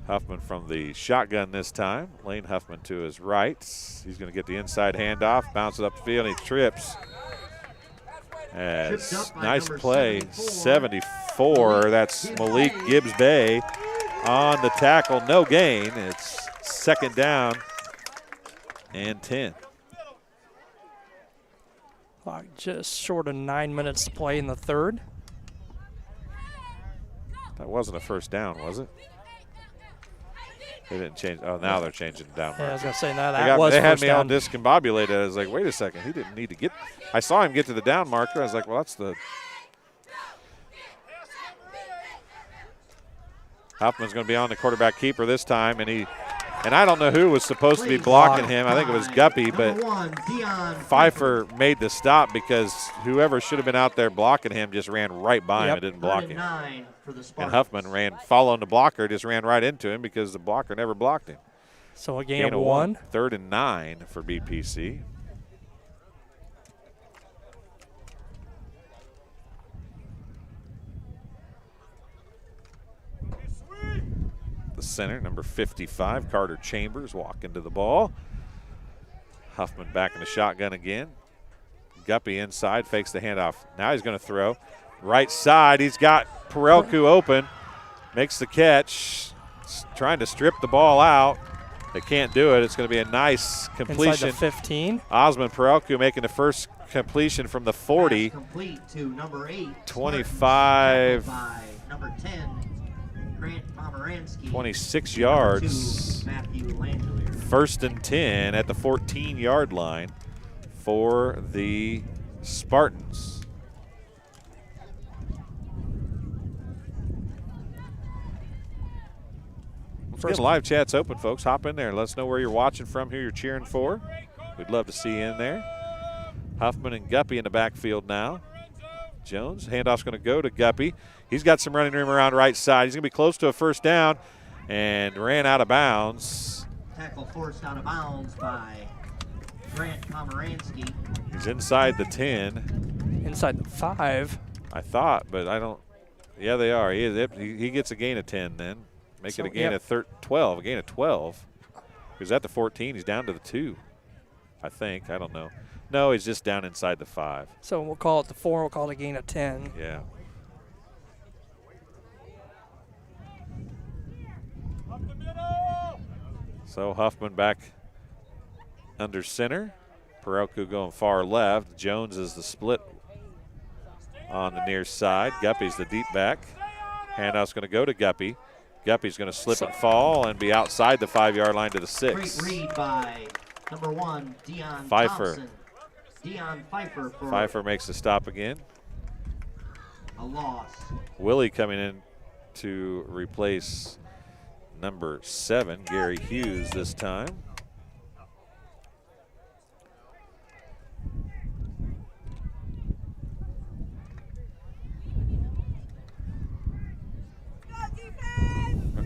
Speaker 1: Huffman from the shotgun this time. Lane Huffman to his right. He's going to get the inside handoff, bounce it up the field, and he trips. As nice play, 74. That's Malik Gibbs-Bay on the tackle. No gain. It's 2nd down and 10.
Speaker 2: Clock just short of 9 minutes to play in the third.
Speaker 1: That wasn't a first down, was it? They didn't change. Oh, now they're changing it down.
Speaker 2: Yeah, I was going to say, now that was
Speaker 1: They had
Speaker 2: first
Speaker 1: me
Speaker 2: down.
Speaker 1: all discombobulated. I was like, wait a second. He didn't need to get. I saw him get to the down marker. I was like, well, that's the. Huffman's going to be on the quarterback keeper this time, and I don't know who was supposed to be blocking him. I think it was Guppy, but Pfeiffer made the stop because whoever should have been out there blocking him just ran right by him and didn't block him. And Huffman ran, following the blocker, just ran right into him because the blocker never blocked him.
Speaker 2: So a gain of 1.
Speaker 1: 3rd and 9 for BPC. center, number 55, Carter Chambers, walking to the ball. Huffman back in the shotgun again. Guppy inside, fakes the handoff. Now he's going to throw. Right side, he's got Perelku open. Makes the catch, trying to strip the ball out. They can't do it. It's going to be a nice completion.
Speaker 2: Inside the 15.
Speaker 1: Osmond Perelku making the first completion from the 40.
Speaker 5: Complete to number 8.
Speaker 1: 25.
Speaker 5: By number 10, Grant Pomeranski.
Speaker 1: 26 yards.
Speaker 5: Matthew Langelier.
Speaker 1: 1st and 10 at the 14-yard line for the Spartans. First live chat's open, folks. Hop in there. Let us know where you're watching from, who you're cheering for. We'd love to see you in there. Huffman and Guppy in the backfield now. Jones, handoff's going to go to Guppy. He's got some running room around right side. He's going to be close to a first down and ran out of bounds.
Speaker 5: Tackle forced out of bounds by Grant Pomeranski.
Speaker 1: He's inside the 10.
Speaker 2: Inside the 5.
Speaker 1: I thought, but I don't. Yeah, they are. He gets a gain of 10 then. Make it a gain of 12, a gain of 12. He's at the 14. He's down to the 2, I think. I don't know. No, he's just down inside the 5.
Speaker 2: So we'll call it the 4. We'll call it a gain of 10.
Speaker 1: Yeah. So Huffman back under center. Perelku going far left. Jones is the split on the near side. Guppy's the deep back. Handoff's going to go to Guppy. Guppy's going to slip and fall and be outside the 5-yard line to the 6.
Speaker 5: Great read by number 1, Dion
Speaker 1: Pfeiffer.
Speaker 5: Thompson. Dion Pfeiffer for
Speaker 1: Pfeiffer makes the stop again.
Speaker 5: a loss.
Speaker 1: Willie coming in to replace number 7, Gary Hughes this time.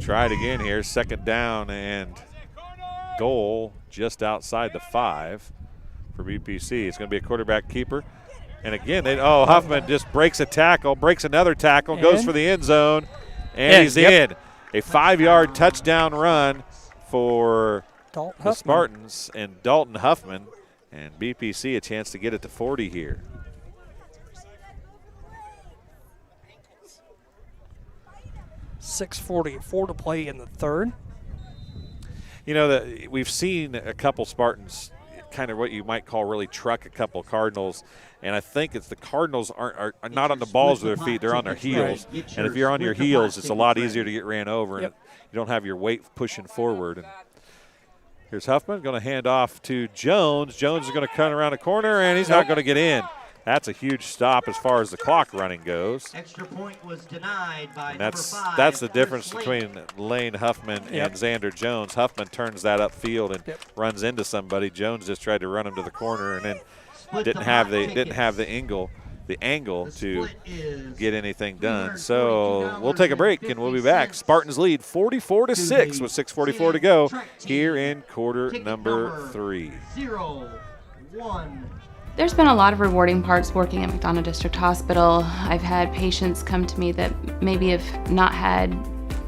Speaker 1: Try it again here. 2nd down and goal just outside the 5 for BPC. It's going to be a quarterback keeper. And again, Huffman just breaks a tackle, breaks another tackle, goes for the end zone, and he's in. A 5-yard touchdown run for the Spartans and Dalton Huffman. And BPC a chance to get it to 40 here.
Speaker 2: .644 to play in the 3rd.
Speaker 1: You know, we've seen a couple Spartans kind of what you might call really truck a couple Cardinals, and I think it's the Cardinals are not on the balls with their feet, they're on their heels.
Speaker 5: Right.
Speaker 1: And if you're on your heels, it's a lot easier to get ran over, and you don't have your weight pushing forward. And here's Huffman going to hand off to Jones. Jones is going to cut around the corner, and he's not going to get in. That's a huge stop as far as the clock running goes.
Speaker 5: Extra point was denied by
Speaker 1: and
Speaker 5: number 5.
Speaker 1: That's the difference between Lane Huffman and Xander Jones. Huffman turns that upfield and runs into somebody. Jones just tried to run him to the corner and then didn't have the angle to get anything done. So we'll take a break and we'll be back. Spartans lead 44-6 with 6:44 to go here in quarter number 3.
Speaker 5: 0-1.
Speaker 6: There's been a lot of rewarding parts working at McDonough District Hospital. I've had patients come to me that maybe have not had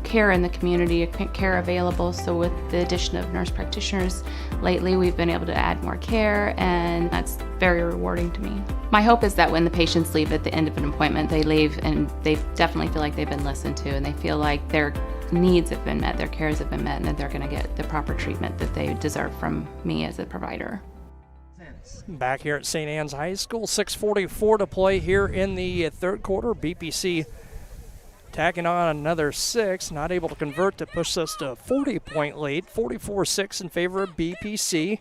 Speaker 6: care in the community, care available. So with the addition of nurse practitioners lately, we've been able to add more care, and that's very rewarding to me. My hope is that when the patients leave at the end of an appointment, they leave and they definitely feel like they've been listened to, and they feel like their needs have been met, their cares have been met, and that they're going to get the proper treatment that they deserve from me as a provider.
Speaker 2: Back here at St. Anne's High School, 6:44 to play here in the 3rd quarter. BPC tacking on another 6, not able to convert to push us to a 40-point lead, 44-6 in favor of BPC.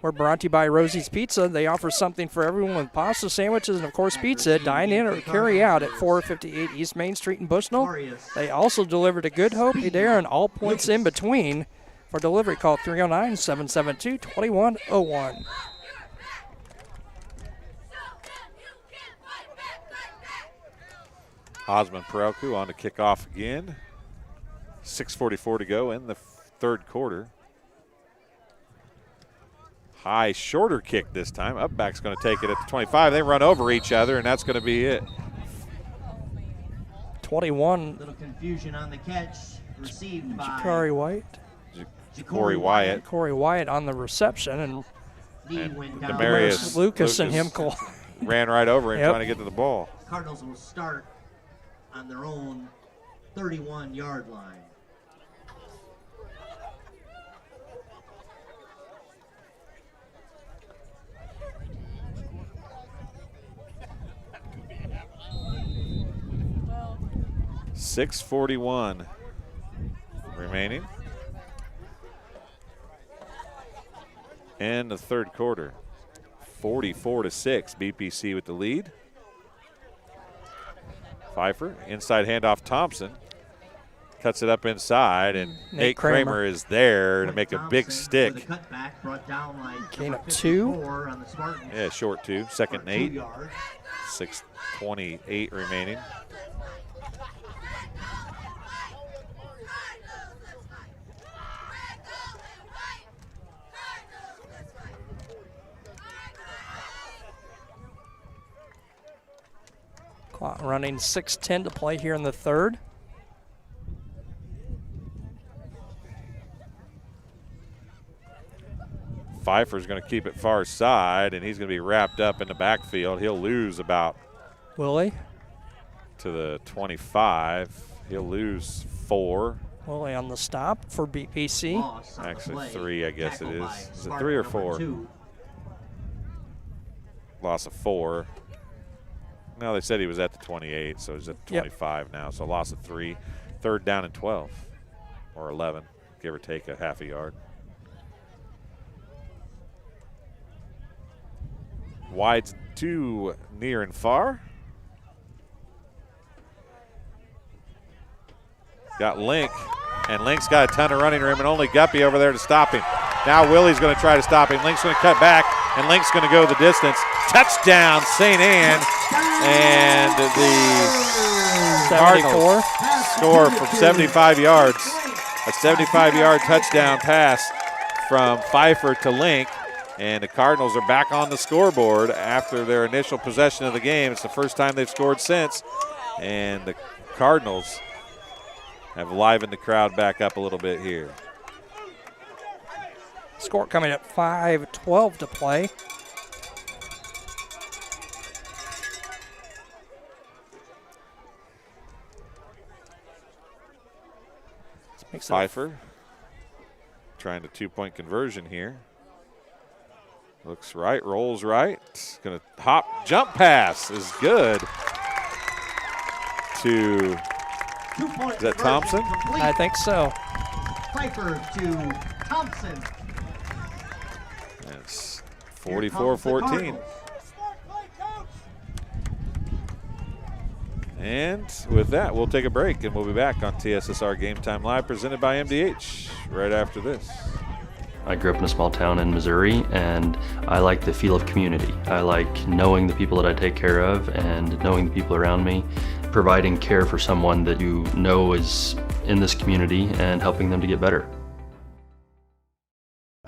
Speaker 2: We're brought to you by Rosie's Pizza. They offer something for everyone with pasta, sandwiches, and of course pizza. Dine in or carry out at 458 East Main Street in Bushnell. They also deliver to Good Hope, Adair, and all points in between. For delivery, call 309-772-2101.
Speaker 1: Osmond Perelku on to kick off again. 6:44 to go in the 3rd quarter. High, shorter kick this time. Upback's going to take it at the 25. They run over each other, and that's going to be it.
Speaker 2: 21.
Speaker 5: Little confusion on the catch. received by
Speaker 2: Corey White.
Speaker 1: Corey Wyatt.
Speaker 2: Corey Wyatt on the reception, and
Speaker 1: Demarius
Speaker 2: Lucas and him
Speaker 1: ran right over him
Speaker 2: Yep.
Speaker 1: trying to get to the ball.
Speaker 5: Cardinals will start on their own 31-yard line.
Speaker 1: .641 remaining. And the third quarter. 44-6, BPC with the lead. Pfeiffer, inside handoff Thompson. Cuts it up inside, and Nate Kramer is there to make a big stick.
Speaker 2: Gain of 2.
Speaker 1: Yeah, short 2. Second and 8. 6:28 remaining.
Speaker 2: Clock running, 6:10 to play here in the third.
Speaker 1: Pfeiffer's going to keep it far side, and he's going to be wrapped up in the backfield. He'll lose about
Speaker 2: Willie
Speaker 1: to the 25. He'll lose 4.
Speaker 2: Willie on the stop for BPC.
Speaker 1: Actually 3, I guess it is. Is it 3 or 4? Loss of 4. No, they said he was at the 28, so he's at the 25 now. So loss of 3. Third down and 12 or 11, give or take a half a yard. Wide's 2 near and far. Got Link, and Link's got a ton of running room, and only Guppy over there to stop him. Now Willie's going to try to stop him. Link's going to cut back, and Link's going to go the distance. Touchdown, St. Anne, and the Cardinals score from 75 yards. A 75-yard touchdown pass from Pfeiffer to Link. And the Cardinals are back on the scoreboard after their initial possession of the game. It's the first time they've scored since. And the Cardinals have livened the crowd back up a little bit here.
Speaker 2: Score coming at 5:12 to play.
Speaker 1: Pfeiffer trying the 2-point conversion here. Looks right, rolls right. Gonna hop, jump pass is good to, is that Thompson?
Speaker 2: I think so.
Speaker 5: Pfeiffer to Thompson.
Speaker 1: That's 44-14. And with that, we'll take a break, and we'll be back on TSSR Game Time Live, presented by MDH, right after this.
Speaker 7: I grew up in a small town in Missouri, and I like the feel of community. I like knowing the people that I take care of and knowing the people around me, providing care for someone that you know is in this community and helping them to get better.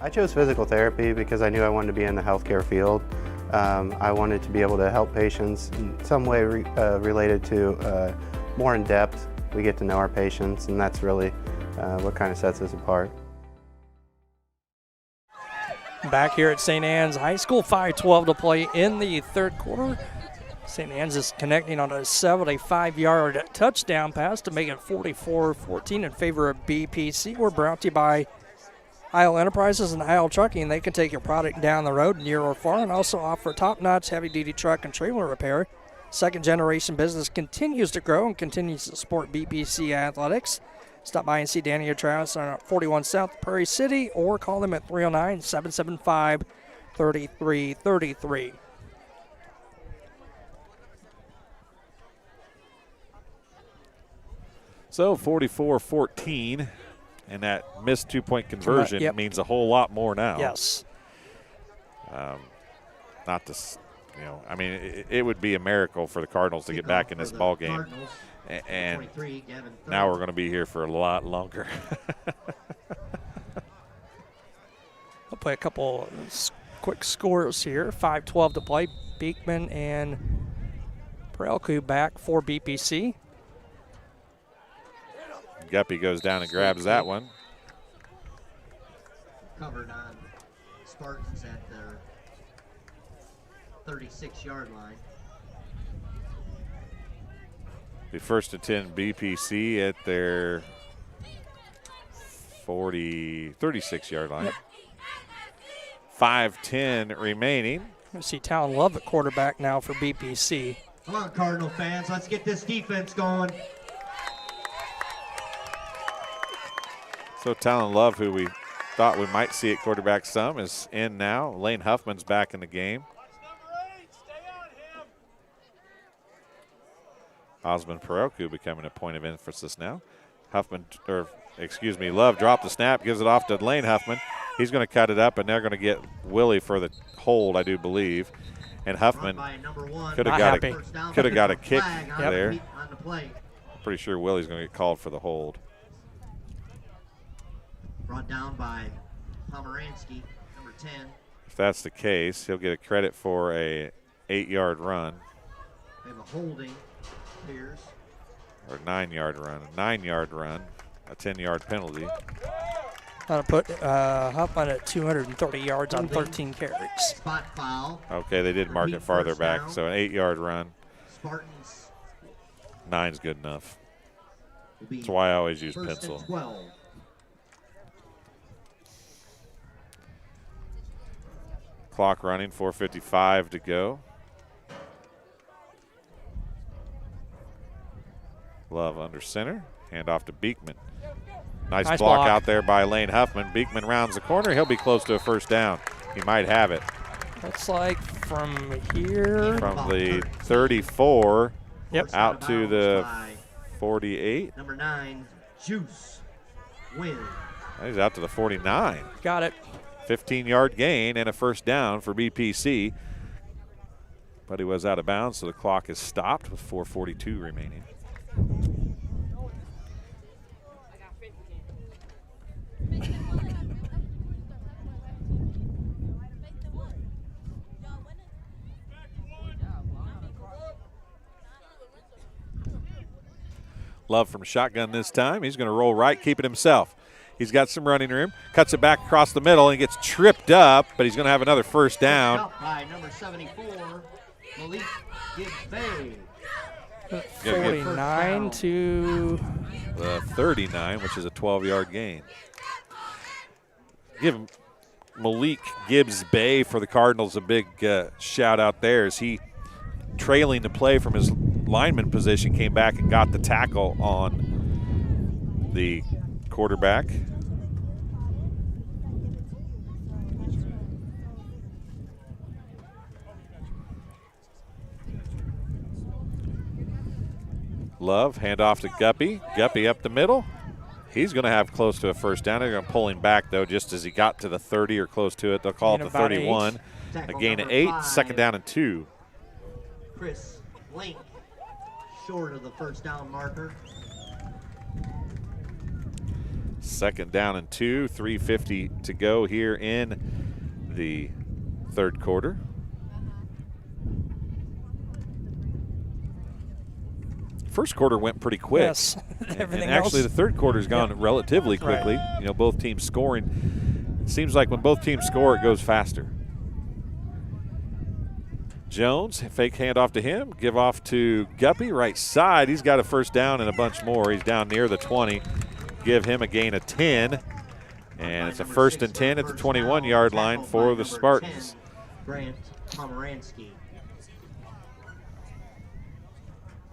Speaker 8: I chose physical therapy because I knew I wanted to be in the healthcare field. I wanted to be able to help patients in some way related to more in depth. We get to know our patients, and that's really what kind of sets us apart.
Speaker 2: Back here at St. Anne's High School, 5:12 to play in the third quarter. St. Anne's is connecting on a 75-yard touchdown pass to make it 44-14 in favor of BPC. We're brought to you by Isle Enterprises and Isle Trucking. They can take your product down the road, near or far, and also offer top-notch heavy-duty truck and trailer repair. Second-generation business continues to grow and continues to support BPC athletics. Stop by and see Danny or Travis on 41 South Prairie City, or call them at 309-775-3333.
Speaker 1: So 44-14, and that missed 2-point conversion means a whole lot more now.
Speaker 2: Yes.
Speaker 1: Not to, I mean, it would be a miracle for the Cardinals to get back in this ball game. And now we're going to be here for a lot longer.
Speaker 2: I'll play a couple quick scores here. 5:12 to play. Beekman and Perelku back for BPC.
Speaker 1: Guppy goes down and grabs that one.
Speaker 5: Covered on Spartans at their 36-yard line.
Speaker 1: Be first and 10 BPC at their 36-yard line. 5:10 remaining.
Speaker 2: We see Talon Love at quarterback now for BPC.
Speaker 5: Come on, Cardinal fans, let's get this defense going.
Speaker 1: So Talon Love, who we thought we might see at quarterback some, is in now. Lane Huffman's back in the game. Osmond Peroku becoming a point of emphasis now. Love dropped the snap, gives it off to Lane Huffman. He's going to cut it up, and they're going to get Willie for the hold, I do believe. And Huffman could have got a kick there. Pretty sure Willie's going to get called for the hold.
Speaker 5: Brought down by Pomeranski, number 10.
Speaker 1: If that's the case, he'll get a credit for a 8-yard run.
Speaker 5: They have a holding, Pierce.
Speaker 1: Or a 9-yard run. A 9-yard run, a 10-yard penalty.
Speaker 2: That'll put Huffman at 230 yards on 13 carries.
Speaker 5: Spot foul.
Speaker 1: Okay, they did mark it farther back,
Speaker 5: down.
Speaker 1: so an 8-yard run.
Speaker 5: Spartans.
Speaker 1: 9's good enough. That's why I always use pencil.
Speaker 5: 12.
Speaker 1: Clock running, 4:55 to go. Love under center, hand off to Beekman. Nice block out there by Lane Huffman. Beekman rounds the corner. He'll be close to a first down. He might have it.
Speaker 2: Looks like from here.
Speaker 1: From the 34
Speaker 2: yep.
Speaker 1: out to the 48.
Speaker 5: Number 9, Juice. Win.
Speaker 1: He's out to the 49.
Speaker 2: Got it.
Speaker 1: 15-yard gain and a first down for BPC. But he was out of bounds, so the clock is stopped with 4:42 remaining. Love from shotgun this time. He's going to roll right, keep it himself. He's got some running room, cuts it back across the middle, and gets tripped up, but he's going to have another first down.
Speaker 5: Up by number 74, Malik Gibbs-Bay.
Speaker 2: 49 to
Speaker 1: the 39, which is a 12-yard gain. Give Malik Gibbs-Bay for the Cardinals a big shout out there as he, trailing the play from his lineman position, came back and got the tackle on the quarterback. Love, hand off to Guppy. Guppy up the middle. He's going to have close to a first down. They're going to pull him back, though, just as he got to the 30 or close to it. They'll call it the 31. A gain of 8, second down and 2.
Speaker 5: Chris Link, short of the first down marker.
Speaker 1: Second down and 2, 3:50 to go here in the third quarter. First quarter went pretty quick.
Speaker 2: Yes.
Speaker 1: and actually the third quarter's gone relatively quickly. Right. You know, both teams scoring. It seems like when both teams score, it goes faster. Jones, fake handoff to him, give off to Guppy, right side. He's got a first down and a bunch more. He's down near the 20. Give him a gain of 10. And it's a first and 10 at the 21-yard line for the Spartans.
Speaker 5: Grant Pomeranski.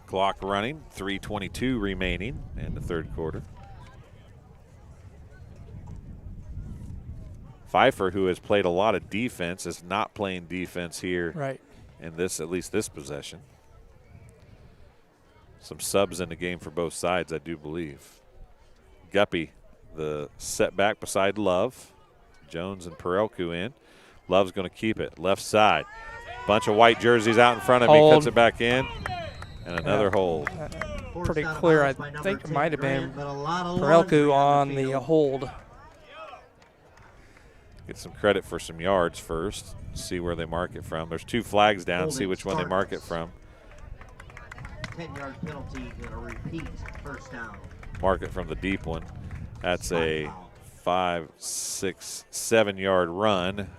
Speaker 1: Clock running, 3:22 remaining in the third quarter. Pfeiffer, who has played a lot of defense, is not playing defense here.
Speaker 2: Right.
Speaker 1: In this, at least this possession. Some subs in the game for both sides, I do believe. Guppy, the setback beside Love. Jones and Perelku in. Love's going to keep it. Left side. Bunch of white jerseys out in front of him. He cuts it back in. And another hold.
Speaker 2: Pretty clear. I think it might have been Perelku on the hold.
Speaker 1: Get some credit for some yards first. See where they mark it from. There's 2 flags down. See which one they mark it from.
Speaker 5: 10-yard penalty, going to repeat first down.
Speaker 1: mark it from the deep one. That's a 5, 6, 7-yard run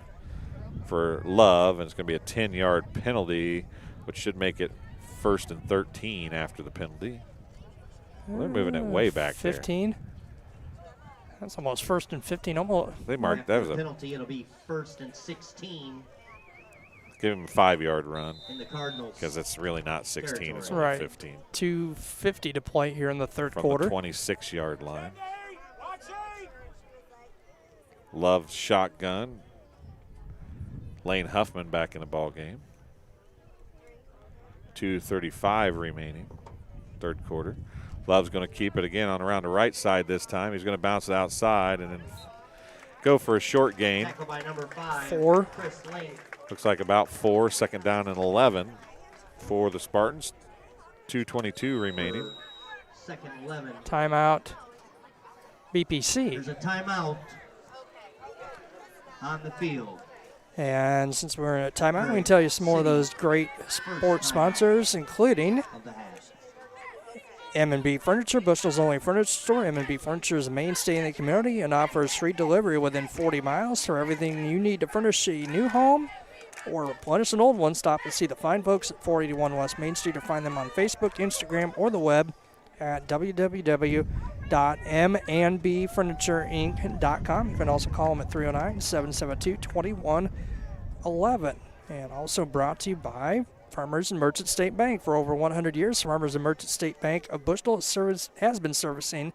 Speaker 1: for Love, and it's going to be a 10-yard penalty, which should make it 1st and 13 after the penalty. Well, they're moving it way back
Speaker 2: 15.
Speaker 1: there.
Speaker 2: That's almost 1st and 15. Almost.
Speaker 1: They marked that was a
Speaker 5: penalty. It'll be 1st and 16.
Speaker 1: Give him a 5-yard run
Speaker 5: In the Cardinals.
Speaker 1: because it's really not 16, it's only
Speaker 2: Right.
Speaker 1: 15.
Speaker 2: 2:50 to play here in the third
Speaker 1: From
Speaker 2: quarter.
Speaker 1: the 26-yard line. Love shotgun. Lane Huffman back in the ball game. 2:35 remaining, third quarter. Love's going to keep it again on around the right side this time. He's going to bounce it outside and then go for a short gain.
Speaker 5: Tackle by number 5,
Speaker 2: 4.
Speaker 5: Chris Lane.
Speaker 1: Looks like about 4, 2nd down and 11 for the Spartans. 2:22 remaining.
Speaker 5: 2nd 11.
Speaker 2: Timeout. BPC.
Speaker 5: There's a timeout on the field.
Speaker 2: And since we're in a timeout, we can tell you some more of those great sports sponsors, including M&B Furniture, Bushnell's only furniture store. M&B Furniture is a mainstay in the community and offers free delivery within 40 miles for everything you need to furnish a new home or replenish an old one. Stop and see the fine folks at 481 West Main Street or find them on Facebook, Instagram, or the web at www.mandbfurnitureinc.com. You can also call them at 309-772-2111. And also brought to you by Farmers and Merchant State Bank. For over 100 years, Farmers and Merchant State Bank of Bushnell has been servicing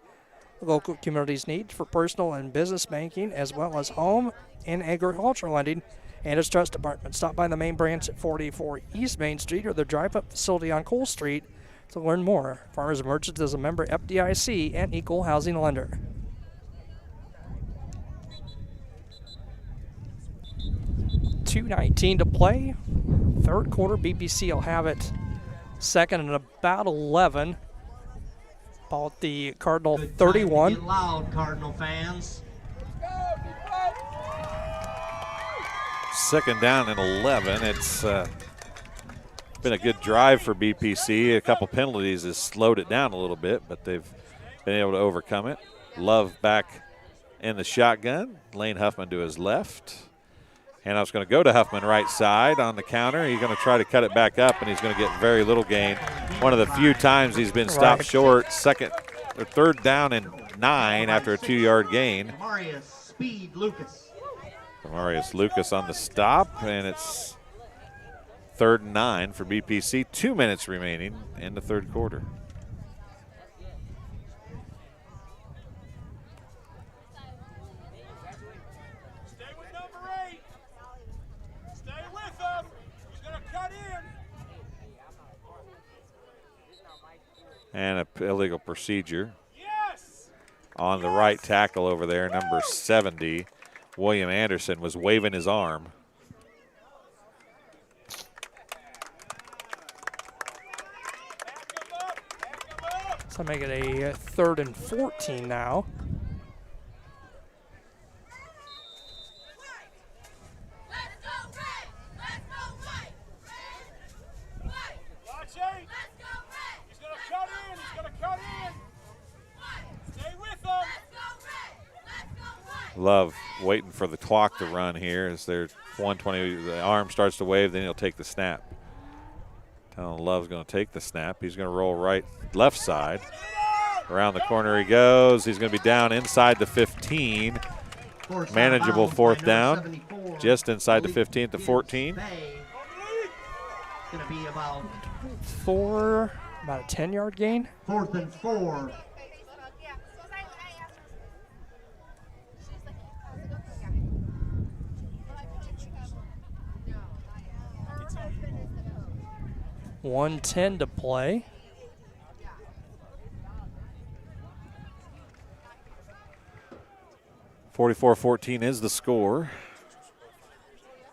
Speaker 2: the local community's needs for personal and business banking, as well as home and agricultural lending and its trust department. Stop by the main branch at 44 East Main Street or the drive-up facility on Cole Street to learn more. Farmers and Merchants is a member FDIC and equal housing lender. .219 to play. Third quarter, BPC will have it 2nd and about 11. Ball at the Cardinal 31.
Speaker 5: Get loud, Cardinal fans.
Speaker 1: 2nd down and 11. It's been a good drive for BPC. A couple penalties has slowed it down a little bit, but they've been able to overcome it. Love back in the shotgun. Lane Huffman to his left. Handoff's going to go to Huffman right side on the counter. He's going to try to cut it back up, and he's going to get very little gain. One of the few times he's been stopped short. 3rd down and 9 after a 2-yard gain.
Speaker 5: Marius Speed Lucas.
Speaker 1: Marius Lucas on the stop, and it's 3rd and 9 for BPC. 2 minutes remaining in the third quarter. And an illegal procedure on the right tackle over there, number 70. William Anderson was waving his arm.
Speaker 2: So make it a 3rd and 14 now.
Speaker 1: Love waiting for the clock to run here as they're 120. The arm starts to wave, then he'll take the snap. Telling Love's going to take the snap. He's going to roll left side. Around the corner he goes. He's going to be down inside the 15. Manageable 4th down. Just inside the 15 to 14.
Speaker 5: Going to be about
Speaker 2: a 10-yard gain.
Speaker 5: 4th and 4.
Speaker 2: .110 to play.
Speaker 1: .44-14 is the score.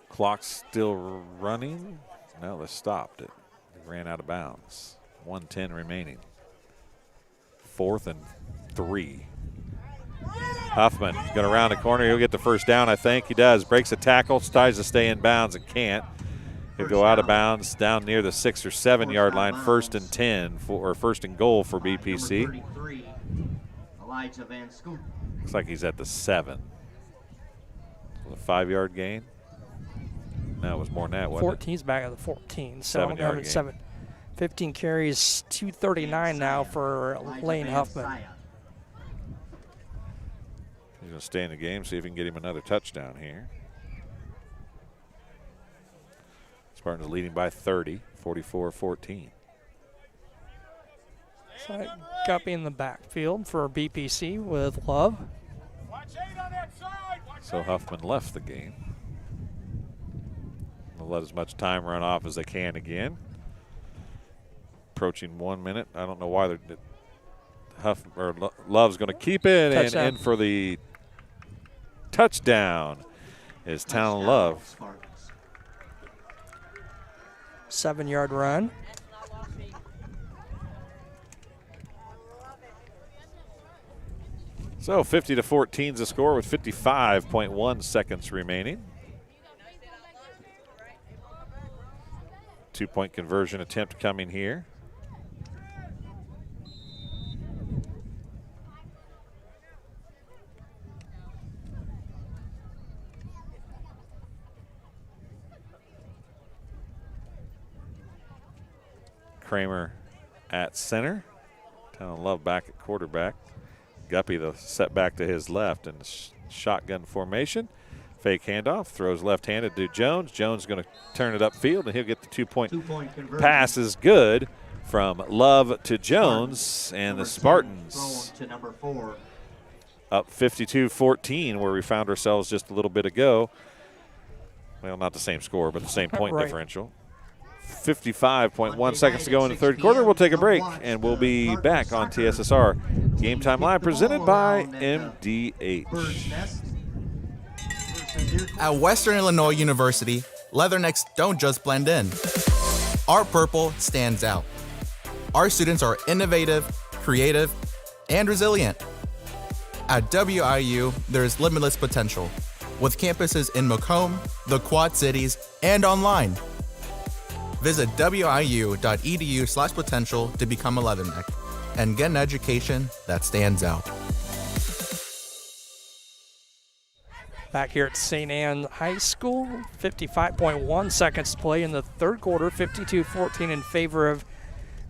Speaker 1: Clock's still running. No, they stopped it. They ran out of bounds. 1:10 remaining. 4th and 3. Huffman going to round the corner. He'll get the first down, I think. He does. Breaks a tackle, tries to stay in bounds and can't. He'll go out of bounds down near the 6 or 7 yard line. 1st and 10 1st and goal for BPC.
Speaker 5: Elijah Van Scoop.
Speaker 1: Looks like he's at the 7. A 5-yard gain. No, it was more than that, wasn't
Speaker 2: 14's back at the 14. So
Speaker 1: 7-yard gain.
Speaker 2: 7. 15 carries, 239 now for Lane Huffman.
Speaker 1: He's going to stay in the game, see if he can get him another touchdown here. Spartans leading by 30, 44-14.
Speaker 2: So Guppy in the backfield for BPC with Love.
Speaker 1: So Huffman left the game. They'll let as much time run off as they can again. Approaching 1 minute. I don't know why they're Love's going to keep it,
Speaker 2: Touchdown.
Speaker 1: and in for the touchdown is Talon Love.
Speaker 2: 7-yard run.
Speaker 1: So 50-14 is the score with 55.1 seconds remaining. 2-point conversion attempt coming here. Kramer at center. Talon Love back at quarterback. Guppy the set back to his left in shotgun formation. Fake handoff, throws left-handed to Jones. Jones going to turn it upfield, and he'll get the 2-point pass is good from Love to Jones, and the Spartans
Speaker 5: to number 4.
Speaker 1: up 52-14, where we found ourselves just a little bit ago. Well, not the same score, but the same point
Speaker 2: Right.
Speaker 1: differential. 55.1 seconds to go in the third quarter. We'll take a break, and we'll be back on TSSR Game Time Live, presented by MDH.
Speaker 13: At Western Illinois University, leathernecks don't just blend in. Our purple stands out. Our students are innovative, creative, and resilient. At WIU, there's limitless potential, with campuses in Macomb, the Quad Cities, and online. Visit wiu.edu/potential to become a leatherneck and get an education that stands out.
Speaker 2: Back here at St. Anne High School, 55.1 seconds to play in the third quarter, 52-14 in favor of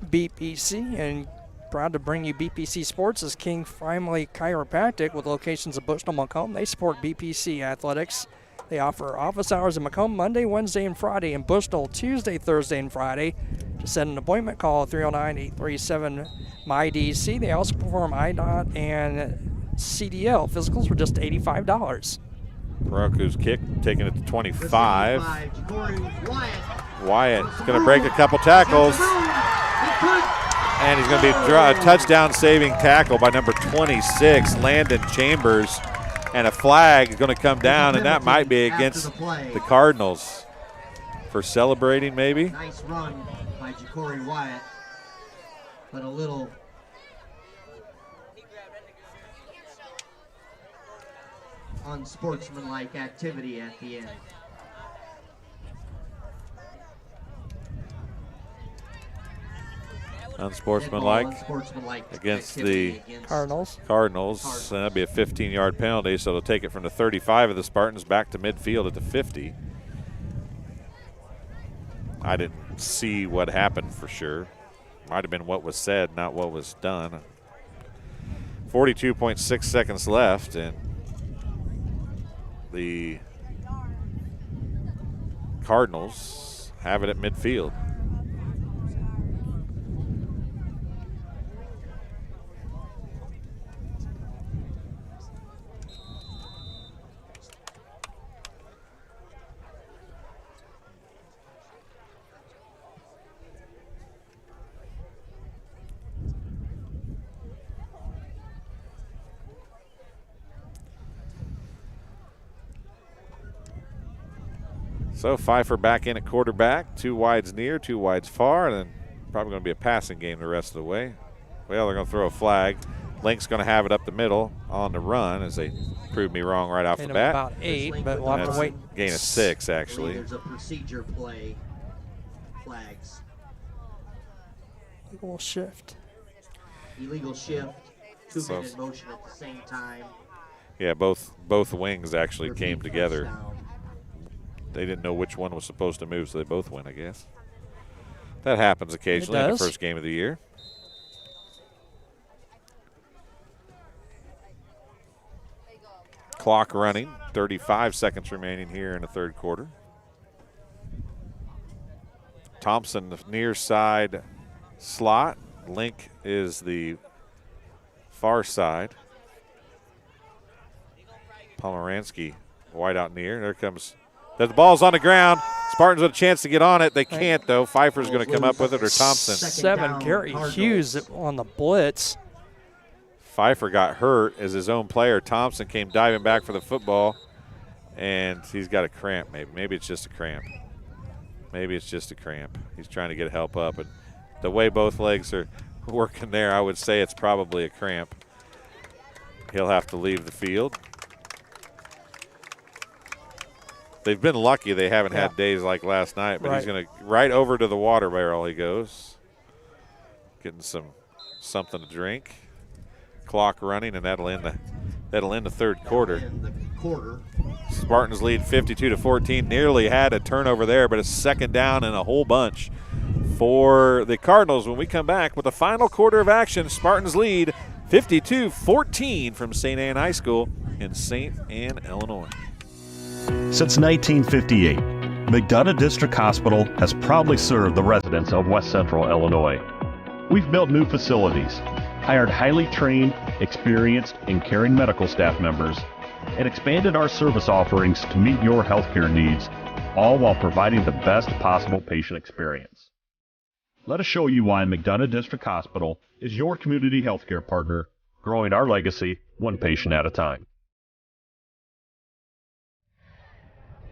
Speaker 2: BPC. And proud to bring you BPC Sports is King Family Chiropractic with locations in Bushnell, Macomb. They support BPC athletics. They offer office hours in Macomb Monday, Wednesday, and Friday, in Bushnell Tuesday, Thursday, and Friday. To set an appointment, call 309-837-MyDC. They also perform IDOT and CDL physicals for just $85.
Speaker 1: Paroku's kick, taking it to 25. Wyatt's going to break a couple tackles. And he's going to be a touchdown saving tackle by number 26, Landon Chambers. And a flag is going to come down, and that might be against the Cardinals for celebrating, maybe.
Speaker 5: Nice run by Ja'Cory Wyatt, but a little unsportsmanlike activity at the end.
Speaker 1: Unsportsmanlike against the
Speaker 2: Cardinals.
Speaker 1: That'd be a 15-yard penalty, so they'll take it from the 35 of the Spartans back to midfield at the 50. I didn't see what happened for sure. Might have been what was said, not what was done. 42.6 seconds left, and the Cardinals have it at midfield. So Pfeiffer back in at quarterback, 2 wides near, 2 wides far, and then probably going to be a passing game the rest of the way. Well, they're going to throw a flag. Link's going to have it up the middle on the run, as they proved me wrong right off the bat.
Speaker 2: About 8, but we'll have to wait.
Speaker 1: Gain of 6, actually.
Speaker 5: There's a procedure play. Flags.
Speaker 2: Illegal shift.
Speaker 5: Illegal shift. two-minute motion at the same time.
Speaker 1: Yeah, both wings actually came together. They didn't know which one was supposed to move, so they both went, I guess. That happens occasionally in the first game of the year. Clock running, 35 seconds remaining here in the third quarter. Thompson, the near side slot. Link is the far side. Pomeranski wide out near. There comes, the ball's on the ground. Spartans with a chance to get on it. They can't, though. Pfeiffer's going to come up with it, or Thompson.
Speaker 2: 7, Gary Hughes on the blitz.
Speaker 1: Pfeiffer got hurt as his own player. Thompson came diving back for the football, and he's got a cramp maybe. Maybe it's just a cramp. Maybe it's just a cramp. He's trying to get help up, and the way both legs are working there, I would say it's probably a cramp. He'll have to leave the field. They've been lucky they haven't had days like last night, but he's going to right over to the water barrel he goes. Getting something to drink. Clock running, and that'll end the third quarter. Spartans lead 52-14. Nearly had a turnover there, but a second down and a whole bunch for the Cardinals. When we come back with the final quarter of action, Spartans lead 52-14 from St. Anne High School in St. Anne, Illinois.
Speaker 9: Since 1958, McDonough District Hospital has proudly served the residents of West Central Illinois. We've built new facilities, hired highly trained, experienced, and caring medical staff members, and expanded our service offerings to meet your healthcare needs, all while providing the best possible patient experience. Let us show you why McDonough District Hospital is your community healthcare partner, growing our legacy one patient at a time.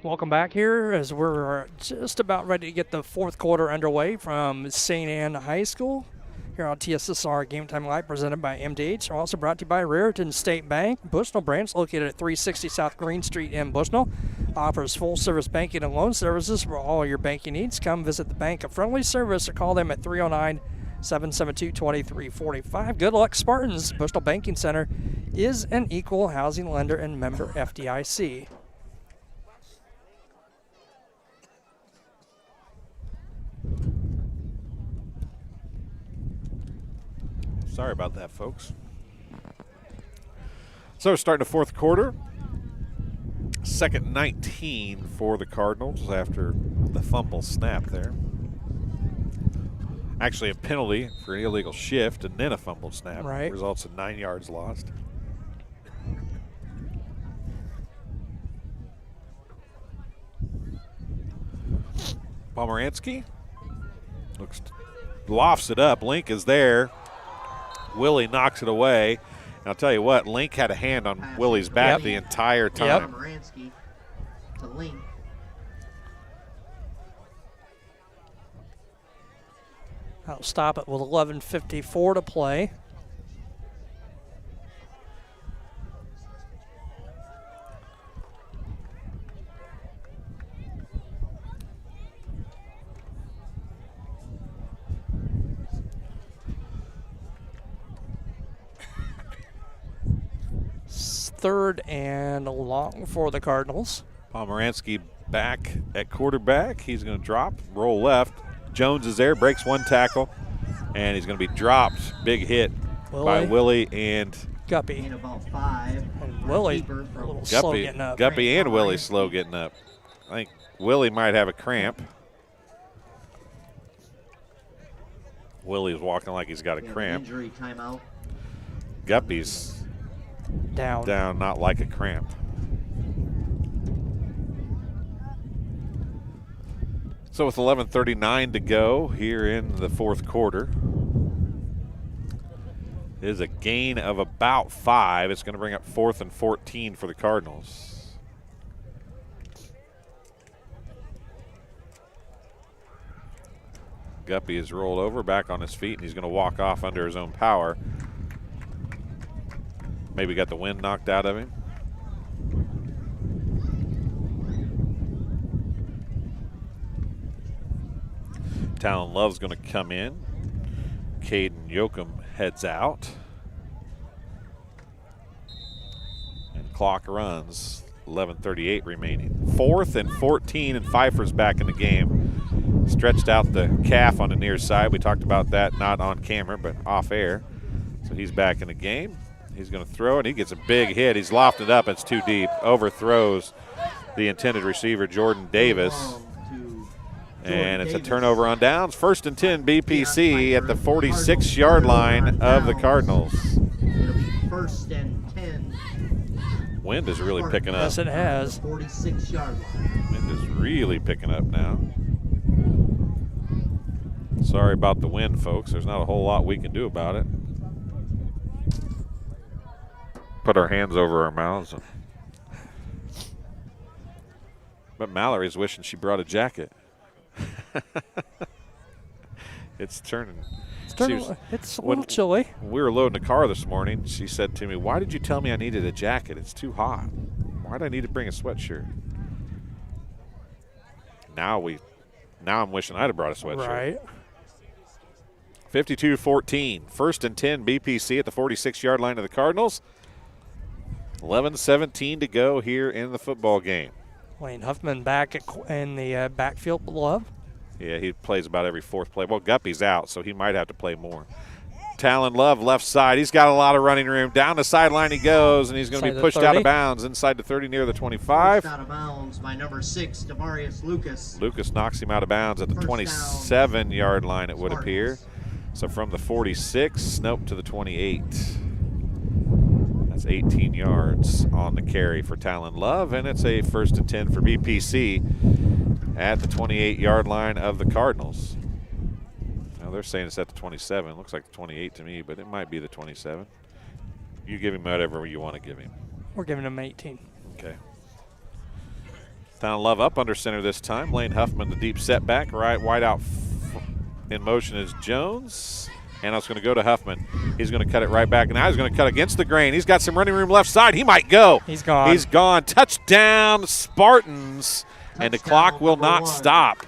Speaker 2: Welcome back here as we're just about ready to get the fourth quarter underway from St. Anne High School here on TSSR Game Time Live, presented by MDH. We're also brought to you by Raritan State Bank. Bushnell branch, located at 360 South Green Street in Bushnell, offers full-service banking and loan services for all your banking needs. Come visit the bank, a friendly service, or call them at 309-772-2345. Good luck, Spartans. Bushnell Banking Center is an equal housing lender and member FDIC.
Speaker 1: Sorry about that, folks. So starting the fourth quarter. Second 19 for the Cardinals after the fumble snap there. Actually a penalty for an illegal shift and then a fumble snap.
Speaker 2: Right.
Speaker 1: Results in 9 yards lost. Pomeranski lofts it up. Link is there. Willie knocks it away. And I'll tell you what, Link had a hand on Willie's back the entire time.
Speaker 5: Pomeranski to Link.
Speaker 2: I'll stop it with 11:54 to play. Third and long for the Cardinals.
Speaker 1: Pomeranski back at quarterback. He's going to drop, roll left. Jones is there, breaks one tackle, and he's going to be dropped. Big hit by Willie and
Speaker 2: Guppy.
Speaker 5: And about 5.
Speaker 2: And Willie a little slow getting up.
Speaker 1: Guppy and Willie slow getting up. I think Willie might have a cramp. Willie's walking like he's got a cramp.
Speaker 5: Injury timeout.
Speaker 1: Guppy's down, not like a cramp. So with 11:39 to go here in the fourth quarter, it is a gain of about 5. It's going to bring up 4th and 14 for the Cardinals. Guppy is rolled over, back on his feet, and he's going to walk off under his own power. Maybe got the wind knocked out of him. Talon Love's going to come in. Caden Yoakum heads out. clock runs. 11:38 remaining. 4th and 14, and Pfeiffer's back in the game. Stretched out the calf on the near side. We talked about that not on camera, but off air. So he's back in the game. He's going to throw, and he gets a big hit. He's lofted up. It's too deep. Overthrows the intended receiver, Jordan Davis. And it's a turnover on downs. 1st and 10, BPC at the 46-yard line of the Cardinals.
Speaker 5: It'll be 1st and 10.
Speaker 1: Wind is really picking up.
Speaker 2: Yes, it has.
Speaker 5: 46-yard line.
Speaker 1: Wind is really picking up now. Sorry about the wind, folks. There's not a whole lot we can do about it. Put our hands over our mouths. But Mallory's wishing she brought a jacket. It's turning.
Speaker 2: It's a little chilly.
Speaker 1: When we were loading the car this morning, she said to me, "Why did you tell me I needed a jacket? It's too hot. Why do I need to bring a sweatshirt?" Now I'm wishing I'd have brought a sweatshirt.
Speaker 2: Right.
Speaker 1: 52-14. 1st and 10, BPC at the 46-yard line of the Cardinals. 11:17 to go here in the football game.
Speaker 2: Lane Huffman back in the backfield with Love.
Speaker 1: Yeah, he plays about every 4th play. Well, Guppy's out, so he might have to play more. Talon Love, left side. He's got a lot of running room. Down the sideline he goes, and he's going to be pushed out of bounds inside the 30 near the 25.
Speaker 5: Pushed out of bounds by number 6, Demarius Lucas.
Speaker 1: Lucas knocks him out of bounds at the 27-yard line, it would appear. So from the 46, nope, to the 28. That's 18 yards on the carry for Talon Love, and it's a 1st and 10 for BPC at the 28-yard line of the Cardinals. Now they're saying it's at the 27. Looks like the 28 to me, but it might be the 27. You give him whatever you want to give him.
Speaker 2: We're giving him 18.
Speaker 1: Okay. Talon Love up under center this time. Lane Huffman, the deep setback. Right, wide out in motion is Jones. And I was going to go to Huffman. He's going to cut it right back. And now he's going to cut against the grain. He's got some running room left side. He might go.
Speaker 2: He's gone.
Speaker 1: He's gone. Touchdown, Spartans. And the clock will not stop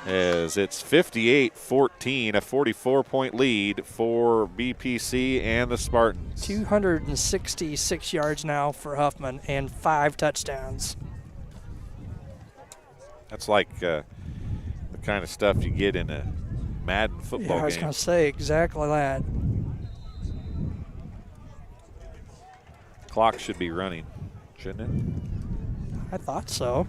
Speaker 1: as it's 58-14, a 44-point lead for BPC and the Spartans.
Speaker 2: 266 yards now for Huffman and 5 touchdowns.
Speaker 1: That's like the kind of stuff you get in a Madden football game.
Speaker 2: Yeah, I was going to say exactly that.
Speaker 1: Clock should be running, shouldn't it?
Speaker 2: I thought so.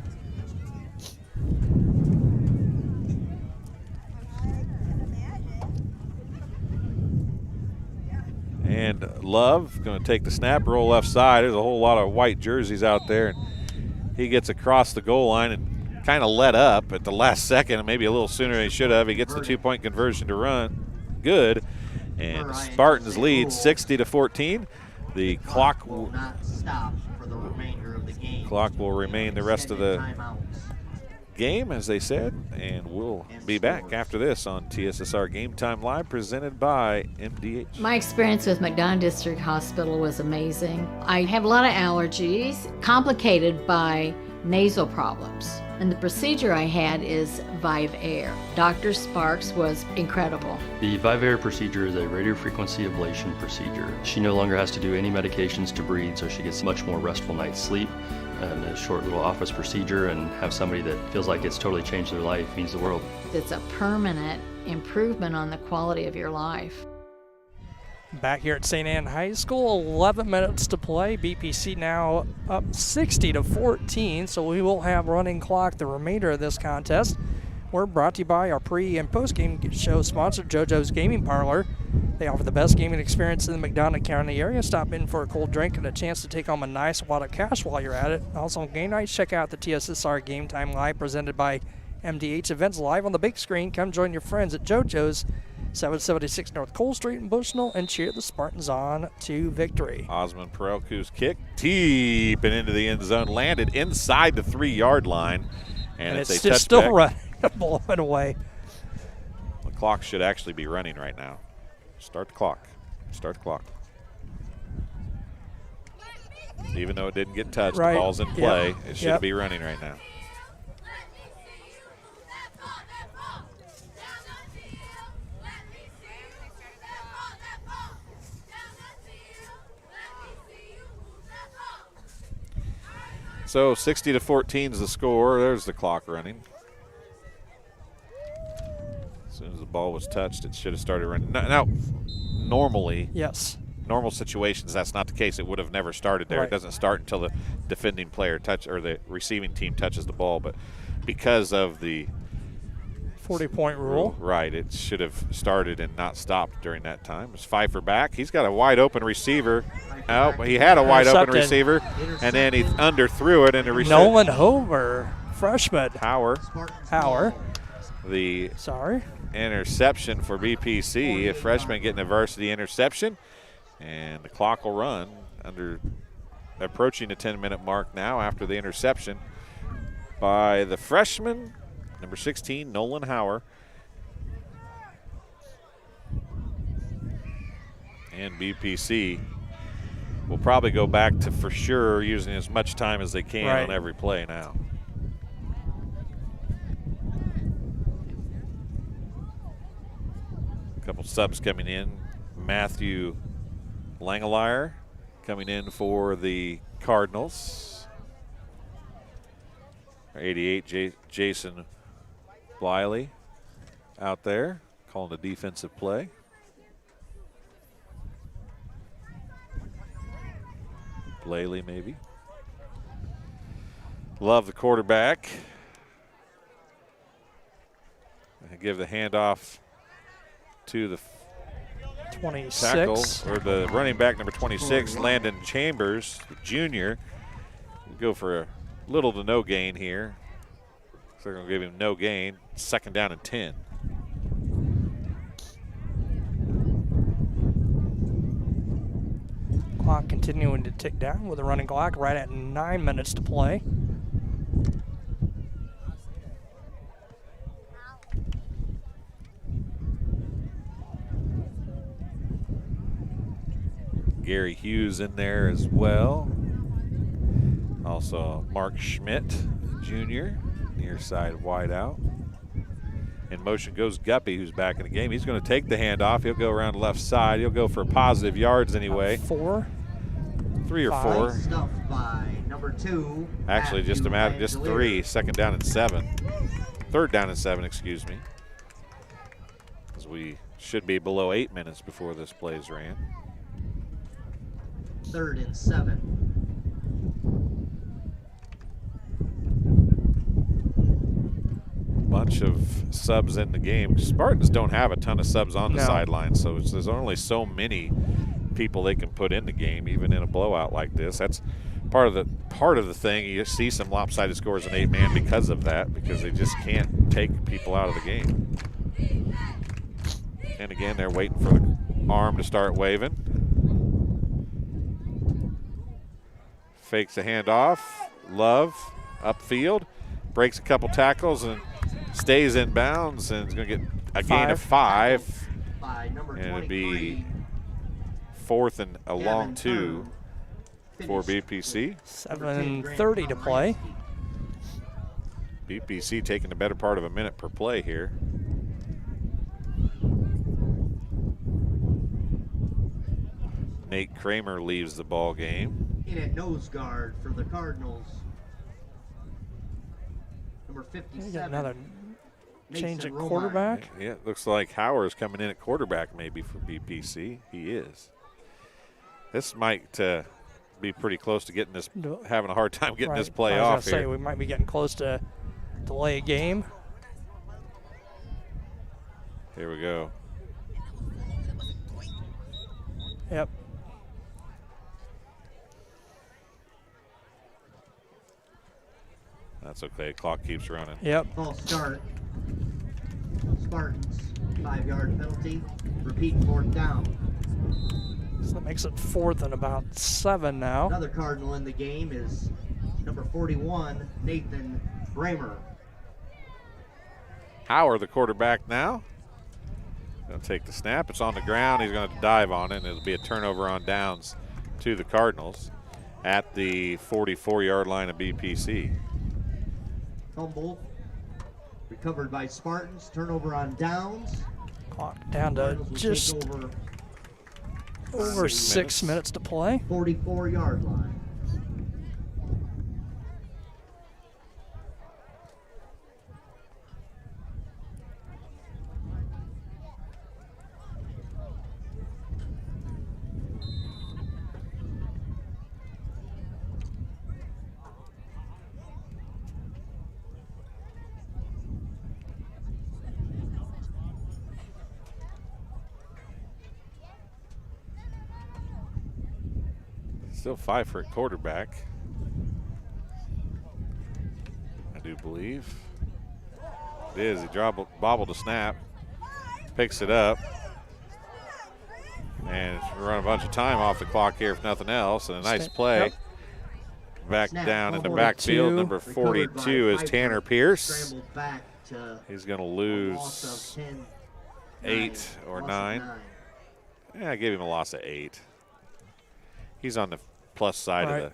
Speaker 1: And Love going to take the snap, roll left side. There's a whole lot of white jerseys out there. And he gets across the goal line and kind of let up at the last second, maybe a little sooner than he should have. He gets the 2-point conversion to run. Good. And Spartans lead 60-14. The clock
Speaker 5: will not stop for the remainder of the game.
Speaker 1: Clock will remain the rest of the game, as they said, and we'll be back after this on TSSR Game Time Live, presented by MDH.
Speaker 10: My experience with McDonough District Hospital was amazing. I have a lot of allergies, complicated by nasal problems. And the procedure I had is Vive Air. Dr. Sparks was incredible.
Speaker 7: The Vive Air procedure is a radiofrequency ablation procedure. She no longer has to do any medications to breathe, so she gets much more restful night's sleep. And a short little office procedure, and have somebody that feels like it's totally changed their life means the world.
Speaker 10: It's a permanent improvement on the quality of your life.
Speaker 2: Back here at St. Anne High School, 11 minutes to play. BPC now up 60-14, so we will have running clock the remainder of this contest. We're brought to you by our pre- and post-game show sponsor, JoJo's Gaming Parlor. They offer the best gaming experience in the McDonough County area. Stop in for a cold drink and a chance to take home a nice wad of cash while you're at it. Also on game nights, check out the TSSR Game Time Live presented by MDH Events live on the big screen. Come join your friends at JoJo's, 776 North Cole Street in Bushnell, and cheer the Spartans on to victory.
Speaker 1: Osmond Perelku's kick deep and into the end zone, landed inside the 3-yard line, and it's a touchback.
Speaker 2: Still running, blowing away.
Speaker 1: The clock should actually be running right now. Start the clock. Start the clock. Even though it didn't get touched, the ball's in play. Yep. It should be running right now. So 60-14 is the score. There's the clock running. As soon as the ball was touched, it should have started running. Now, normally,
Speaker 2: yes,
Speaker 1: normal situations, that's not the case. It would have never started there.
Speaker 2: Right.
Speaker 1: It doesn't start until the defending player or the receiving team touches the ball. But because of the
Speaker 2: 40-point rule,
Speaker 1: right, it should have started and not stopped during that time. It's Pfeiffer back. He's got a wide open receiver. Oh, he had a wide open receiver, and then he underthrew it, and the receiver.
Speaker 2: Nolan Hover, freshman.
Speaker 1: Hauer. The interception for BPC, a freshman getting a varsity interception, and the clock will run approaching the 10-minute mark now after the interception by the freshman, number 16, Nolan Hauer. And BPC will probably go back to, for sure, using as much time as they can on every play now. A couple subs coming in. Matthew Langelier coming in for the Cardinals. 88, Jason Bliley out there calling the defensive play. Blaley maybe. Love the quarterback. Give the handoff to the
Speaker 2: 26
Speaker 1: tackle, or the running back, number 26, Landon Chambers, the junior. Go for a little to no gain here. So they're going to give him no gain. 2nd down and 10.
Speaker 2: Clock continuing to tick down with a running clock right at 9 minutes to play.
Speaker 1: Gary Hughes in there as well. Also Mark Schmidt, Jr., near side wide out. In motion goes Guppy, who's back in the game. He's going to take the handoff. He'll go around the left side. He'll go for positive yards anyway.
Speaker 2: 3 or
Speaker 1: 4.
Speaker 5: Stuffed by number 2.
Speaker 1: Actually, just 3. 2nd down and 7. 3rd down and 7, excuse me. As we should be below 8 minutes before this plays ran.
Speaker 5: 3rd and 7.
Speaker 1: Bunch of subs in the game. Spartans don't have a ton of subs on the sideline, so there's only so many people they can put in the game, even in a blowout like this. That's part of the thing. You see some lopsided scores in 8-man because of that, because they just can't take people out of the game. And again, they're waiting for the arm to start waving. Fakes a handoff. Love upfield, breaks a couple tackles and stays in bounds, and is going to get a gain of 5. And it'll be 4th and a long 2 for BPC.
Speaker 2: 7:30 to play.
Speaker 1: BPC taking the better part of a minute per play here. Nate Kramer leaves the ball game.
Speaker 5: In at nose guard for the Cardinals, number 57.
Speaker 2: Another change at
Speaker 5: Mason
Speaker 2: quarterback.
Speaker 1: Yeah, it looks like Hauer is coming in at quarterback maybe for BPC. He is. This might be pretty close to getting this, having a hard time getting this play
Speaker 2: I was
Speaker 1: off
Speaker 2: gonna
Speaker 1: here.
Speaker 2: say we might be getting close to delay a game.
Speaker 1: Here we go.
Speaker 2: Yep.
Speaker 1: That's okay. Clock keeps running.
Speaker 2: Yep.
Speaker 5: False start. Spartans, 5-yard penalty. Repeat 4th down.
Speaker 2: So that makes it 4th and about 7 now.
Speaker 5: Another Cardinal in the game is number 41, Nathan Bramer.
Speaker 1: Hauer, the quarterback now. Going to take the snap. It's on the ground. He's going to dive on it, and it'll be a turnover on downs to the Cardinals at the 44-yard line of BPC.
Speaker 5: Fumble recovered by Spartans. Turnover on downs.
Speaker 2: Clock down to just over 6 minutes to play.
Speaker 5: 44-yard line.
Speaker 1: Still Pfeiffer at quarterback, I do believe. It is. He bobbled a snap, picks it up, and run a bunch of time off the clock here if nothing else. And a nice play.
Speaker 2: Yep.
Speaker 1: Back down in the backfield, number 42 is Tanner Pierce. He's going to lose 8 or 9. Yeah, I gave him a loss of 8. He's on the plus side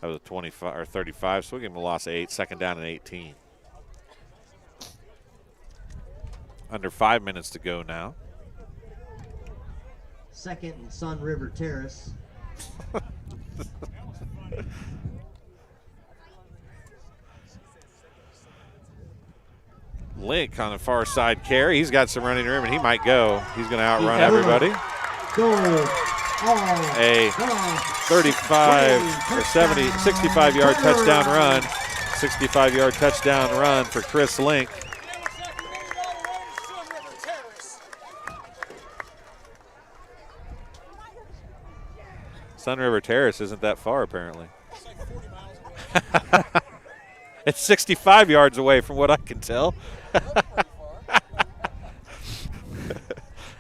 Speaker 1: of the 25 or 35, so we'll give him a loss of 8. Second down and 18. Under 5 minutes to go now.
Speaker 5: Second and Sun River Terrace.
Speaker 1: Link on the far side carry. He's got some running room, and he might go. He's going to outrun everybody. A 35 or 70, 65-yard touchdown run. 65-yard touchdown run for Chris Link. Sun River Terrace isn't that far, apparently. It's 65 yards away from what I can tell.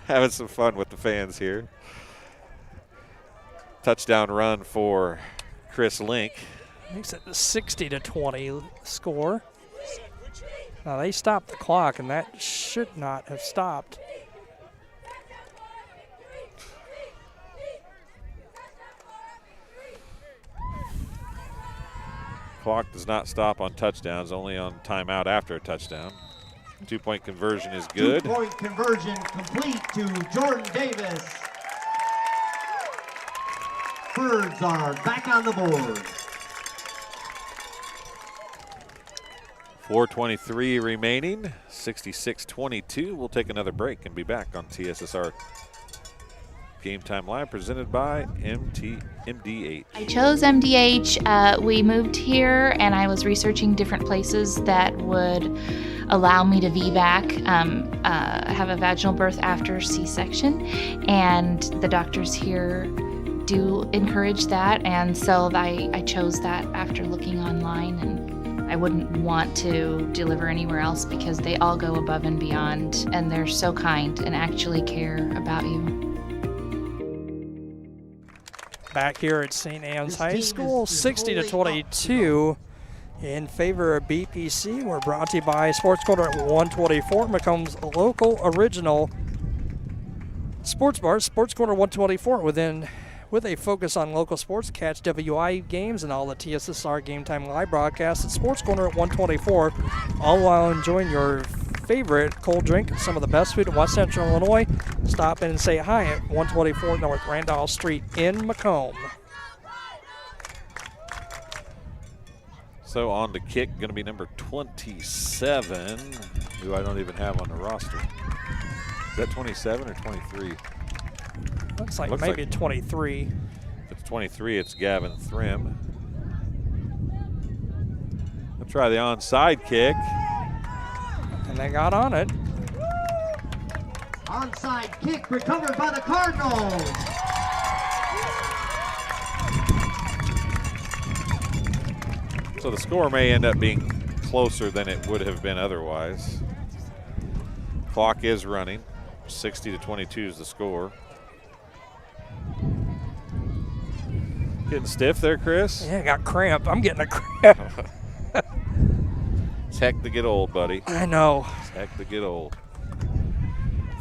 Speaker 1: Having some fun with the fans here. Touchdown run for Chris Link.
Speaker 2: Makes it a 60-20 score. Now they stopped the clock, and that should not have stopped.
Speaker 1: Clock does not stop on touchdowns, only on timeout after a touchdown. 2-point conversion is good.
Speaker 5: 2-point conversion complete to Jordan Davis. Birds are back on the board.
Speaker 1: 4:23 remaining, 66-22. We'll take another break and be back on TSSR Game Time Live, presented by MDH.
Speaker 6: I chose MDH. We moved here, and I was researching different places that would allow me to VBAC, have a vaginal birth after C-section, and the doctors here do encourage that, and so I chose that after looking online, and I wouldn't want to deliver anywhere else because they all go above and beyond, and they're so kind and actually care about you.
Speaker 2: Back here at St. Anne's High School, 60-22 in favor of BPC. We're brought to you by Sports Corner at 124, Macomb's local original sports bar. Sports Corner 124 with a focus on local sports. Catch WI games and all the TSSR Game Time live broadcasts at Sports Corner at 124, all while enjoying your favorite cold drink and some of the best food in West Central Illinois. Stop in and say hi at 124 North Randolph Street in Macomb.
Speaker 1: So on the kick, going to be number 27, who I don't even have on the roster. Is that 27 or 23?
Speaker 2: Looks like maybe 23.
Speaker 1: If it's 23, it's Gavin Thrim. We'll try the onside kick.
Speaker 2: And they got on it.
Speaker 5: Onside kick recovered by the Cardinals.
Speaker 1: So the score may end up being closer than it would have been otherwise. Clock is running. 60-22 is the score. Getting stiff there, Chris?
Speaker 2: Yeah, I got cramp. I'm getting a cramp.
Speaker 1: It's heck to get old, buddy.
Speaker 2: I know.
Speaker 1: It's heck to get old.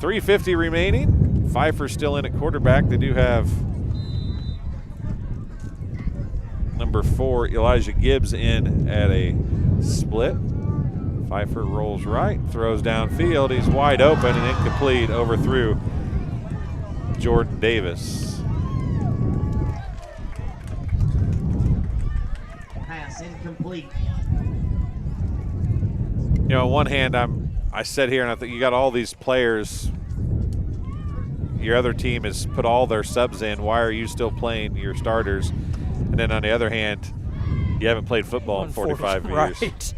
Speaker 1: 3:50 remaining. Pfeiffer's still in at quarterback. They do have number 4, Elijah Gibbs, in at a split. Pfeiffer rolls right, throws downfield. He's wide open and incomplete. Overthrew Jordan Davis.
Speaker 5: Pass incomplete.
Speaker 1: You know, on one hand, I sit here and I think you got all these players. Your other team has put all their subs in. Why are you still playing your starters? And then on the other hand, you haven't played football in 45 years.
Speaker 2: Right.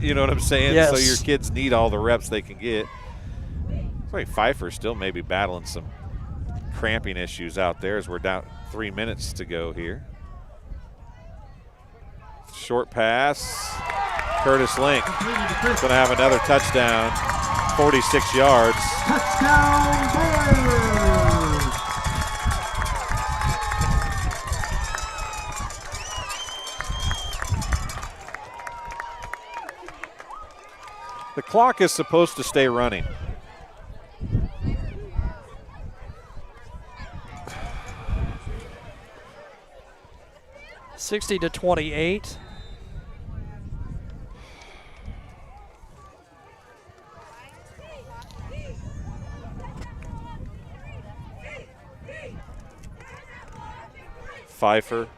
Speaker 1: You know what I'm saying?
Speaker 2: Yes.
Speaker 1: So your kids need all the reps they can get. It's like Pfeiffer's still maybe battling some cramping issues out there as we're down 3 minutes to go here. Short pass. Curtis Link going to have another touchdown, 46 yards.
Speaker 5: Touchdown Bears!
Speaker 1: The clock is supposed to stay running.
Speaker 2: (60-28).
Speaker 1: Pfeiffer.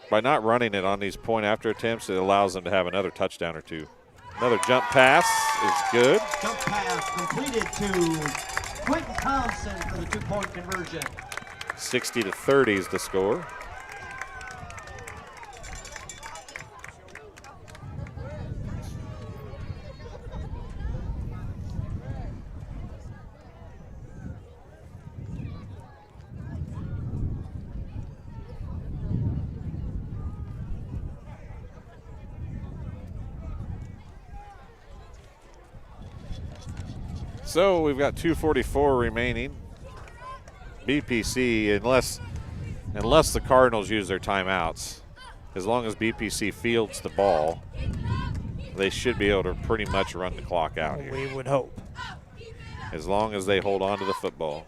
Speaker 1: By not running it on these point after attempts, it allows them to have another touchdown or two. Another jump pass is good.
Speaker 5: Jump pass completed to Quentin Thompson for the 2-point conversion.
Speaker 1: 60-30 is the score. So we've got 2:44 remaining. BPC, unless the Cardinals use their timeouts, as long as BPC fields the ball, they should be able to pretty much run the clock out here.
Speaker 2: We would hope.
Speaker 1: As long as they hold on to the football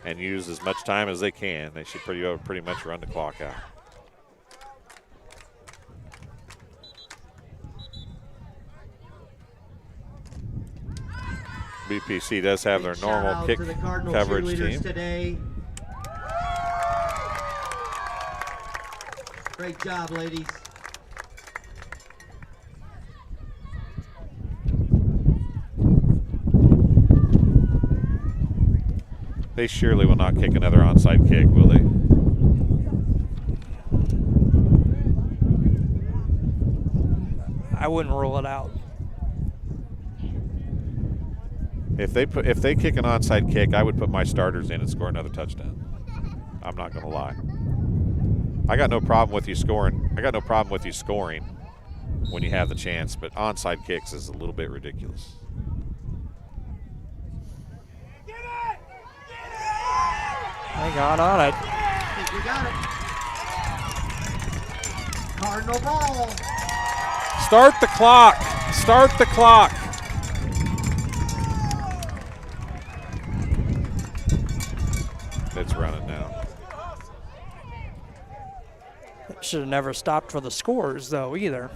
Speaker 1: and use as much time as they can, they should pretty much run the clock out. BPC does have their normal kick coverage team.
Speaker 5: Today. Great job, ladies.
Speaker 1: They surely will not kick another onside kick, will they?
Speaker 2: I wouldn't rule it out.
Speaker 1: If they kick an onside kick, I would put my starters in and score another touchdown. I'm not going to lie. I got no problem with you scoring. I got no problem with you scoring when you have the chance, but onside kicks is a little bit ridiculous.
Speaker 2: Hang on it.
Speaker 5: I think we got it. Cardinal ball.
Speaker 1: Start the clock. Start the clock. It's running now.
Speaker 2: Should have never stopped for the scores, though, either.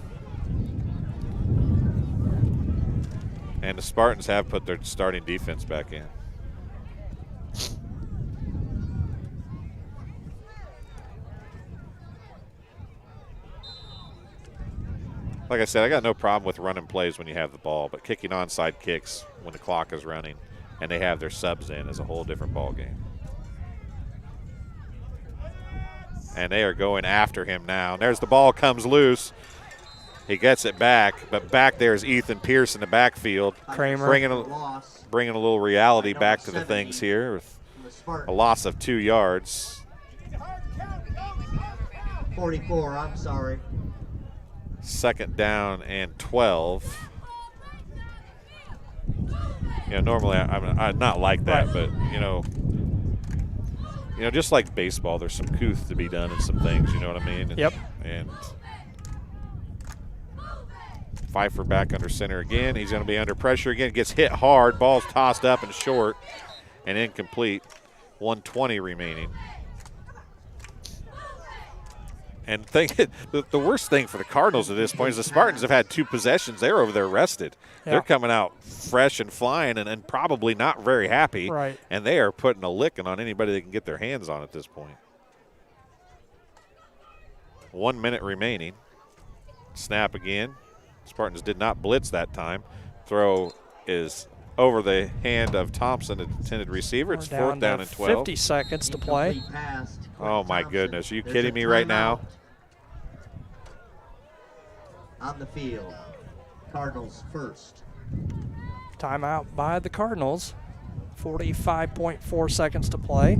Speaker 1: And the Spartans have put their starting defense back in. Like I said, I got no problem with running plays when you have the ball, but kicking onside kicks when the clock is running and they have their subs in is a whole different ball game. And they are going after him now. There's the ball, comes loose. He gets it back, but back there is Ethan Pierce in the backfield.
Speaker 2: Kramer.
Speaker 1: Bringing a little reality back to the things here with a loss of 2 yards.
Speaker 5: 44, I'm sorry.
Speaker 1: 2nd down and 12. You know, normally I'm not like that, but you know, just like baseball, there's some couth to be done and some things. You know what I mean?
Speaker 2: Yep.
Speaker 1: And Pfeiffer back under center again. He's going to be under pressure again. Gets hit hard. Ball's tossed up and short and incomplete. 1:20 remaining. And the worst thing for the Cardinals at this point is the Spartans have had 2 possessions. They're over there rested. Yeah. They're coming out fresh and flying and probably not very happy.
Speaker 2: Right.
Speaker 1: And they are putting a licking on anybody they can get their hands on at this point. 1 minute remaining. Snap again. Spartans did not blitz that time. Throw is over the hand of Thompson, the intended receiver. It's 4th down and 12.
Speaker 2: 50 seconds to play.
Speaker 1: Oh, my goodness. Are you kidding me right now?
Speaker 5: On the field, Cardinals first.
Speaker 2: Timeout by the Cardinals. 45.4 seconds to play.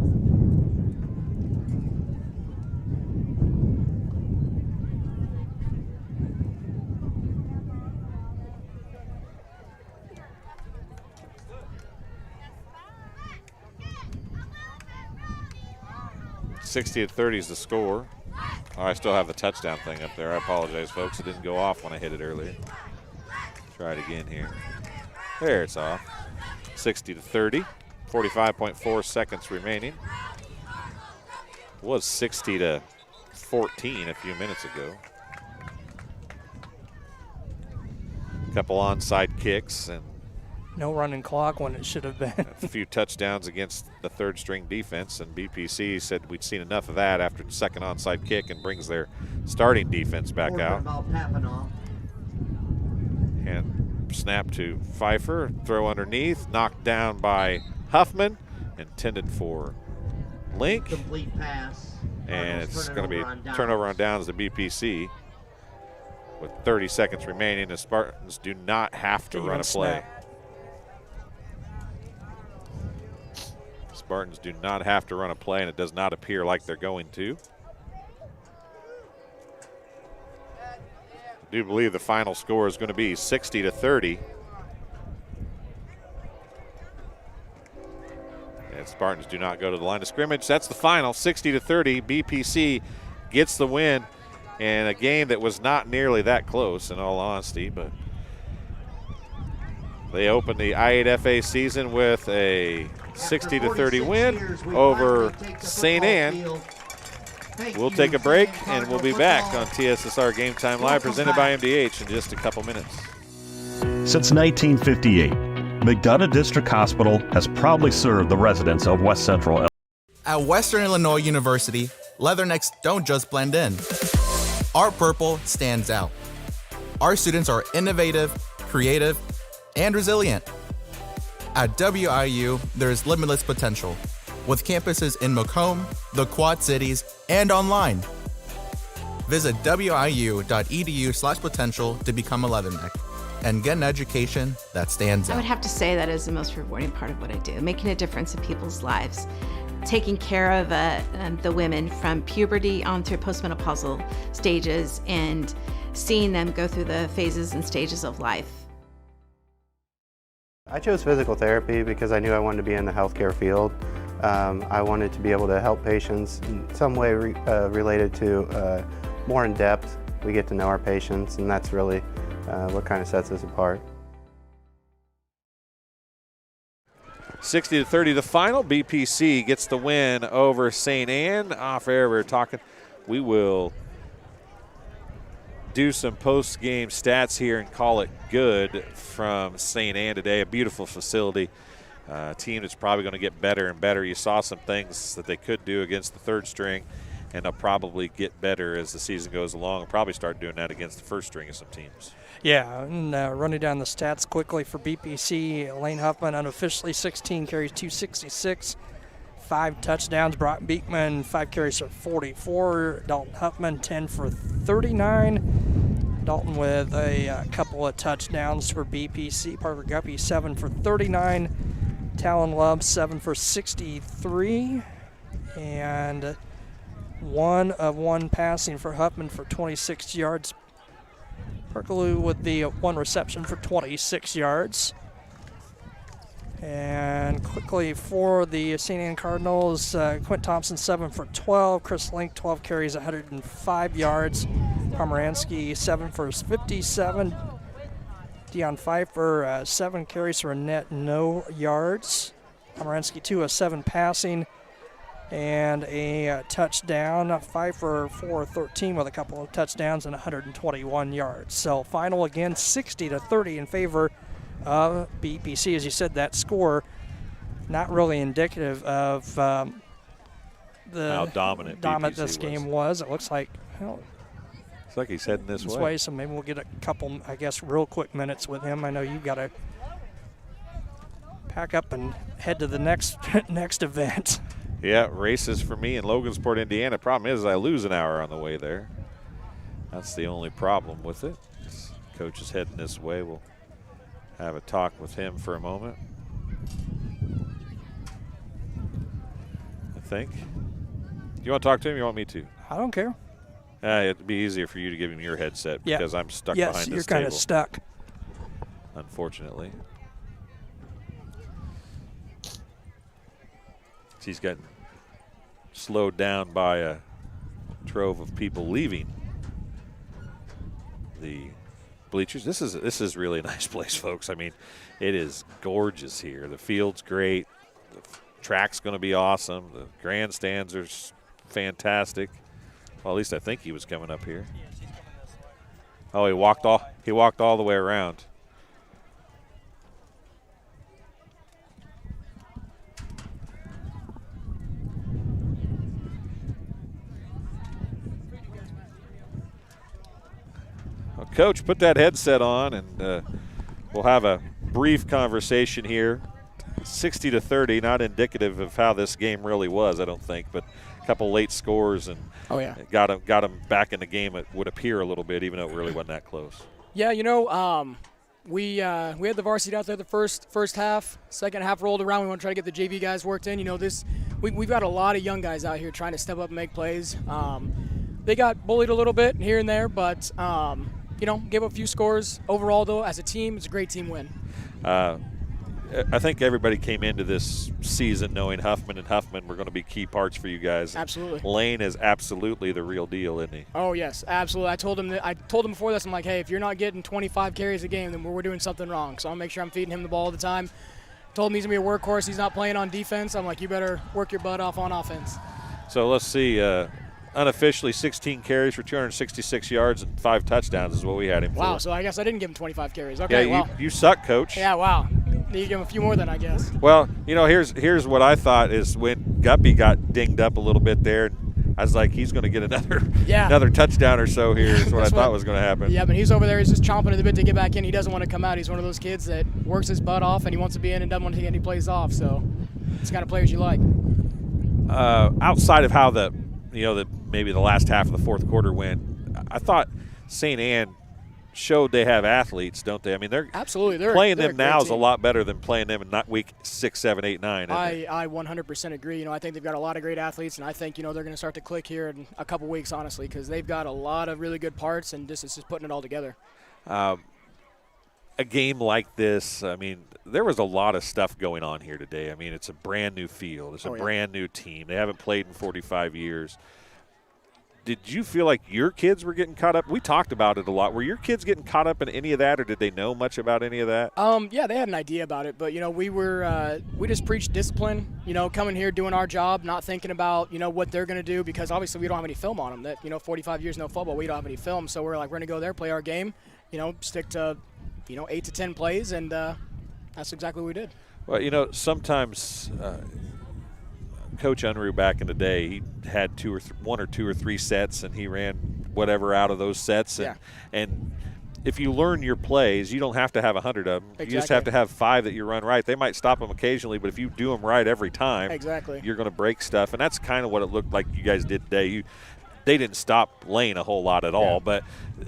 Speaker 1: (60-30) is the score. Oh, I still have the touchdown thing up there. I apologize, folks. It didn't go off when I hit it earlier. Try it again here. There, it's off. 60-30. 45.4 seconds remaining. It was 60-14 a few minutes ago. A couple onside kicks and
Speaker 2: no running clock when it should have been.
Speaker 1: a few touchdowns against the third string defense, and BPC said we'd seen enough of that after the second onside kick and brings their starting defense back out. And snap to Pfeiffer, throw underneath, knocked down by Huffman, intended for Link.
Speaker 5: Complete pass.
Speaker 1: And it's going to be turnover on downs to BPC with 30 seconds remaining. The Spartans do not have to run a play. Spartans do not have to run a play, and it does not appear like they're going to. I do believe the final score is going to be 60-30. And Spartans do not go to the line of scrimmage. That's the final, 60-30. BPC gets the win in a game that was not nearly that close, in all honesty, but they opened the I-8FA season with a 60-30 win over St. Anne. We'll take a break, and we'll be back on TSSR Game Time Live, presented by MDH, in just a couple minutes.
Speaker 9: Since 1958, McDonough District Hospital has proudly served the residents of West Central.
Speaker 13: At Western Illinois University, leathernecks don't just blend in. Our purple stands out. Our students are innovative, creative, and resilient. At WIU, there is limitless potential, with campuses in Macomb, the Quad Cities, and online. Visit wiu.edu/potential to become a leatherneck and get an education that stands
Speaker 11: I
Speaker 13: out.
Speaker 11: would have to say that is the most rewarding part of what I do, making a difference in people's lives, taking care of the women from puberty on through postmenopausal stages and seeing them go through the phases and stages of life.
Speaker 8: I chose physical therapy because I knew I wanted to be in the healthcare field. I wanted to be able to help patients in some way related to more in depth. We get to know our patients, and that's really what kind of sets us apart.
Speaker 1: 60-30 the final. BPC gets the win over St. Anne. Off air, we were talking. We will do some post-game stats here and call it good from St. Anne today. A beautiful facility. A team that's probably going to get better and better. You saw some things that they could do against the third string, and they'll probably get better as the season goes along and probably start doing that against the first string of some teams.
Speaker 2: Yeah, and running down the stats quickly for BPC, Lane Huffman unofficially 16 carries, 266, 5 touchdowns. Brock Beekman, 5 carries for 44. Dalton Huffman, 10 for 39. Dalton with a couple of touchdowns for BPC. Parker Guppy, 7 for 39. Talon Love, 7 for 63. And 1 of 1 passing for Huffman for 26 yards. Perkaloo with the 1 reception for 26 yards. And quickly for the St. Anne Cardinals, Quint Thompson, 7 for 12. Chris Link, 12 carries, 105 yards. Pomeranski, 7 for 57. Deion Pfeiffer, 7 carries for a net, no yards. Pomeranski, 2 of 7 passing and a touchdown. Pfeiffer, 4 of 13 with a couple of touchdowns and 121 yards. So final again, 60-30 in favor of BPC. As you said, that score not really indicative of
Speaker 1: how dominant
Speaker 2: this game was. It looks like, well,
Speaker 1: it's like he's heading this way.
Speaker 2: So maybe we'll get a couple, I guess, real quick minutes with him. I know you've got to pack up and head to the next event.
Speaker 1: Yeah, races for me in Logansport, Indiana. Problem is I lose an hour on the way there. That's the only problem with it. Coach is heading this way. We'll have a talk with him for a moment. think. Do you want to talk to him or you want me to?
Speaker 2: I don't care.
Speaker 1: It'd be easier for you to give him your headset because I'm stuck behind this table.
Speaker 2: Yes, you're kind of stuck.
Speaker 1: Unfortunately. He's gotten slowed down by a trove of people leaving the bleachers. This is really a nice place, folks. I mean, it is gorgeous here. The field's great. The track's going to be awesome. The grandstands are fantastic. Well, at least I think he was coming up here. Oh, he walked all the way around. Well, Coach, put that headset on, and we'll have a brief conversation here. 60-30, not indicative of how this game really was, I don't think, but a couple late scores and got him back in the game. It would appear a little bit, even though it really wasn't that close.
Speaker 12: Yeah, we had the varsity out there the first half. Second half rolled around. We want to try to get the JV guys worked in. We've got a lot of young guys out here trying to step up and make plays. They got bullied a little bit here and there, but gave up a few scores. Overall, though, as a team, it's a great team win.
Speaker 1: I think everybody came into this season knowing Huffman and Huffman were going to be key parts for you guys.
Speaker 12: Absolutely.
Speaker 1: Lane is absolutely the real deal, isn't he?
Speaker 12: Oh, yes, absolutely. I told him before this, I'm like, hey, if you're not getting 25 carries a game, then we're doing something wrong. So I'll make sure I'm feeding him the ball all the time. Told him he's going to be a workhorse. He's not playing on defense. I'm like, you better work your butt off on offense.
Speaker 1: So let's see. Unofficially 16 carries for 266 yards and 5 touchdowns is what we had him for.
Speaker 12: Wow, so I guess I didn't give him 25 carries. Okay,
Speaker 1: yeah, you suck, Coach.
Speaker 12: Yeah, wow. Need to give him a few more then, I guess.
Speaker 1: Well, here's what I thought is when Guppy got dinged up a little bit there, I was like, he's going to get another touchdown or so here is what I thought was going to happen.
Speaker 12: Yeah, but he's over there. He's just chomping at the bit to get back in. He doesn't want to come out. He's one of those kids that works his butt off, and he wants to be in and doesn't want to take any plays off. So it's the kind of players you like.
Speaker 1: Outside of how maybe the last half of the fourth quarter went, I thought St. Anne showed they have athletes, don't they? I mean, they're playing them now is a lot better than playing them in not week 6, 7, 8, 9.
Speaker 12: I 100% agree. I think they've got a lot of great athletes, and I think they're going to start to click here in a couple weeks, honestly, because they've got a lot of really good parts, and this is just putting it all together.
Speaker 1: A game like this, I mean, there was a lot of stuff going on here today. I mean, it's a brand new field. It's a brand new team. They haven't played in 45 years. Did you feel like your kids were getting caught up? We talked about it a lot. Were your kids getting caught up in any of that, or did they know much about any of that?
Speaker 12: Yeah, they had an idea about it, but we just preached discipline. Coming here, doing our job, not thinking about what they're going to do, because obviously we don't have any film on them. That 45 years no football, we don't have any film, so we're like, we're going to go there, play our game, stick to 8 to 10 plays, and that's exactly what we did.
Speaker 1: Well, sometimes. Coach Unruh back in the day, he had 1 or 2 or 3 sets, and he ran whatever out of those sets. And if you learn your plays, you don't have to have 100 of them.
Speaker 12: Exactly.
Speaker 1: You just have to have 5 that you run right. They might stop them occasionally, but if you do them right every time, you're going to break stuff. And that's kind of what it looked like you guys did today. They didn't stop Lane a whole lot at all, but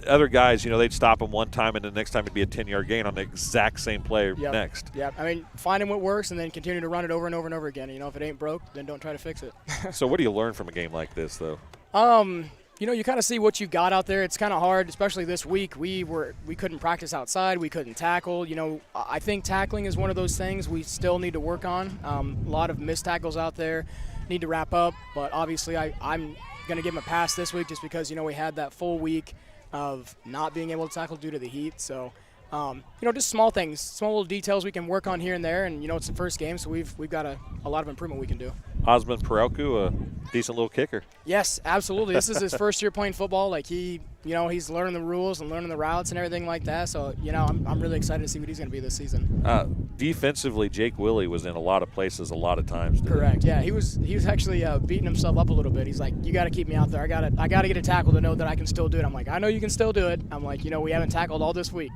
Speaker 1: other guys, they'd stop him one time, and the next time it'd be a 10-yard gain on the exact same play next.
Speaker 12: Yeah, I mean, finding what works and then continue to run it over and over and over again. If it ain't broke, then don't try to fix it.
Speaker 1: So what do you learn from a game like this, though?
Speaker 12: You kind of see what you've got out there. It's kind of hard, especially this week. We couldn't practice outside. We couldn't tackle. I think tackling is one of those things we still need to work on. A lot of missed tackles out there. Need to wrap up, but obviously I'm going to give him a pass this week just because we had that full week of not being able to tackle due to the heat. So just small things, small little details we can work on here and there, and it's the first game, so we've got a lot of improvement we can do.
Speaker 1: Osmond Perelku, a decent little kicker.
Speaker 12: Yes, absolutely. This is his first year playing football. Like he's learning the rules and learning the routes and everything like that. So I'm really excited to see what he's going to be this season.
Speaker 1: Defensively, Jake Willie was in a lot of places a lot of times today.
Speaker 12: Correct. Yeah, he was actually beating himself up a little bit. He's like, you got to keep me out there. I got to get a tackle to know that I can still do it. I'm like, I know you can still do it. I'm like, we haven't tackled all this week.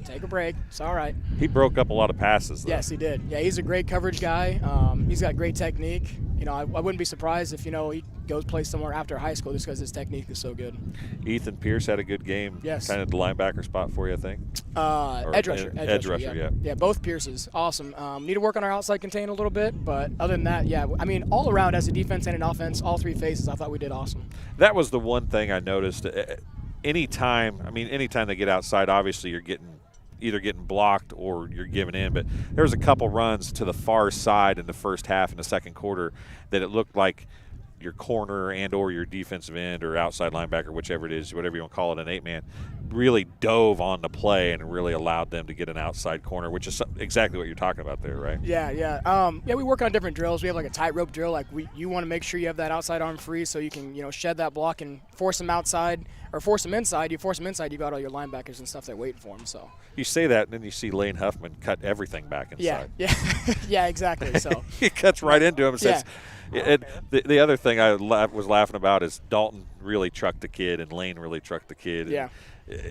Speaker 12: Take a break. It's all right.
Speaker 1: He broke up a lot of passes, though.
Speaker 12: Yes, he did. Yeah, he's a great coverage guy. He's got great technique, you know, I wouldn't be surprised if, you know, he goes play somewhere after high school just because his technique is so good.
Speaker 1: Ethan Pierce had a good game.
Speaker 12: Yes.
Speaker 1: Kind of the linebacker spot for you, I think.
Speaker 12: Edge rusher.
Speaker 1: Edge rusher, yeah.
Speaker 12: Yeah, both Pierces. Awesome. Need to work on our outside contain a little bit, but other than that, yeah. I mean, all around as a defense and an offense, all three phases, I thought we did awesome.
Speaker 1: That was the one thing I noticed. Anytime they get outside, obviously you're either getting blocked or you're giving in, but there was a couple runs to the far side in the first half in the second quarter that it looked like your corner and or your defensive end or outside linebacker, whichever it is, whatever you want to call it, an 8-man, really dove on the play and really allowed them to get an outside corner, which is exactly what you're talking about there, right?
Speaker 12: Yeah. We work on different drills. We have like a tightrope drill. Like you want to make sure you have that outside arm free so you can, you know, shed that block and force them outside or force them inside. You force them inside, you got all your linebackers and stuff that waiting for them. So
Speaker 1: you say that, and then you see Lane Huffman cut everything back inside.
Speaker 12: Yeah, exactly. So
Speaker 1: he cuts right into him and says. The other thing I was laughing about is Dalton really trucked the kid and Lane really trucked the kid.
Speaker 12: Yeah.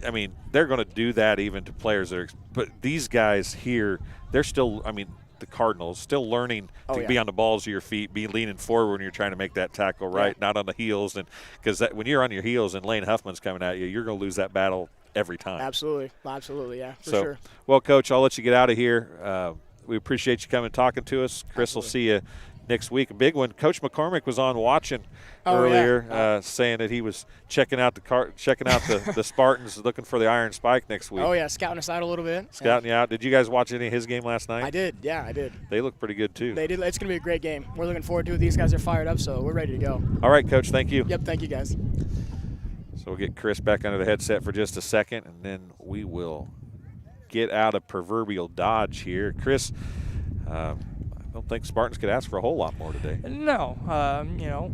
Speaker 1: I mean, they're going to do that even to players that are – but these guys here, they're still – I mean, the Cardinals still learning to be on the balls of your feet, be leaning forward when you're trying to make that tackle right, not on the heels. And because when you're on your heels and Lane Huffman's coming at you, you're going to lose that battle every time.
Speaker 12: Absolutely, yeah, for sure.
Speaker 1: Well, Coach, I'll let you get out of here. We appreciate you coming and talking to us. Chris will see you next week. A big one. Coach McCormick was on watching earlier, saying that he was checking out the Spartans, looking for the Iron Spike next week.
Speaker 12: Oh yeah, scouting us out a little bit.
Speaker 1: Scouting you out. Did you guys watch any of his game last night?
Speaker 12: I did. Yeah, I did.
Speaker 1: They look pretty good too.
Speaker 12: They did. It's going to be a great game. We're looking forward to it. These guys are fired up, so we're ready to go.
Speaker 1: All right, Coach. Thank you.
Speaker 12: Yep. Thank you, guys.
Speaker 1: So we'll get Chris back under the headset for just a second, and then we will get out of proverbial Dodge here. Chris, I don't think Spartans could ask for a whole lot more today.
Speaker 2: No. You know,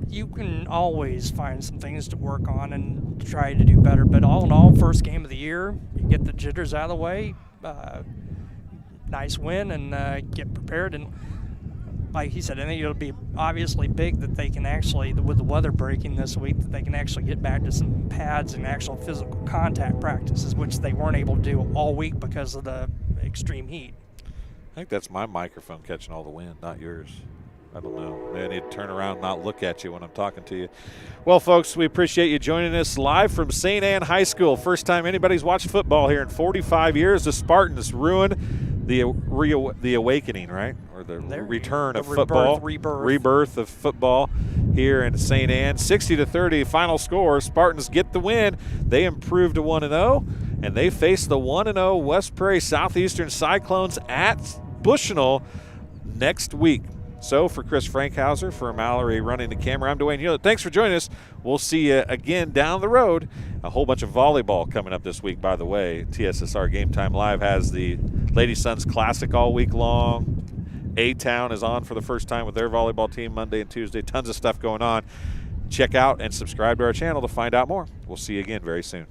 Speaker 2: you can always find some things to work on and try to do better. But all in all, first game of the year, you get the jitters out of the way. Nice win and get prepared. And like he said, I think it'll be obviously big that they can actually, with the weather breaking this week, that they can actually get back to some pads and actual physical contact practices, which they weren't able to do all week because of the extreme heat.
Speaker 1: I think that's my microphone catching all the wind, not yours. I don't know. I need to turn around and not look at you when I'm talking to you. Well, folks, we appreciate you joining us live from St. Anne High School. First time anybody's watched football here in 45 years. The Spartans ruined the awakening, right? Or the return of football. Rebirth of football here in St. Anne. 60-30 final score. Spartans get the win. They improved to 1-0, and they face the 1-0 West Prairie Southeastern Cyclones at Bushnell next week. So for Chris Frankhauser, for Mallory running the camera, I'm Dwayne Hewlett. Thanks for joining us. We'll see you again down the road. A whole bunch of volleyball coming up this week, by the way. TSSR Game Time Live has the Lady Sons Classic all week long. A-Town is on for the first time with their volleyball team Monday and Tuesday. Tons of stuff going on. Check out and subscribe to our channel to find out more. We'll see you again very soon.